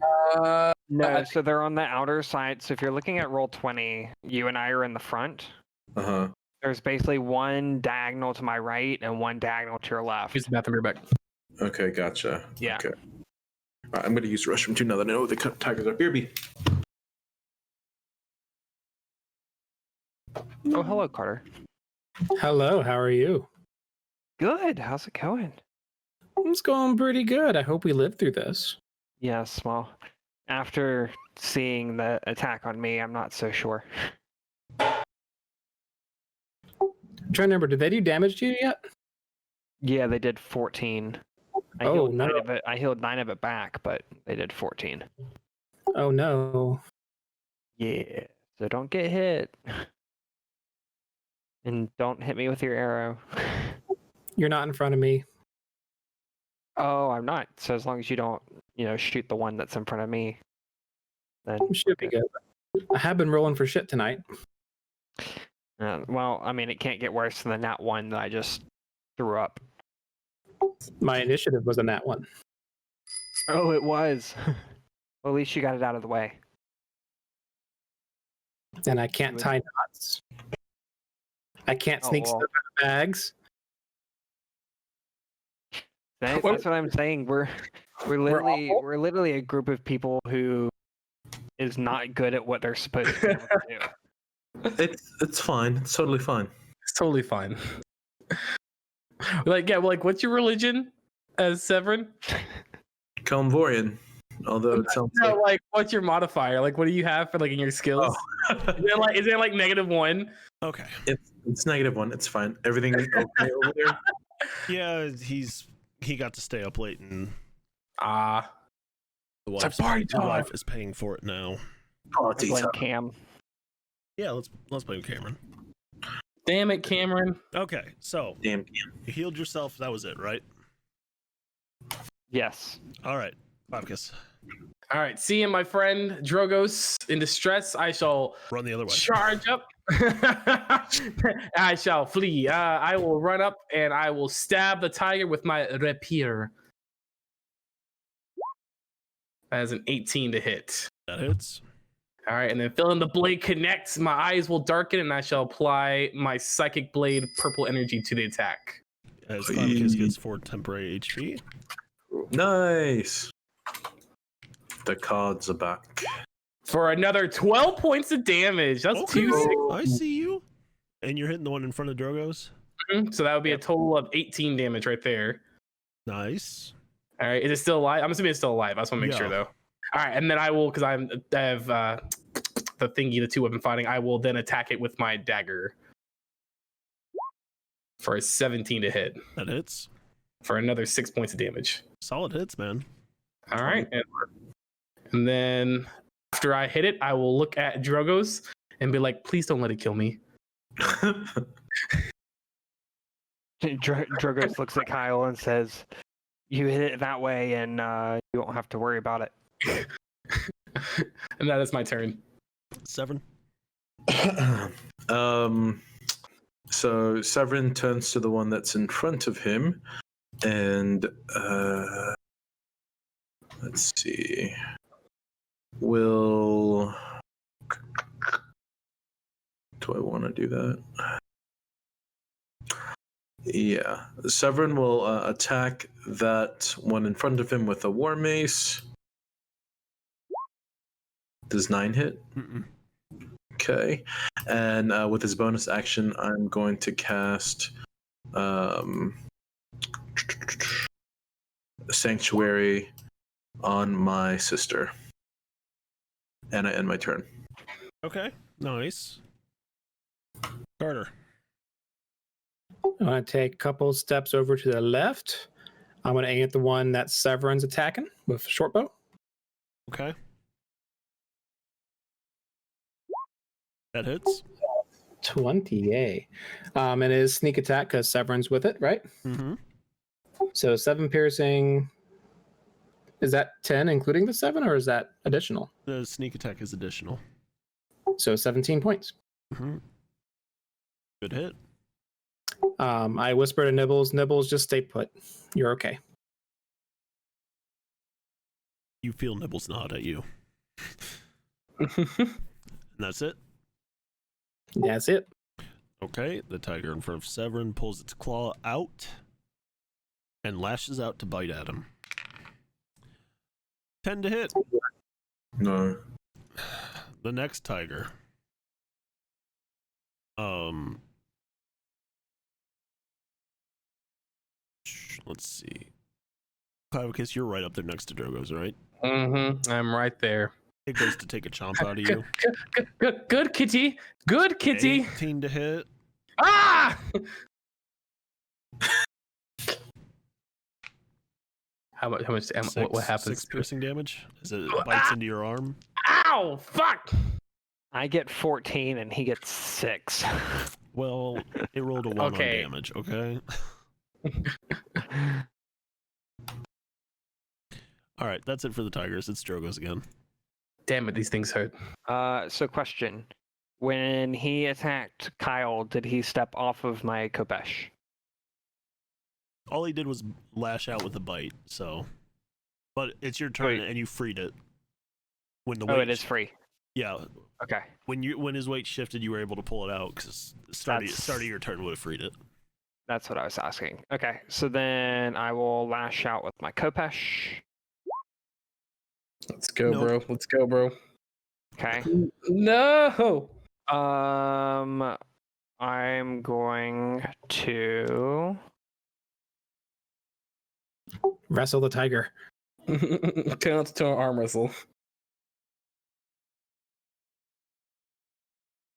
No, so they're on the outer side. So if you're looking at roll 20, you and I are in the front. Uh-huh. There's basically one diagonal to my right and one diagonal to your left. Use the bathroom. You're back. Okay, gotcha. Yeah. Okay. All right, I'm going to use the restroom too now that I know what the tigers are. BRB. Oh, hello, Carter. Hello, how are you? Good. How's it going? It's going pretty good. I hope we live through this. Yes, well, after seeing the attack on me, I'm not so sure. I'm trying to remember, did they do damage to you yet? Yeah, they did 14. I Oh, healed no. 9 of it. I healed 9 of it back, but they did 14. Oh no. Yeah. So don't get hit. And don't hit me with your arrow. You're not in front of me. Oh, I'm not. So as long as you don't, shoot the one that's in front of me, then Should be good. I have been rolling for shit tonight. well, I mean, it can't get worse than that one that I just threw up. My initiative was a nat one. Oh, it was. Well, at least you got it out of the way. And I can't tie knots. I can't sneak stuff out of bags. That's what I'm saying. We're literally a group of people who is not good at what they're supposed to be able to do. It's fine. It's totally fine. It's totally fine. What's your religion as Severin? Calmvorian. Although it sounds like... what's your modifier? Like, what do you have for in your skills? Oh. Is there -1? Okay. It's -1. It's fine. Everything is okay over there. Yeah, he got to stay up late, and the wife is paying for it now. Party Blame time. Cam. Yeah, let's blame Cameron. Damn it, Cameron. Okay, so Damn. you healed yourself. That was it, right? Yes. All right, Klavicus, All right, seeing my friend Drogos in distress, I shall run the other way. charge up. I shall flee. I will run up and I will stab the tiger with my rapier. That is an 18 to hit. That hits. All right, and then feeling the blade connects, my eyes will darken, and I shall apply my psychic blade purple energy to the attack. As Klavicus gets 4 temporary HP. Nice. The cards are back. For another 12 points of damage. That's Okay, 2 I see you. And you're hitting the one in front of Drogos. So that would be a total of 18 damage right there. Nice. All right, is it still alive? I'm assuming it's still alive. I just want to make sure, though. All right, and then I will, because I have the thingy, the 2-weapon fighting, I will then attack it with my dagger for a 17 to hit. That hits. For another 6 points of damage. Solid hits, man. All right. And then after I hit it, I will look at Drogos and be like, please don't let it kill me. Drogos looks at Kyle and says, you hit it that way and you won't have to worry about it. And that is my turn. Severin. So Severin turns to the one that's in front of him, and let's see. Do I want to do that? Yeah, Severin will attack that one in front of him with a war mace. Does 9 hit? Mm-mm. Okay, and with his bonus action, I'm going to cast Sanctuary on my sister, and I end my turn. Okay, nice. Carter. I'm going to take a couple steps over to the left. I'm going to aim at the one that Severin's attacking with short bow. Okay. That hits. 28. And it is sneak attack because Severin's with it, right? Mm-hmm. So 7 piercing. Is that 10 including the 7, or is that additional? The sneak attack is additional. So 17 points. Mm-hmm. Good hit. I whisper to Nibbles, Nibbles, just stay put. You're okay. You feel Nibbles nod at you. And that's it? That's it. Okay, the tiger in front of Severin pulls its claw out and lashes out to bite at him. 10 to hit. No. The next tiger. Let's see. Klavicus, you're right up there next to Drogo's, right? I'm right there. It goes to take a chomp out of you. Good kitty. Good kitty. 18 to hit. Ah! How much? What happens? 6 piercing damage as it bites into your arm. Ow! Fuck! I get 14 and he gets 6. Well, it rolled a 1 on damage, okay? Alright, that's it for the tigers. It's Drogo's again. Damn it, these things hurt. So question. When he attacked Kyle, did he step off of my Kopesh? All he did was lash out with a bite, so... But it's your turn, and you freed it. When the weight it is free. Yeah. Okay. When his weight shifted, you were able to pull it out, because the start of your turn would have freed it. That's what I was asking. Okay, so then I will lash out with my Kopesh. Let's go, bro. Let's go, bro. Okay. No! I'm going to... Wrestle the tiger. Turn to an arm wrestle.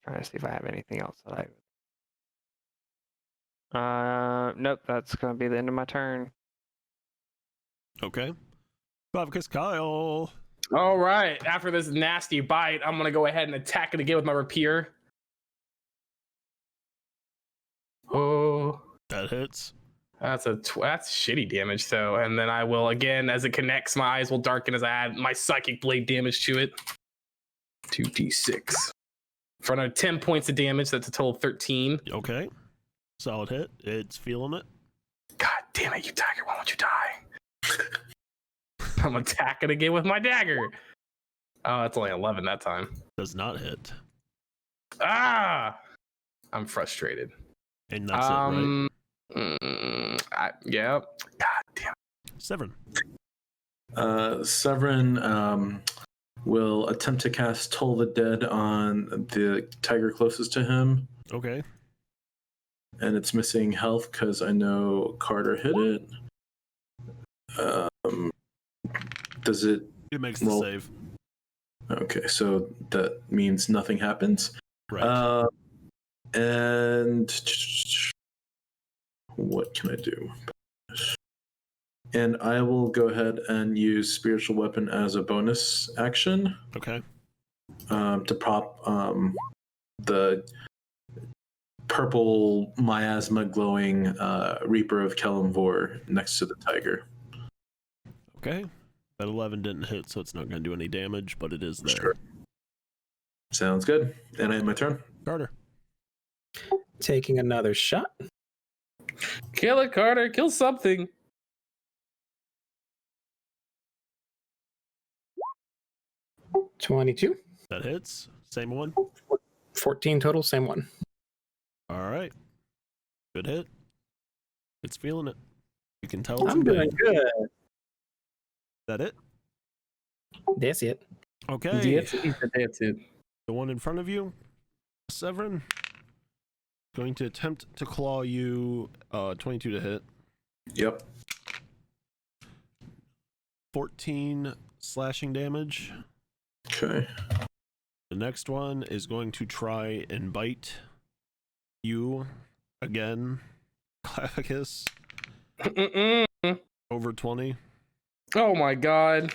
Trying to see if I have anything else that I... Nope, that's going to be the end of my turn. Okay. Klavicus Kyle. All right. After this nasty bite, I'm going to go ahead and attack it again with my rapier. Oh. That hits. That's shitty damage, though. And then I will, again, as it connects, my eyes will darken as I add my psychic blade damage to it. 2d6. For another 10 points of damage, that's a total of 13. Okay. Solid hit. It's feeling it. God damn it, you tiger. Why won't you die? I'm attacking again with my dagger. Oh, that's only 11 that time. Does not hit. Ah! I'm frustrated. And that's it, right? Yeah. God damn it. Severin. Severin will attempt to cast Toll the Dead on the tiger closest to him. Okay. And it's missing health because I know Carter hit it. Does it? It makes the save. Okay, so that means nothing happens. Right. And what can I do? And I will go ahead and use Spiritual Weapon as a bonus action. Okay. To prop the purple miasma glowing Reaper of Kelemvor next to the tiger. Okay. That 11 didn't hit, so it's not going to do any damage, but it is there. Sure. Sounds good. And I end my turn. Carter. Taking another shot. Kill it, Carter. Kill something. $22. That hits. Same one. 14 total, same one. All right. Good hit. It's feeling it. You can tell it's I'm in doing pain. good. That it? That's it. Okay. That's it. The one in front of you, Severin, going to attempt to claw you. 22 to hit. Yep. 14 slashing damage. Okay. The next one is going to try and bite you again, Klavicus. Over 20. Oh my god.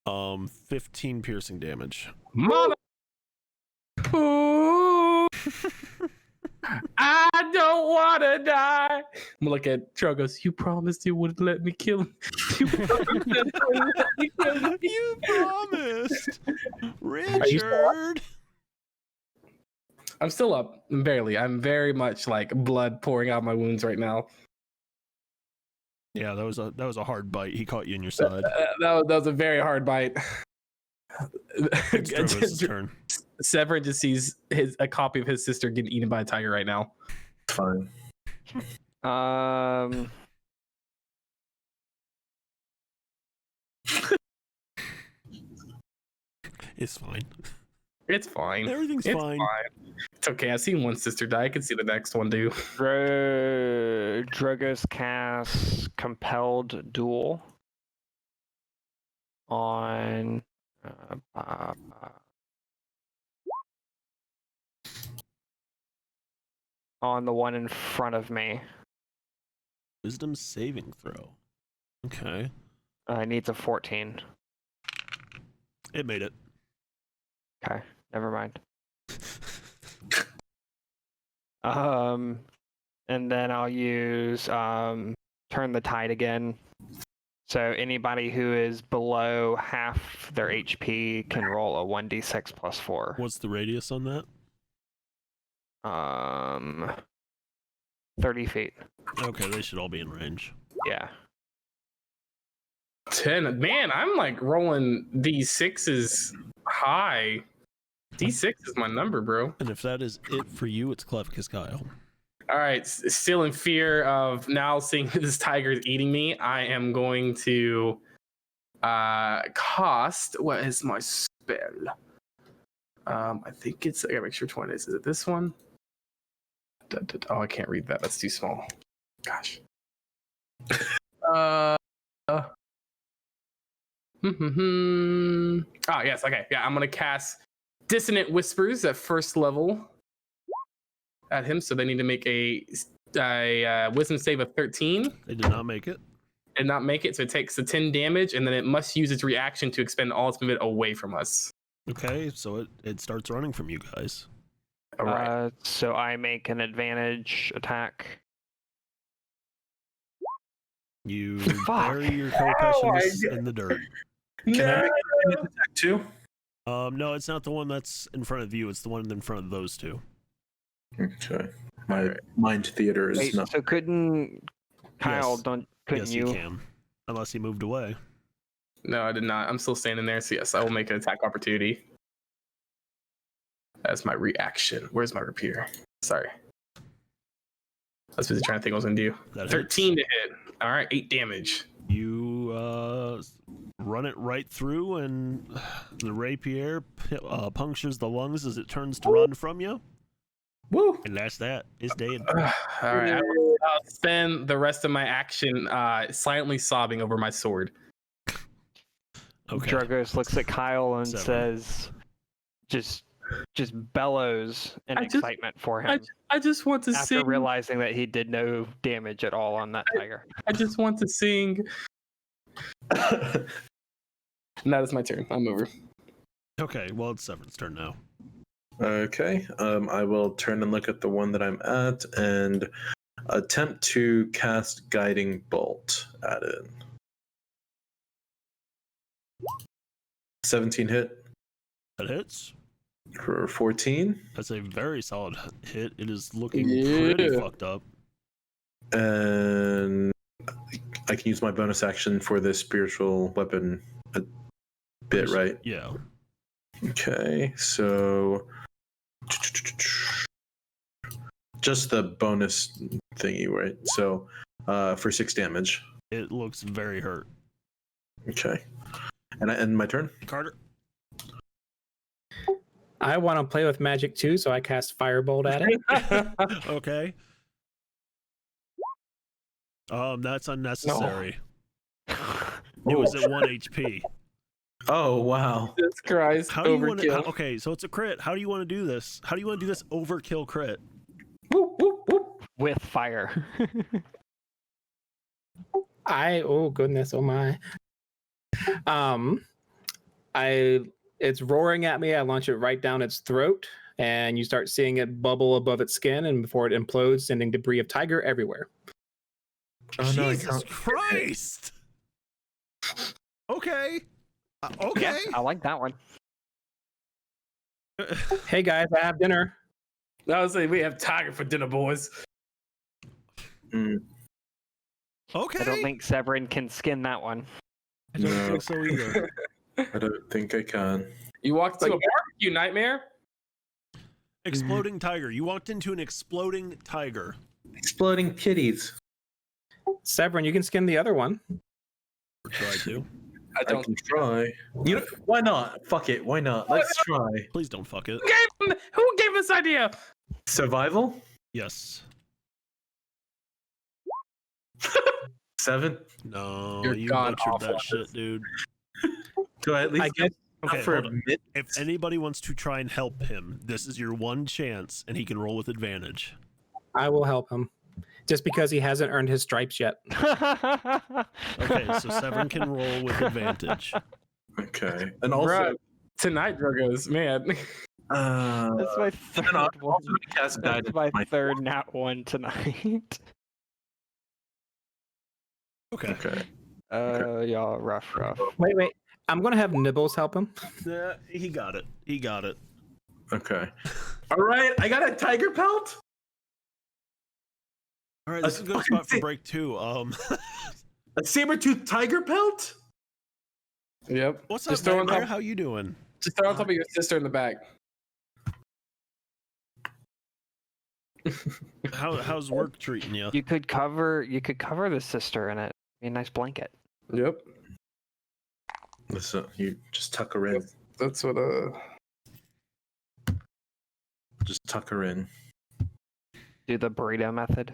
15 piercing damage. Mother. Ooh. I don't want to die. I'm gonna look at Drogo's. You promised you wouldn't let me kill him. You promised. You promised, Richard. I'm still up, barely. I'm very much like blood pouring out my wounds right now. Yeah, that was a hard bite. He caught you in your side. That was a very hard bite. It's Drogo's turn. Severin just sees a copy of his sister getting eaten by a tiger right now. Fine. It's fine. It's fine. Everything's fine. It's okay. I've seen one sister die. I can see the next one do. Drogo's cast Compelled Duel on the one in front of me. Wisdom saving throw. Okay. It needs a 14. It made it. Okay, never mind. And then I'll use Turn the Tide again. So anybody who is below half their HP can roll a 1d6 plus 4. What's the radius on that? 30 feet. Okay, they should all be in range. Yeah. 10. Man, I'm like rolling D6s high. D6 is my number, bro. And if that is it for you, it's Klavicus Kyle. All right, still in fear of now seeing this tiger is eating me, I am going to cast. What is my spell? I think it's. I gotta make sure which one it is. Is it this one? Oh, I can't read that. That's too small. Gosh. Oh, yes. Okay. Yeah, I'm gonna cast Dissonant Whispers at first level at him. So they need to make a Wisdom save of 13. They did not make it. Did not make it, so it takes the 10 damage, and then it must use its reaction to expend all its movement away from us. Okay, so it starts running from you guys. All right. So I make an advantage attack. You Fuck. bury your co-passions in the dirt. Can I make an attack too? No, it's not the one that's in front of you. It's the one in front of those two. Okay. My mind theater is Wait, not. so couldn't Kyle? Yes. Couldn't Yes, you can, unless he moved away. No, I did not. I'm still standing there, so yes, I will make an attack opportunity. That's my reaction. Where's my rapier? Sorry. I was busy trying to think what I was going to do. That 13 to hit. All right, 8 damage. You run it right through, and the rapier punctures the lungs as it turns to run from you. Woo! And that's that. It's dead. All right, I'll spend the rest of my action silently sobbing over my sword. Okay. Dragos looks at Kyle and Severin. says, just bellows in excitement for him. I just want to after sing. realizing that he did no damage at all on that tiger. I just want to sing. And that is my turn. I'm over. Okay, well, it's Severin's turn now. Okay. I will turn and look at the one that I'm at and attempt to cast Guiding Bolt at it. 17 hit That hits. for 14. That's a very solid hit. It is looking Yeah. pretty fucked up. And I can use my bonus action for this spiritual weapon a bit, right? Yeah. Okay, so just the bonus thingy, right? So for 6 damage. It looks very hurt. Okay. And I end my turn. Carter. I want to play with magic too, so I cast Firebolt at it. Okay. That's unnecessary. It was at 1 HP. Oh, wow. Jesus Christ. How do you want Overkill. to? Okay, so it's a crit. How do you want to do this? How do you want to do this overkill crit? Whoop, whoop, whoop. With fire. Oh goodness, oh my. It's roaring at me. I launch it right down its throat, and you start seeing it bubble above its skin, and before it implodes, sending debris of tiger everywhere. Oh, no, I Jesus can't. Christ! Okay. Okay. Yeah, I like that one. Hey guys, I have dinner. I was saying we have tiger for dinner, boys. Okay. I don't think Severin can skin that one. I don't No. think so either. I don't think I can. You walked into a barbecue, Nightmare. Exploding tiger. You walked into an exploding tiger. Exploding kitties. Severin, you can skin the other one. Or try to. I can try. You know, why not? Fuck it. Why not? Let's try. Please don't fuck it. Who gave this idea? Survival? Yes. 7? No, You're you god butchered awful that at shit, this. dude. Do I at least I guess Okay, for hold a on. mid? If anybody wants to try and help him, this is your one chance, and he can roll with advantage. I will help him. Just because he hasn't earned his stripes yet. Okay, so Severin can roll with advantage. Okay. And also, Bruh, tonight, Drugos, man. That's my and then I'll third one. also cast That's guidance. my my third nat one tonight. Okay. Okay. Y'all rough. Wait. I'm going to have Nibbles help him. He got it. He got it. Okay. All right. I got a tiger pelt. All right, this is a good spot for break 2. A saber-toothed tiger pelt? Yep. What's Just up, throw on Nightmare? top, How you doing? just throw on top of your sister in the bag. How's work treating you? You could cover the sister in it. Be a nice blanket. Yep. Listen, you just tuck her in. That's what Just tuck her in. Do the burrito method.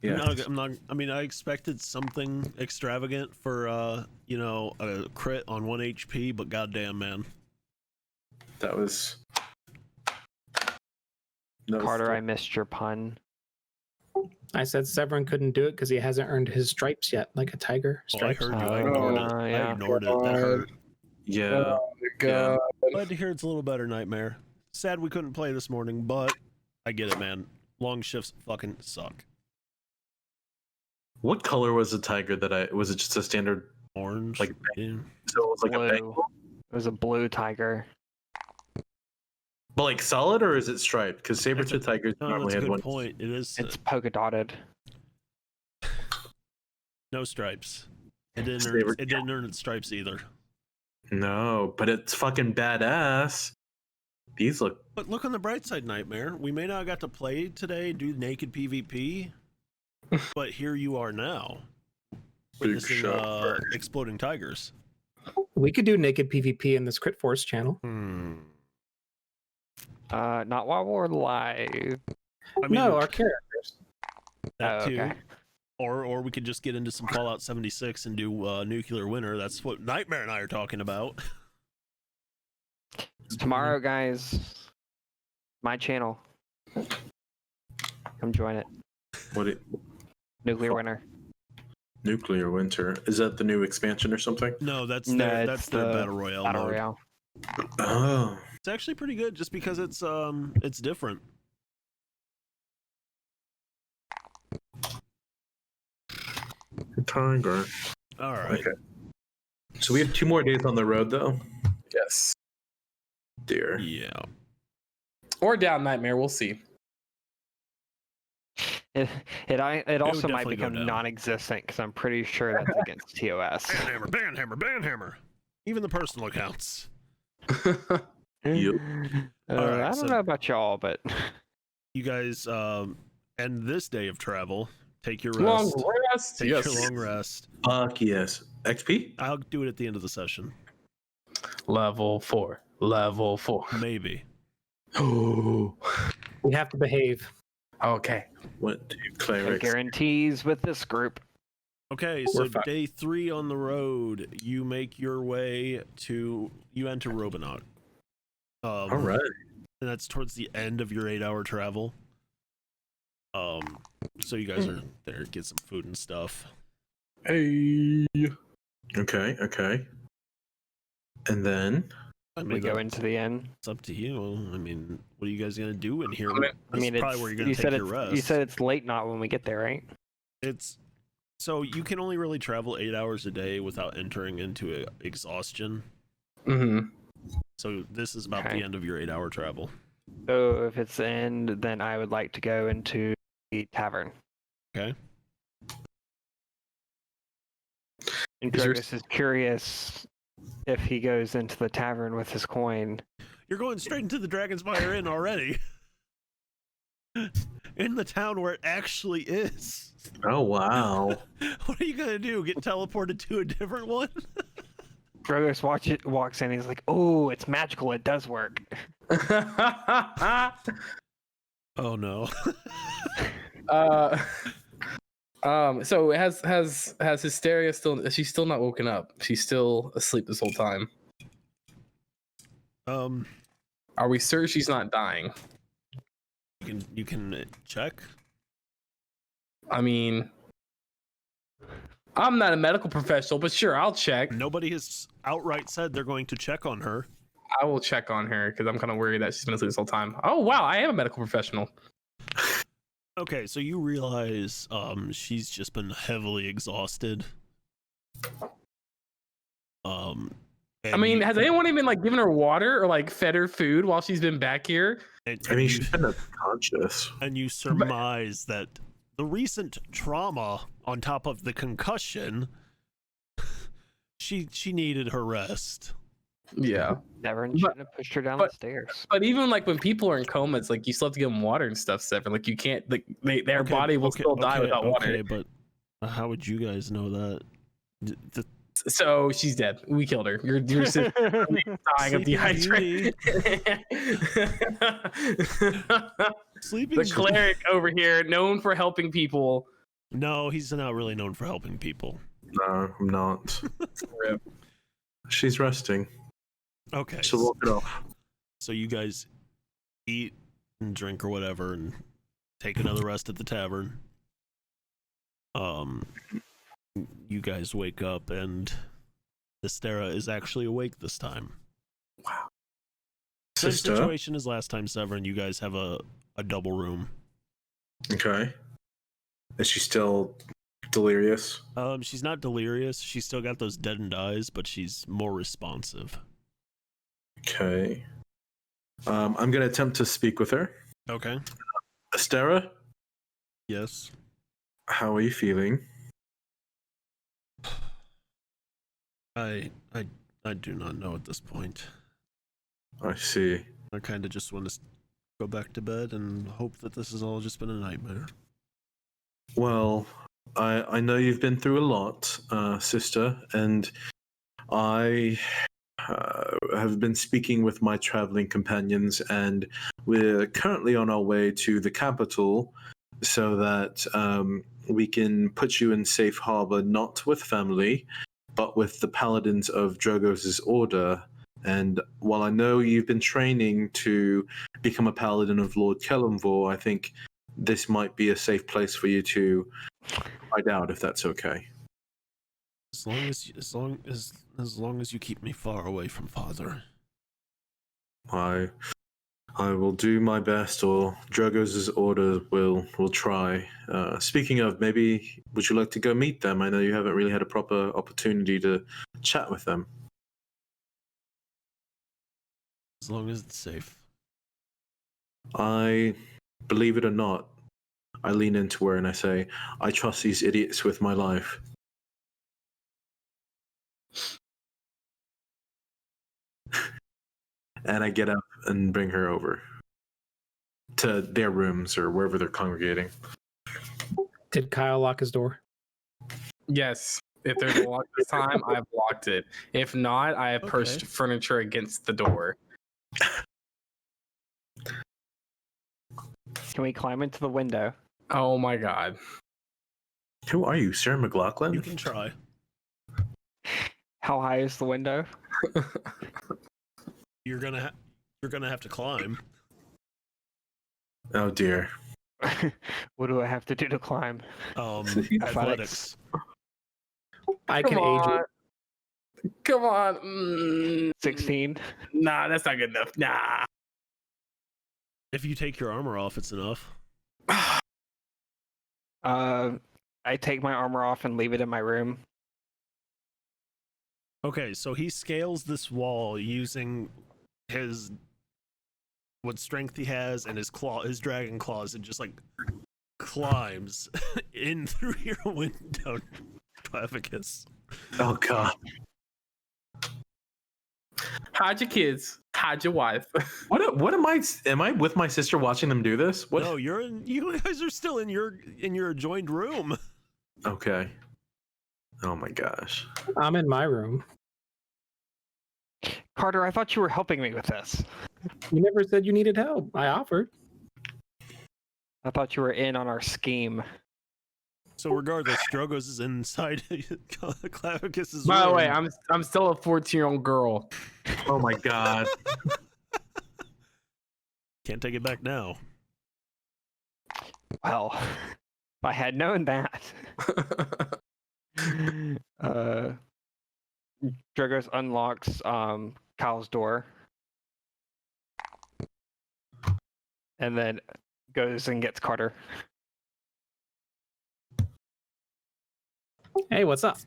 Yeah. I'm not. I mean, I expected something extravagant for a crit on 1 HP, but goddamn, man. That was. Carter, I missed your pun. I said Severin couldn't do it because he hasn't earned his stripes yet, like a tiger. Oh, I Stripes. heard you. I ignored it. I yeah. ignored it. That hurt. Yeah. God. Glad to hear it's a little better, Nightmare. Sad we couldn't play this morning, but I get it, man. Long shifts fucking suck. What color was the tiger that was it just a standard? Orange. Like- yeah. So it was like a Blue. Bengal? It was a blue tiger. But like solid or is it striped? Because saber-tooth tigers No, normally that's a had good one. point. It is It's polka dotted. no stripes. It Saber- didn't earn its stripes either. No, but it's fucking badass. These look. But look on the bright side, Nightmare. We may not have got to play today, do naked PvP, but here you are now, Big witnessing shot. exploding tigers. We could do naked PvP in this Crit Force channel. Not while we're live. I mean, No, our characters. that Oh, too. okay. Or we could just get into some Fallout 76 and do nuclear winter. That's what Nightmare and I are talking about. Tomorrow, guys, my channel. Come join it. What? Nuclear Winter. Nuclear Winter. Is that the new expansion or something? No, that's No, their, it's that's their the battle royale Battle mode. Royale. Oh. It's actually pretty good, just because it's different. Tiger. All right. Okay. So we have 2 more days on the road, though. Yes. Dear. Yeah. Or down Nightmare. We'll see. It also might definitely go become down. non-existent because I'm pretty sure that's against TOS. Banhammer, banhammer, banhammer. Even the personal accounts. Yep. Alright, I so- don't know about y'all, but You guys end this day of travel. Take your Long rest. rest. Take Yes. your long rest. Fuck yes. XP? I'll do it at the end of the session. Level 4. Level 4. Maybe. Oh. We have to behave. Okay. Went to no clerics. guarantees with this group. Okay, so We're fine. day 3 on the road, you make your way to you enter Robonaut. All right. And that's towards the end of your 8-hour travel. So you guys are there, get some food and stuff. Hey. Okay. And then I We mean, go into the inn. it's up to you. I mean, what are you guys gonna do in here? I mean, This is probably where you're gonna take your rest. you said it's late not when we get there, right? It's so you can only really travel 8 hours a day without entering into exhaustion. Mm-hmm. So this is about Okay. the end of your 8-hour travel. So if it's the end, then I would like to go into the tavern. Okay. And Is your- Drogus is curious if he goes into the tavern with his coin. You're going straight into the Dragon's Fire Inn already. In the town where it actually is. Oh wow. What are you gonna do? Get teleported to a different one? Drogos walks in. He's like, "Oh, it's magical. It does work." Oh no. So has Hysteria still? She's still not woken up. She's still asleep this whole time. Are we sure she's not dying? You can check. I mean, I'm not a medical professional, but sure, I'll check. Nobody has outright said they're going to check on her. I will check on her because I'm kind of worried that she's been asleep this whole time. Oh wow, I am a medical professional. Okay, so you realize she's just been heavily exhausted. I mean, has anyone even like given her water or like fed her food while she's been back here? I mean, she's been unconscious. And you surmise that the recent trauma on top of the concussion, she needed her rest. Yeah. Severin shouldn't have pushed her down the stairs. But even like when people are in coma, it's like you still have to give them water and stuff, Severin. Like you can't, like their body will still die without water. Okay, but how would you guys know that? So she's dead. We killed her. You're sister dying of dehydration. Sleeping. The cleric over here, known for helping people. No, he's not really known for helping people. No, I'm not. Rip. She's resting. Okay. So walk it off. So you guys eat and drink or whatever and take another rest at the tavern. You guys wake up and Hystera is actually awake this time. Wow. Same Sister? situation as last time, Severin. You guys have a double room. Okay. Is she still delirious? She's not delirious. She's still got those deadened eyes, but she's more responsive. Okay. I'm gonna attempt to speak with her. Okay. Hystera, Yes. how are you feeling? I do not know at this point. I see. I kind of just want to go back to bed and hope that this has all just been a nightmare. Well, I know you've been through a lot, sister, and I have been speaking with my traveling companions, and we're currently on our way to the capital so that we can put you in safe harbor, not with family, but with the paladins of Drogos' order. And while I know you've been training to become a paladin of Lord Kellamvor, I think this might be a safe place for you to hide out, if that's okay. As long as you keep me far away from Father. I will do my best, or Drogos' order will try. Speaking of, maybe would you like to go meet them? I know you haven't really had a proper opportunity to chat with them. As long as it's safe. I, believe it or not, I lean into her and I say, I trust these idiots with my life. And I get up and bring her over to their rooms or wherever they're congregating. Did Kyle lock his door? Yes. If there's a lock this time, I've locked it. If not, I have pushed furniture against the door. Can we climb into the window? Oh my god. Who are you, Sarah McLaughlin? You can try. How high is the window? You're gonna have to climb. Oh dear. What do I have to do to climb? Athletics. I can age it. Come on. 16. Nah, that's not good enough. Nah. If you take your armor off, it's enough. I take my armor off and leave it in my room. Okay, so he scales this wall using what strength he has and his dragon claws, and just like climbs in through your window, Klavicus. Oh god. Hide your kids. Hide your wife. What am I with my sister watching them do this? What? No, you guys are still in your adjoined room. Okay. Oh my gosh. I'm in my room. Carter, I thought you were helping me with this. You never said you needed help. I offered. I thought you were in on our scheme. So regardless, Drogos is inside Clavicus's By the room. way, I'm still a 14-year-old girl. Oh my god. Can't take it back now. Well, if I had known that. Dragos unlocks Kyle's door. And then goes and gets Carter. Hey, what's up?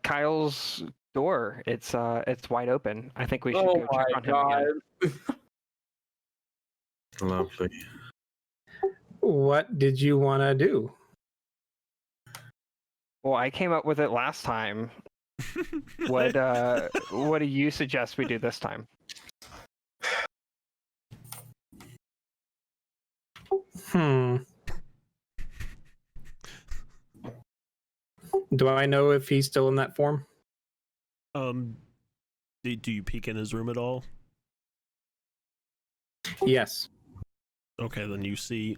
Kyle's door. It's wide open. I think we should Oh go check my on him god. again. Lovely. What did you want to do? Well, I came up with it last time. What do you suggest we do this time? Do I know if he's still in that form? Do you peek in his room at all? Yes. Okay, then you see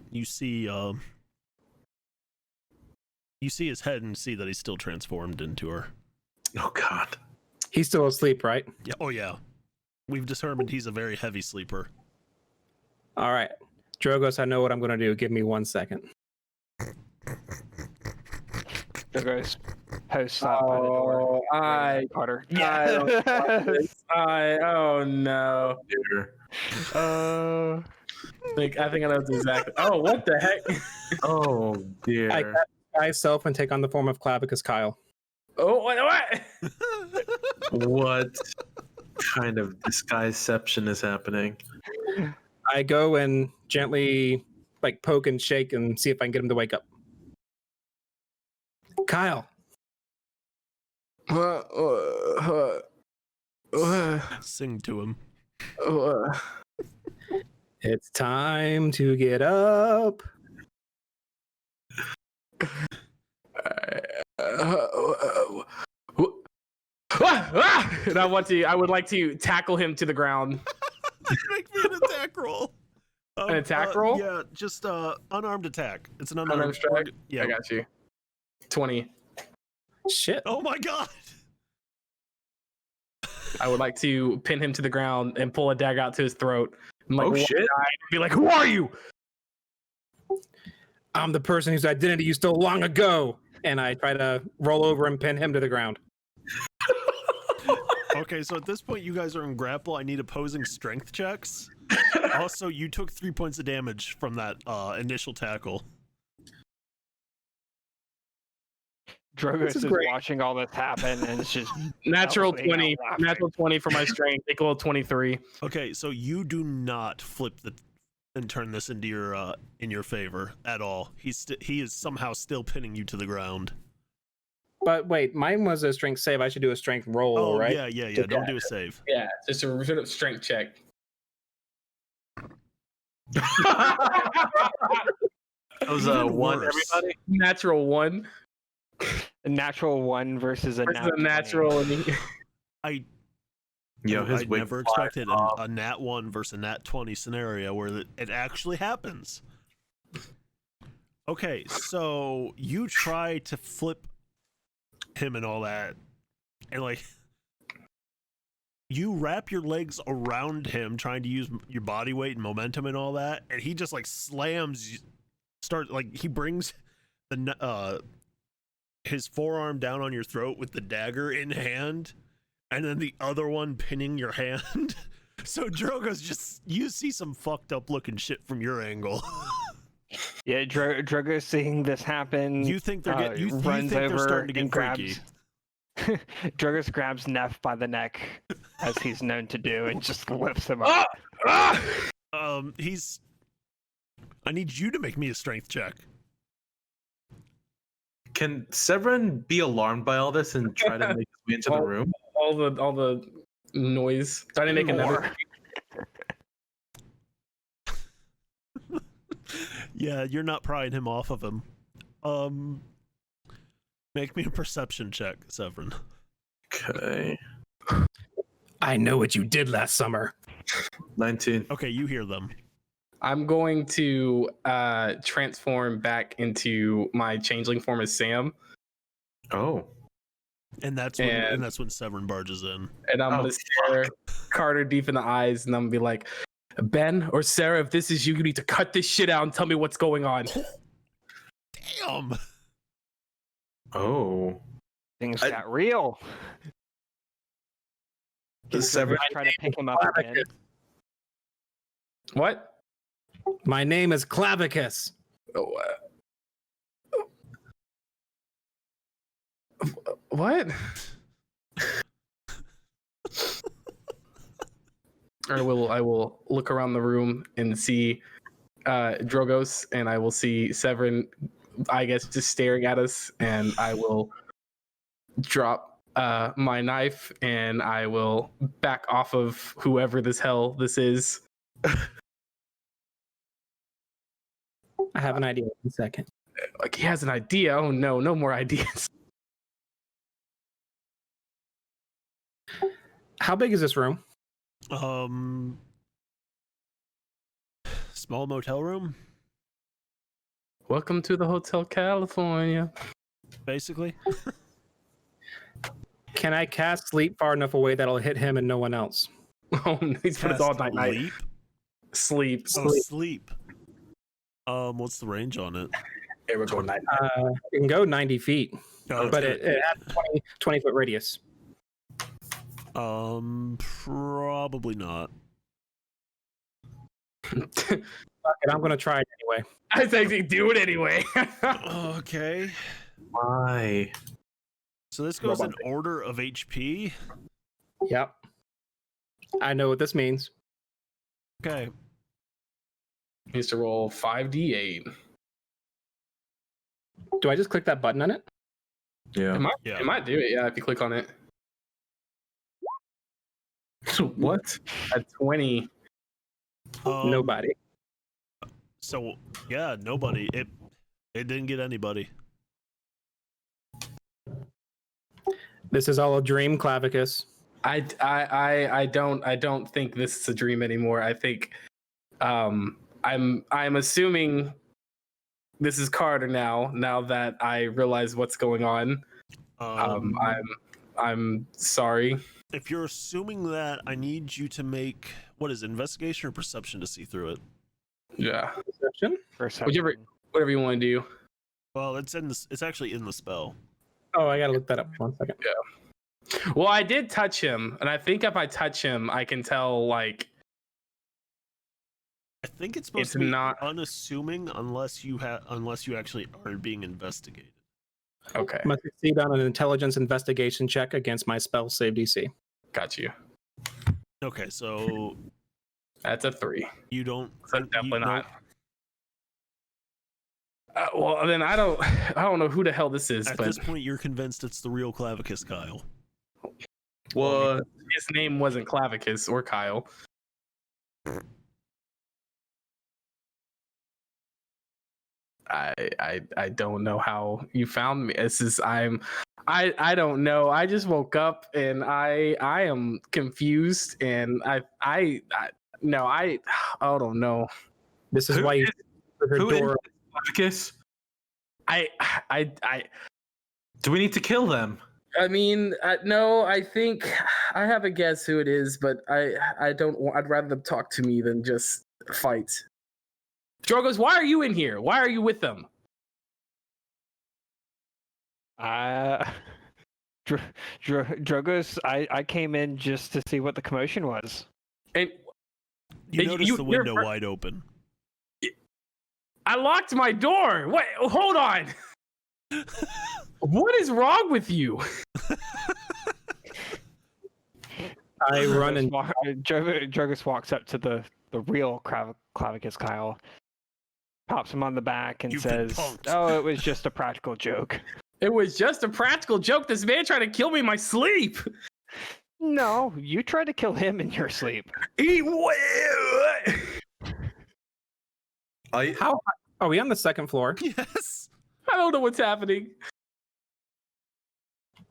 his head and see that he's still transformed into her. Oh god. He's still asleep, right? Yeah. Oh yeah. We've determined he's a very heavy sleeper. All right. Drogos, I know what I'm going to do. Give me 1 second. Dragos posts up by the door. Carter. Oh no. I think I know exactly. Oh, what the heck? Oh I dear. cast myself and take on the form of Clavicus Kyle. Oh, what? What kind of disguiseception is happening? I go and gently poke and shake and see if I can get him to wake up. Kyle. Sing to him. It's time to get up. And I would like to tackle him to the ground. Make me an attack roll. An attack roll? Yeah, just unarmed attack. It's an unarmed Unarmed strike? Yeah. I got you. 20. Shit. Oh my god. I would like to pin him to the ground and pull a dagger out to his throat. And Oh shit. Be like, who are you? I'm the person whose identity you stole long ago. And I try to roll over and pin him to the ground. Okay, so at this point you guys are in grapple. I need opposing strength checks. Also, you took 3 points of damage from that initial tackle. Drogos is great. watching all this happen and it's just Natural belting out 20. laughing. Natural 20 for my strength. Equal 23. Okay, so you do not flip and turn this into your in your favor at all. He is somehow still pinning you to the ground. But wait, mine was a strength save. I should do a strength roll, Oh right? yeah. Don't do a save. Yeah, just a strength check. That was Even one, worse. everybody. Natural 1. A natural 1 versus a Versus natural. a natural. Yo, his I wig never flies expected off. a nat 1 versus a nat 20 scenario where it actually happens. Okay, so you try to flip him and all that, and you wrap your legs around him trying to use your body weight and momentum and all that, and he just slams you, he brings the his forearm down on your throat with the dagger in hand, and then the other one pinning your hand. So Drogo's you see some fucked up looking shit from your angle. Yeah, Drogo seeing this happen. You think they're you runs think over they're starting to get and freaky. grabs. Drogos grabs Neff by the neck, as he's known to do, and just lifts him up. I need you to make me a strength check. Can Severin be alarmed by all this and try to make his way into the room? all the noise. Do I need to make another? Yeah, you're not prying him off of him. Make me a perception check, Severin. Okay. I know what you did last summer. 19. Okay, you hear them. I'm going to transform back into my changeling form as Sam, Oh. And that's when Severin barges in. and I'm Oh, gonna stare Carter deep in the eyes, and I'm gonna be like, Ben or Sarah, if this is you, you need to cut this shit out and tell me what's going on. Damn. Oh. Things got real. Severin. Try to pick him up again. What? My name is Klavicus. Oh, what? I will look around the room and see Drogos, and I will see Severin, I guess, just staring at us, and I will drop my knife, and I will back off of whoever this is. I have an idea. 1 second. Like, he has an idea. Oh no, no more ideas. How big is this room? Small motel room, Welcome to the Hotel California. basically. Can I cast sleep far enough away that'll hit him and no one else? Oh, he's put us all night. Sleep? Sleep. Oh, sleep. What's the range on it? Here we go. Night. It can go 90 feet, Oh, but it has 20 foot radius. Probably not. Fuck it, I'm going to try it anyway. I think do it anyway. Okay. Why? So this goes in order of HP. Yep. I know what this means. Okay. Needs to roll 5d8. Do I just click that button on it? Yeah. It might do it, yeah, if you click on it. What? At 20. Nobody. So yeah, nobody. It didn't get anybody. This is all a dream, Clavicus. I don't think this is a dream anymore. I think I'm assuming this is Carter now that I realize what's going on. I'm sorry. If you're assuming that, I need you to make what is it, investigation or perception to see through it. Yeah. Perception? Whatever you want to do. Well, it's actually in the spell. Oh, I gotta look that up. 1 second. Well, I did touch him, and I think if I touch him, I can tell, like, I think it's supposed it's to be not unassuming unless you actually are being investigated. okay. Must succeed on an intelligence investigation check against my spell save DC. Got you. Okay, so That's a 3. you don't. So definitely not. Well, then I don't know who the hell this is, At but this point, you're convinced it's the real Clavicus Kyle. What? his name wasn't Clavicus or Kyle. I don't know how you found me. I don't know. I just woke up and I am confused and I don't know. This is Who why you is- her Who door. is Clavicus? I Do we need to kill them? mean, no, I think I have a guess who it is, but I don't want, I'd rather them talk to me than just fight. Drogos, why are you in here? Why are you with them? Drogos, I came in just to see what the commotion was. And You You- notice you- the you're window fir- wide open. I locked my door. Wait, hold on. What is wrong with you? I run and Drogos walks up to the real Clavicus Kyle, pops him on the back, and You've been says, punked. "Oh, it was just a practical joke." It was just a practical joke. This man tried to kill me in my sleep. No, you tried to kill him in your sleep. How are we on the second floor? Yes. I don't know what's happening.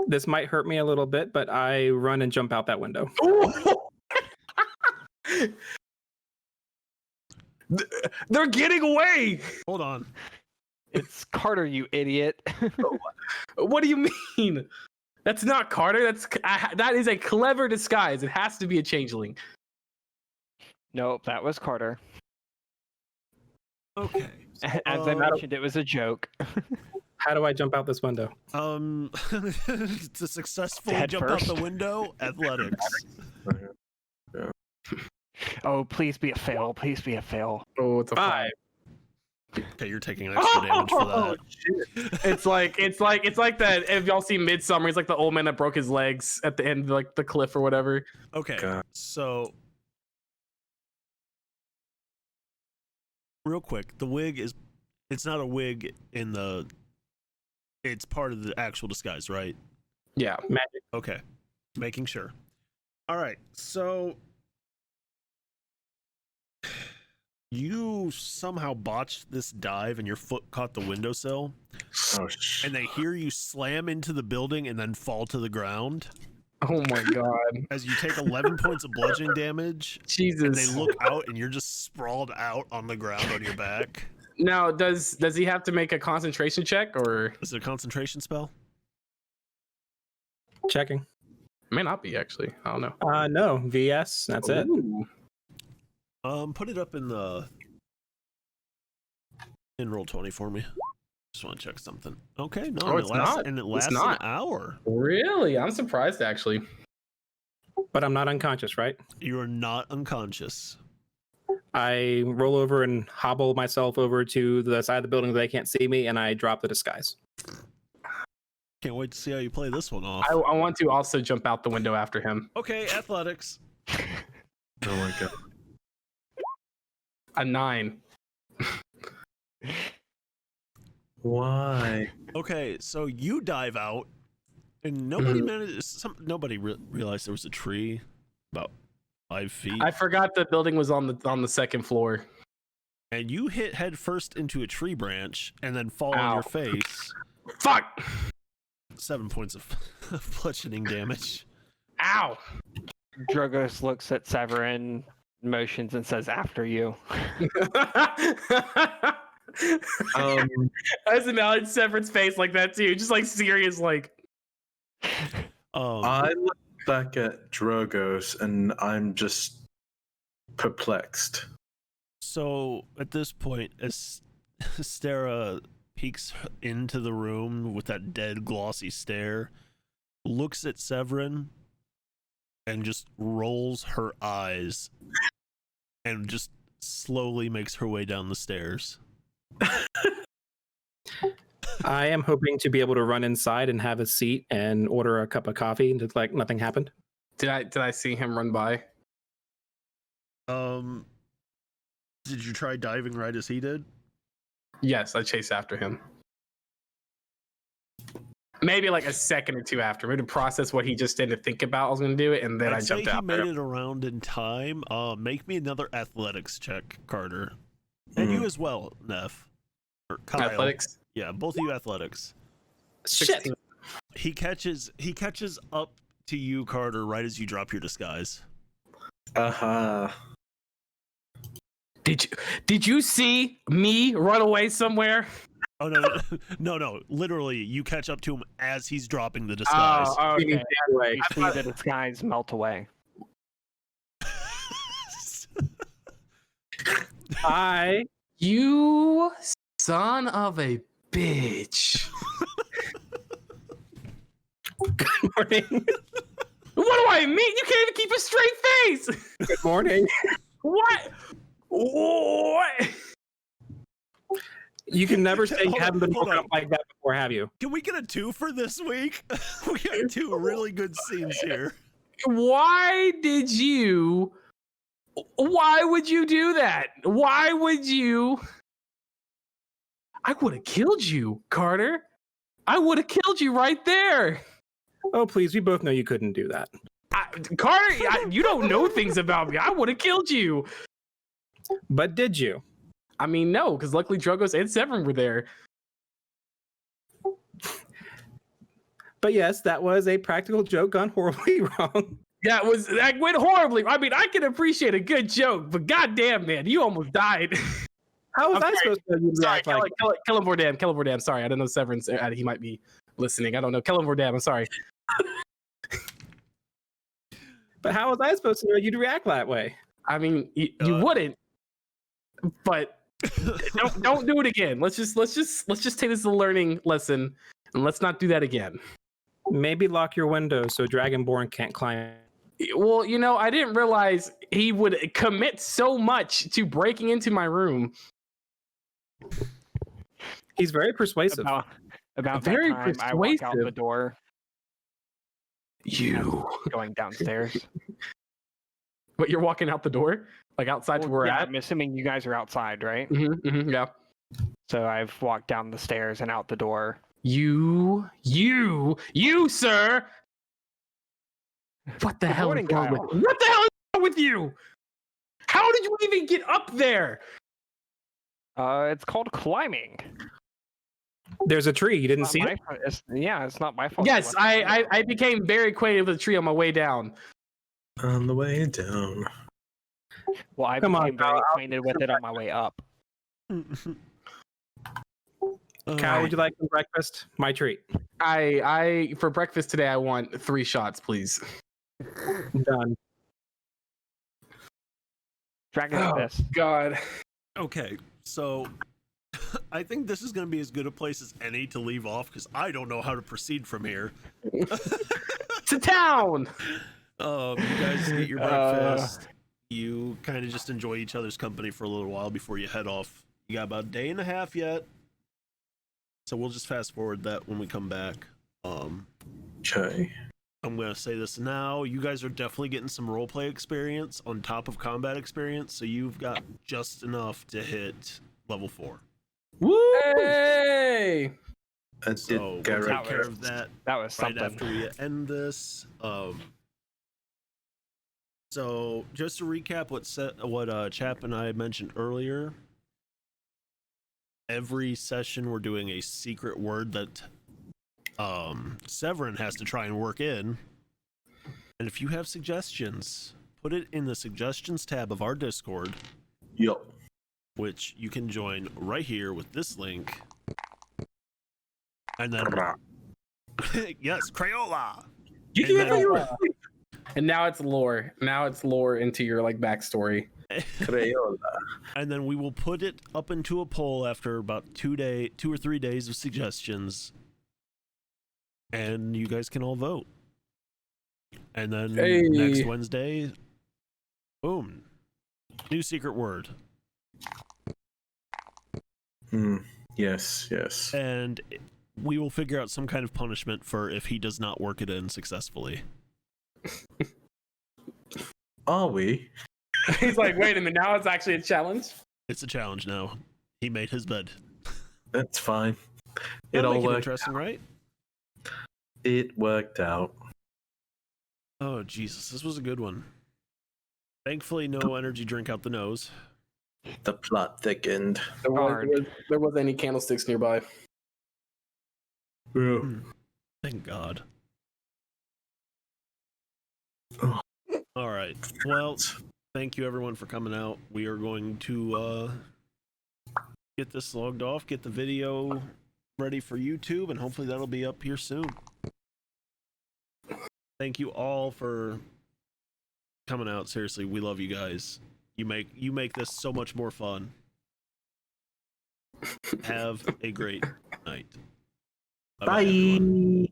This might hurt me a little bit, but I run and jump out that window. They're getting away. Hold on. It's Carter, you idiot. What do you mean? That's not Carter. That is a clever disguise. It has to be a changeling. Nope, that was Carter. Okay. As I mentioned, it was a joke. How do I jump out this window? To successfully Head jump first. out the window, athletics. Oh, please be a fail. Please be a fail. Oh, it's a 5. Okay, you're taking extra damage for that. It's like that. If y'all see Midsummer, he's like the old man that broke his legs at the end of like the cliff or whatever. Okay, God. so real quick, the wig it's not a wig in the, it's part of the actual disguise, right? Yeah. Magic. Okay, making sure. All right, so you somehow botched this dive and your foot caught the windowsill, Oh, shit. and they hear you slam into the building and then fall to the ground Oh my god. as you take 11 points of bludgeoning damage. Jesus. And they look out and you're just sprawled out on the ground on your back. Now, does he have to make a concentration check or Is it a concentration spell? Checking. it may not be actually? I don't know. No, VS. That's it. Ooh. Put it up in roll 20 for me. Just want to check something. Okay, no, Oh, it's not. And it It's lasts not. an hour. Really? I'm surprised actually. But I'm not unconscious, right? You are not unconscious. I roll over and hobble myself over to the side of the building that they can't see me, and I drop the disguise. Can't wait to see how you play this one off. I want to also jump out the window after him. Okay, athletics. Oh my god. A 9. Why? Okay, so you dive out, and nobody managed. Nobody realized there was a tree about 5 feet, I forgot the building was on the second floor. and you hit head first into a tree branch and then fall on Ow. your face. Fuck! 7 points of bludgeoning damage. Ow! Drogos looks at Severin, motions, and says, "After you." Um, I was imagining Severin's face like that too, just like serious, like. I look back at Drogos and I'm just perplexed. So at this point, as Stara peeks into the room with that dead, glossy stare, looks at Severin, and just rolls her eyes, and just slowly makes her way down the stairs. I am hoping to be able to run inside and have a seat and order a cup of coffee, and it's like nothing happened. Did I see him run by? Did you try diving right as he did? Yes, I chased after him. Maybe like a second or two after, maybe to process what he just did to think about I was going to do it, and then I I'd say jumped he out. made it around in time. Make me another athletics check, Carter, and you as well, Neff. Or Kyle. Athletics. Yeah, both of you athletics. Shit. He catches up to you, Carter, right as you drop your disguise. Uh-huh. Did you see me run away somewhere? Oh no! Literally, you catch up to him as he's dropping the disguise. Oh, okay. You see the disguise melt away. You son of a bitch. Good morning. What do I mean? You can't even keep a straight face. Good morning. What? You can never say you Hold haven't been hold woken on. up like that before, have you? Can we get a 2 for this week? We got 2 really good scenes here. Why would you do that? Why would you? I would have killed you, Carter. I would have killed you right there. Oh, please. We both know you couldn't do that. Carter, you don't know things about me. I would have killed you. But did you? I mean, no, because luckily Drogos and Severin were there. But yes, that was a practical joke gone horribly wrong. That went horribly. I mean, I can appreciate a good joke, but goddamn, man, you almost died. How was I'm I supposed to react like? Kill him, Vordam. Sorry, I don't know Severin's. He might be listening. I don't know. Kill him, Vordam. I'm sorry. But how was I supposed to know you'd react that way? I mean, you wouldn't. But don't do it again. Let's just take this as a learning lesson, and let's not do that again. Maybe lock your window so Dragonborn can't climb. Well, I didn't realize he would commit so much to breaking into my room. He's very persuasive. About Very that time, I walk out the persuasive. door. You Going downstairs. But you're walking out the door, like outside to where we're yeah, at. I'm assuming you guys are outside, right? Yeah. So I've walked down the stairs and out the door. You, sir. What the Good hell morning, is wrong Kyle. with you? What the hell is wrong with you? How did you even get up there? It's called climbing. There's a tree. You didn't It's see not it? my fault. It's not my fault. Yes, I became very acquainted with the tree on my way down. On the way down. Well, I Come on, became very Kyle, acquainted with it on my way up. Kyle, would you like some breakfast? My treat. I for breakfast today I want 3 shots, please. Done. Dragon's Fist. God. Okay, so I think this is going to be as good a place as any to leave off because I don't know how to proceed from here. To town. You guys get your breakfast. You kind of just enjoy each other's company for a little while before you head off. You got about a day and a half yet, so we'll just fast forward that when we come back. Okay. I'm gonna say this now. You guys are definitely getting some roleplay experience on top of combat experience, so you've got just enough to hit level 4. Woo! Hey! I So did we'll get take right care of that That was right something. after we end this. So just to recap what Chap and I mentioned earlier, every session we're doing a secret word that Severin has to try and work in. And if you have suggestions, put it in the suggestions tab of our Discord, Yup. which you can join right here with this link. And then yes, Crayola. You And can then- And now it's lore. Now it's lore into your backstory. And then we will put it up into a poll after about 2 or 3 days of suggestions, and you guys can all vote. And then next Wednesday, boom, new secret word. Yes. And we will figure out some kind of punishment for if he does not work it in successfully. Are we? He's like, wait a minute, now it's actually a challenge? It's a challenge now. He made his bed. That's fine. It That'll all make it worked. interesting, right? It worked out. Oh Jesus, this was a good one. Thankfully, no energy drink out the nose. The plot thickened. There wasn't any candlesticks nearby. Thank God. Oh. All right. Well, thank you everyone for coming out. We are going to get this logged off, get the video ready for YouTube, and hopefully that'll be up here soon. Thank you all for coming out. Seriously, we love you guys. You make this so much more fun. Have a great night. Bye-bye, everyone. Bye.